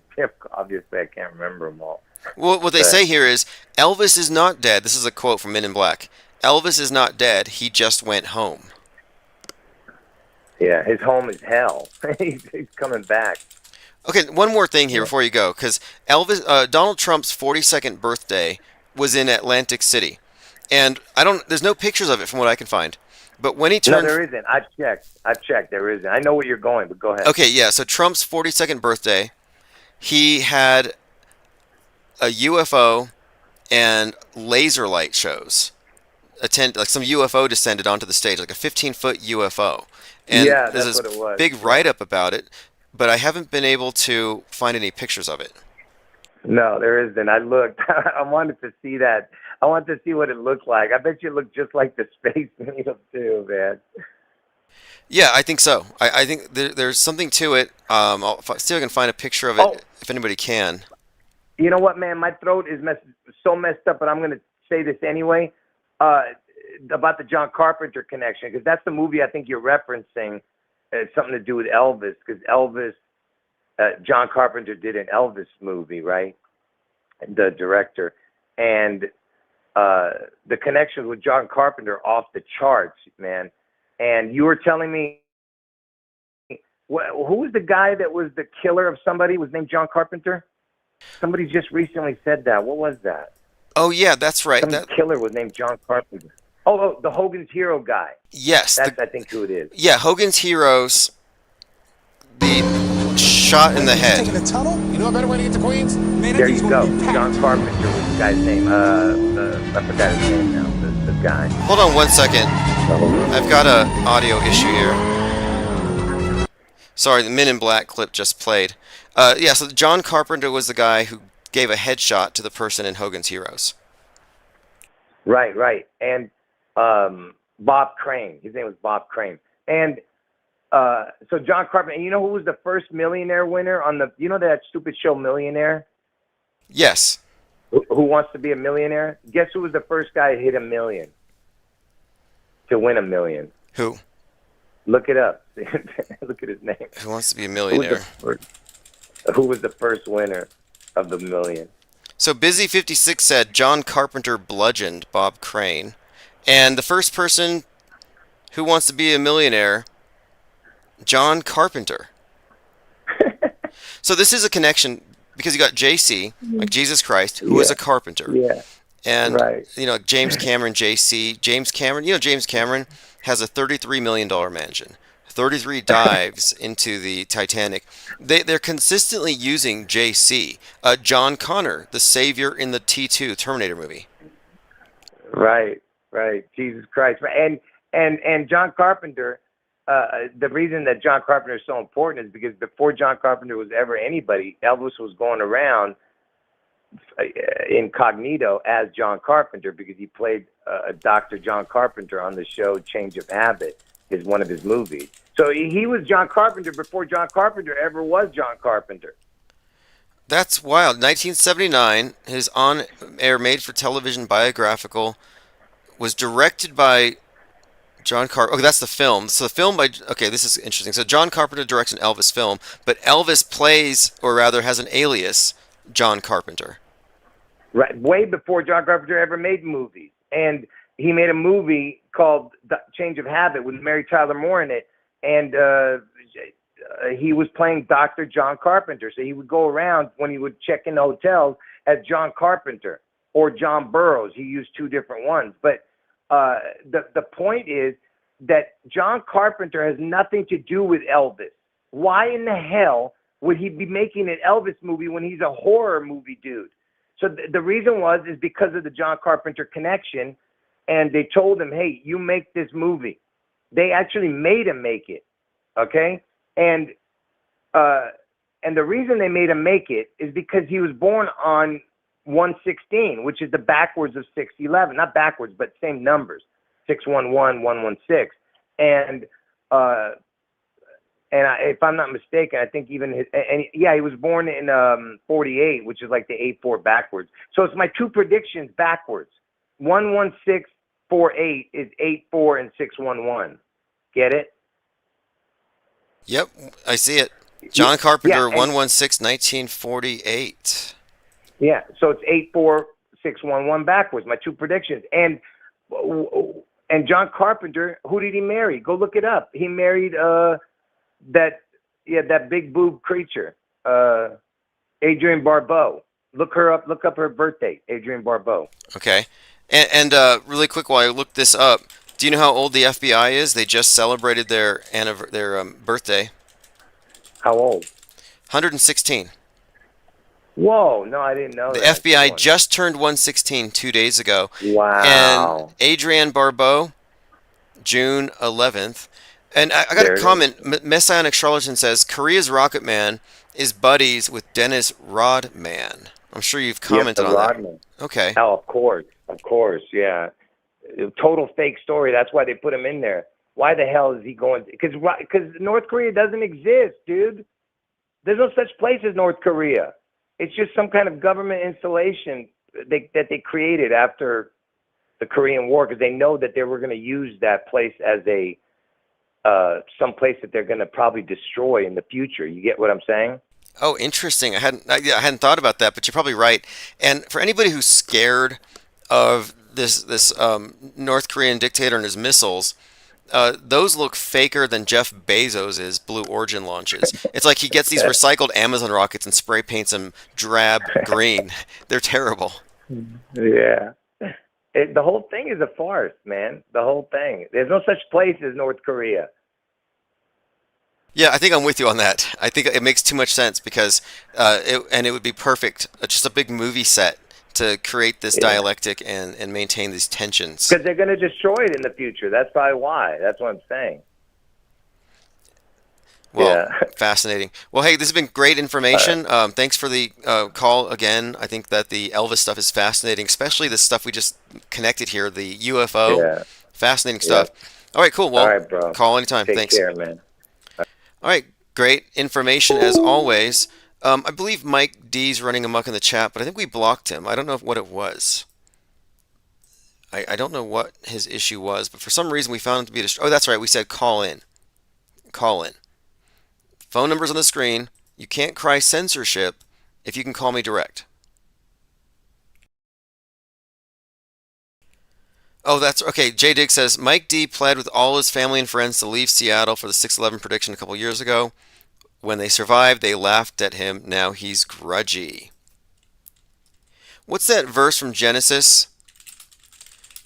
obviously I can't remember them all. Well, what they say here is Elvis is not dead. This is a quote from Men in Black. Elvis is not dead. He just went home. Yeah, his home is hell. He's coming back. Okay, one more thing here before you go, because Donald Trump's 42nd birthday was in Atlantic City, and there's no pictures of it from what I can find. But when he turned... No, there isn't. I've checked. There isn't. I know where you're going, but go ahead. Okay, yeah. So Trump's 42nd birthday, he had a UFO and laser light shows. Like some UFO descended onto the stage, like a 15-foot UFO. And Yeah, there's that's this what it was. big write-up about it, but I haven't been able to find any pictures of it. No, there isn't. I looked. I wanted to see that. I wanted to see what it looked like. I bet you it looked just like the Space Needle too, man. Yeah, I think so. I think there's something to it. I'll see if I can find a picture of it, if anybody can. You know what, man? My throat is so messed up, but I'm going to say this anyway about the John Carpenter connection, because that's the movie I think you're referencing. It's something to do with Elvis, because Elvis, John Carpenter did an Elvis movie, right? The director. And the connections with John Carpenter off the charts, man. And you were telling me, who was the guy that was the killer of somebody? Was named John Carpenter? Somebody just recently said that. What was that? Oh, yeah, that's right. Some killer was named John Carpenter. Oh, the Hogan's Hero guy. Yes. That's, I think, who it is. Yeah, Hogan's Heroes, the shot in the head. Taking a tunnel? You know a better way to get to Queens? Man, There you go. John Carpenter was the guy's name. I forgot his name now. The guy. Hold on 1 second. I've got a audio issue here. Sorry, the Men in Black clip just played. Yeah, so John Carpenter was the guy who gave a headshot to the person in Hogan's Heroes. Right. And Bob Crane. His name was Bob Crane. And so John Carpenter. And you know who was the first millionaire winner on the? You know that stupid show Millionaire? Yes. Who Wants to Be a Millionaire? Guess who was the first guy to hit $1 million? To win $1 million? Who? Look it up. Look at his name. Who Wants to Be a Millionaire? Who was the first winner of the $1 million? So Busy56 said John Carpenter bludgeoned Bob Crane. And the first person who wants to be a millionaire, John Carpenter. So this is a connection because you got JC, like Jesus Christ, who is a carpenter. Yeah. And, Right. James Cameron, JC. James Cameron, James Cameron has a $33 million mansion. 33 dives into the Titanic. They're consistently using JC. John Connor, the savior in the T2 Terminator movie. Right. Jesus Christ. And John Carpenter, the reason that John Carpenter is so important is because before John Carpenter was ever anybody, Elvis was going around incognito as John Carpenter because he played Dr. John Carpenter on the show Change of Habit, is one of his movies. So he was John Carpenter before John Carpenter ever was John Carpenter. That's wild. 1979, his on-air made-for-television biographical was directed by John Carpenter. Okay, that's the film. So the film by... Okay, this is interesting. So John Carpenter directs an Elvis film, but Elvis plays, or rather has an alias, John Carpenter. Right, way before John Carpenter ever made movies. And he made a movie called Change of Habit with Mary Tyler Moore in it. And he was playing Dr. John Carpenter. So he would go around when he would check in the hotels as John Carpenter or John Burroughs. He used two different ones. But the point is that John Carpenter has nothing to do with Elvis. Why in the hell would he be making an Elvis movie when he's a horror movie dude? So the reason is because of the John Carpenter connection. And they told him, hey, you make this movie. They actually made him make it, okay? And the reason they made him make it is because he was born on 116, which is the backwards of 611. Not backwards, but same numbers. 611, 116. And if I'm not mistaken, I think even he was born in 48, which is like the 84 backwards. So it's my two predictions backwards. 11648 is 84 and 611. Get it? Yep, I see it. John Carpenter, Yeah, 116, 1948. Yeah, so it's 84611 backwards. My two predictions. And John Carpenter, who did he marry? Go look it up. He married that big boob creature, Adrienne Barbeau. Look her up. Look up her birth date, Adrienne Barbeau. Okay. And really quick, while I look this up, do you know how old the FBI is? They just celebrated their birthday. How old? 116. Whoa, no, I didn't know The that. FBI just turned 116 2 days ago. Wow. And Adrienne Barbeau, June 11th. And I got a comment. Messianic Charlatan says, Korea's Rocket Man is buddies with Dennis Rodman. I'm sure you've commented on Rodman. that. Okay. Oh, of course, yeah. Total fake story. That's why they put him in there. Why the hell is he going? Because North Korea doesn't exist, dude. There's no such place as North Korea. It's just some kind of government installation that they created after the Korean War because they know that they were going to use that place as some place that they're going to probably destroy in the future. You get what I'm saying? Oh, interesting. I hadn't thought about that, but you're probably right. And for anybody who's scared of this North Korean dictator and his missiles, those look faker than Jeff Bezos' Blue Origin launches. It's like he gets these recycled Amazon rockets and spray paints them drab green. They're terrible. Yeah. The whole thing is a farce, man. The whole thing. There's no such place as North Korea. Yeah, I think I'm with you on that. I think it makes too much sense because it would be perfect, just a big movie set to create this dialectic and maintain these tensions. Because they're going to destroy it in the future. That's probably why. That's what I'm saying. Well, fascinating. Well, hey, this has been great information. Thanks for the call again. I think that the Elvis stuff is fascinating, especially the stuff we just connected here, the UFO. Yeah. Fascinating stuff. All right, cool. Well, all right, bro. Call anytime. Take Thanks. care, man. All right, great information as always. I believe Mike D's running amok in the chat, but I think we blocked him. I don't know what it was. I don't know what his issue was, but for some reason we found him to be oh, that's right. We said call in. Call in. Phone number's on the screen. You can't cry censorship if you can call me direct. Oh, that's okay. J Dig says Mike D pled with all his family and friends to leave Seattle for the 6/11 prediction a couple years ago. When they survived, they laughed at him. Now he's grudgy. What's that verse from Genesis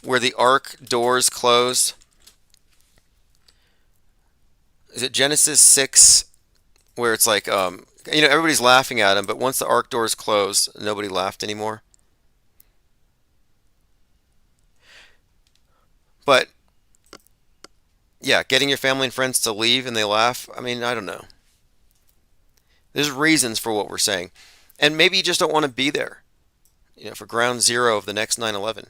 where the ark doors closed? Is it Genesis 6 where it's like, everybody's laughing at him, but once the ark doors closed, nobody laughed anymore? But, yeah, getting your family and friends to leave and they laugh, I mean, I don't know. There's reasons for what we're saying. And maybe you just don't want to be there, for ground zero of the next 9/11.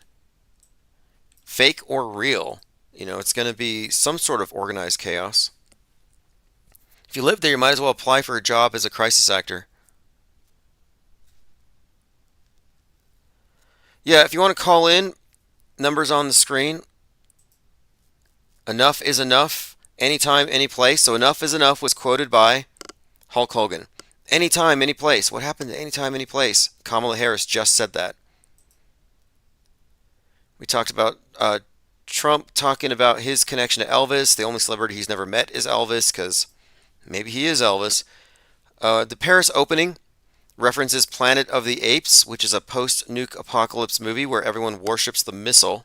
Fake or real, it's going to be some sort of organized chaos. If you live there, you might as well apply for a job as a crisis actor. Yeah, if you want to call in, numbers on the screen. Enough is enough, anytime, any place. So enough is enough was quoted by Hulk Hogan. Anytime, any place. What happened to anytime, any place? Kamala Harris just said that. We talked about Trump talking about his connection to Elvis. The only celebrity he's never met is Elvis, because maybe he is Elvis. The Paris opening references Planet of the Apes, which is a post-nuke apocalypse movie where everyone worships the missile.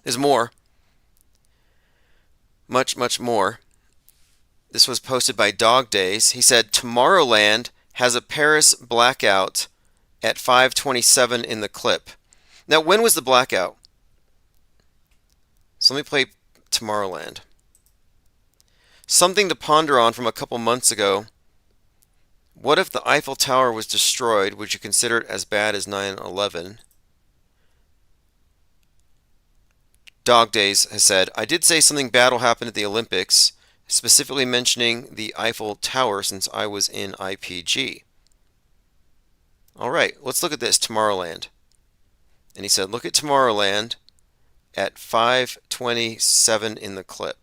There's more. Much, much more. This was posted by Dog Days. He said, Tomorrowland has a Paris blackout at 5:27 in the clip. Now, when was the blackout? So let me play Tomorrowland. Something to ponder on from a couple months ago What if the Eiffel Tower was destroyed? Would you consider it as bad as 9/11? Dog Days has said, I did say something bad will happen at the Olympics, specifically mentioning the Eiffel Tower since I was in IPG. Alright, let's look at this, Tomorrowland. And he said, look at Tomorrowland at 5:27 in the clip.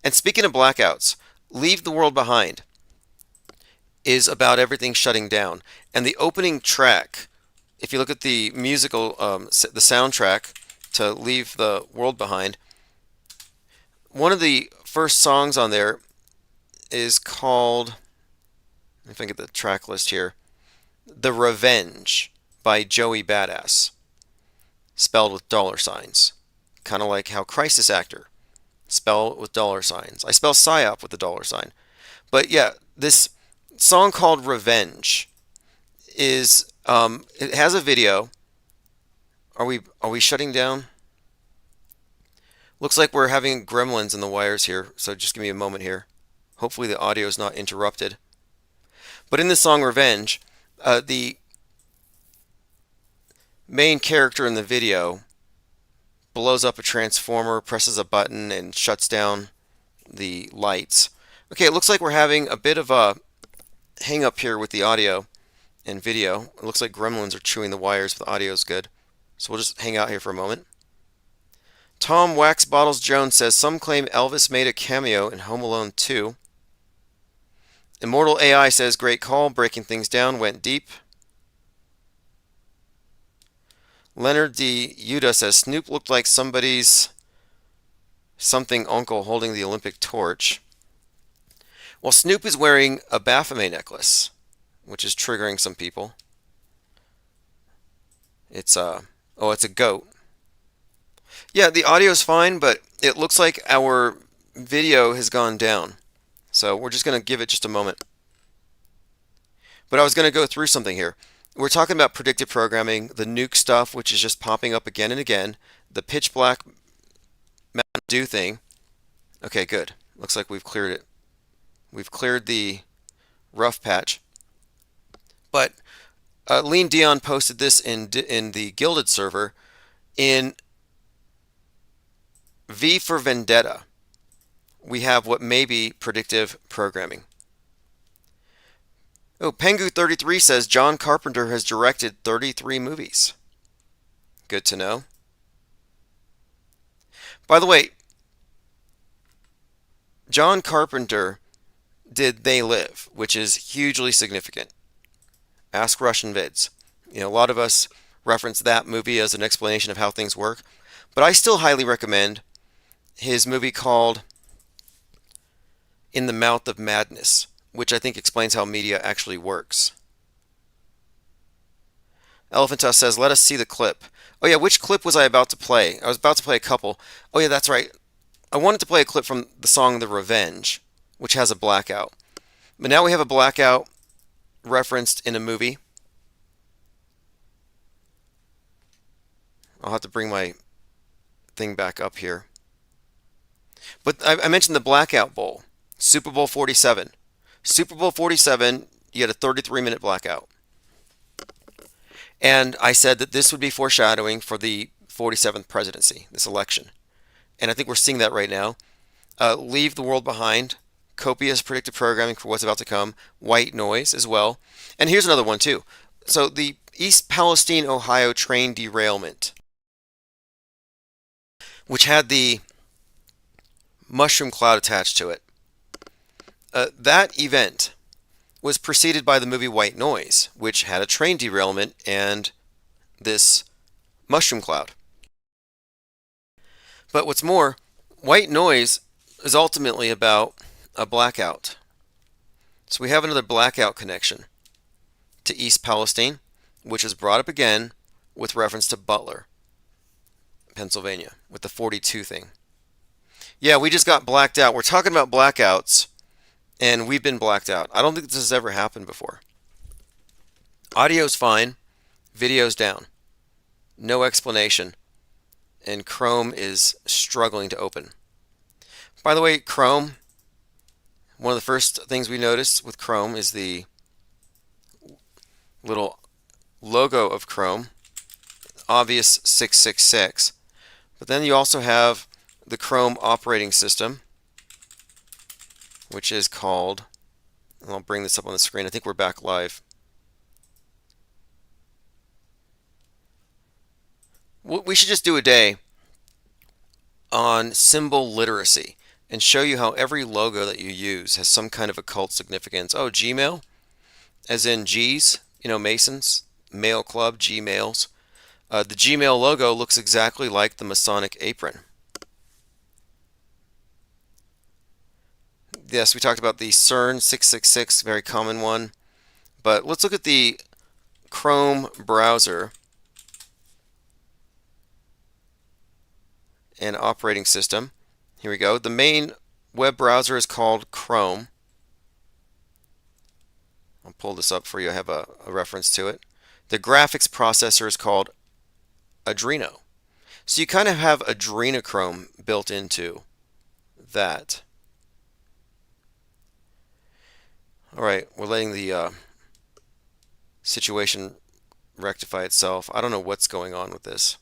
And speaking of blackouts, Leave the World Behind is about everything shutting down. And the opening track, if you look at the musical, the soundtrack to Leave the World Behind, one of the first songs on there is called, if I get the track list here, The Revenge by Joey Badass, spelled with dollar signs. Kind of like how Crisis Actor, spell with dollar signs. I spell PSYOP with a dollar sign. But yeah, this song called Revenge is, it has a video. Are we shutting down? Looks like we're having gremlins in the wires here, so just give me a moment here. Hopefully the audio is not interrupted. But in the song Revenge, the main character in the video blows up a transformer, presses a button, and shuts down the lights. Okay, it looks like we're having a bit of a hang up here with the audio and video. It looks like gremlins are chewing the wires, but the audio is good. So we'll just hang out here for a moment. Tom Wax Bottles Jones says, some claim Elvis made a cameo in Home Alone 2. Immortal AI says, great call, breaking things down, went deep. Leonard D. Yuda says, Snoop looked like somebody's something uncle holding the Olympic torch. Well, Snoop is wearing a Baphomet necklace, which is triggering some people. It's a goat. Yeah, the audio is fine, but it looks like our video has gone down. So we're just going to give it just a moment. But I was going to go through something here. We're talking about predictive programming, the nuke stuff, which is just popping up again and again, the pitch black Mountain Dew thing. Okay, good. Looks like we've cleared it. We've cleared the rough patch. But Lean Dion posted this in the Gilded server. In V for Vendetta, we have what may be predictive programming. Oh, Pengu33 says John Carpenter has directed 33 movies. Good to know. By the way, John Carpenter did They Live, which is hugely significant. Ask Russian Vids. You know, a lot of us reference that movie as an explanation of how things work, but I still highly recommend his movie called In the Mouth of Madness, which I think explains how media actually works. Elephantus says, let us see the clip. Oh yeah, which clip was I about to play? I was about to play a couple. Oh yeah, that's right. I wanted to play a clip from the song The Revenge, which has a blackout. But now we have a blackout referenced in a movie. I'll have to bring my thing back up here. But I mentioned the Blackout Bowl, Super Bowl 47. Super Bowl 47, you had a 33-minute blackout. And I said that this would be foreshadowing for the 47th presidency, this election. And I think we're seeing that right now. Leave the World Behind, copious predictive programming for what's about to come, white noise as well. And here's another one too. So the East Palestine, Ohio train derailment, which had the mushroom cloud attached to it. That event was preceded by the movie White Noise, which had a train derailment and this mushroom cloud. But what's more, White Noise is ultimately about a blackout. So we have another blackout connection to East Palestine, which is brought up again with reference to Butler, Pennsylvania, with the 42 thing. Yeah, we just got blacked out. We're talking about blackouts, and we've been blacked out. I don't think this has ever happened before. Audio's fine, video's down. No explanation. And Chrome is struggling to open. By the way, Chrome, One of the first things we notice with Chrome is the little logo of Chrome, obvious 666. But then you also have the Chrome operating system, which is called, and I'll bring this up on the screen. I think we're back live. We should just do a day on symbol literacy and show you how every logo that you use has some kind of occult significance. Oh, Gmail, as in G's, Masons, Mail Club, Gmails. The Gmail logo looks exactly like the Masonic apron. Yes, we talked about the CERN 666, very common one. But let's look at the Chrome browser and operating system. Here we go. The main web browser is called Chrome. I'll pull this up for you. I have a reference to it. The graphics processor is called Adreno. So you kind of have adrenochrome built into that. All right, we're letting the situation rectify itself. I don't know what's going on with this.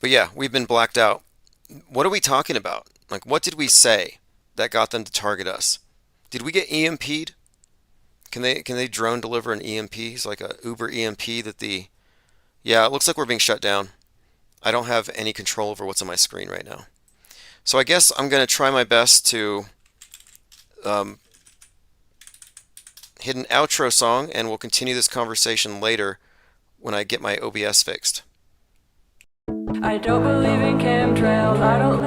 But yeah, we've been blacked out. What are we talking about? Like, what did we say that got them to target us? Did we get EMP'd? Can they drone deliver an EMP? It's like a Uber EMP that the... Yeah, it looks like we're being shut down. I don't have any control over what's on my screen right now. So I guess I'm going to try my best to hit an outro song, and we'll continue this conversation later when I get my OBS fixed. I don't believe in chemtrails. I don't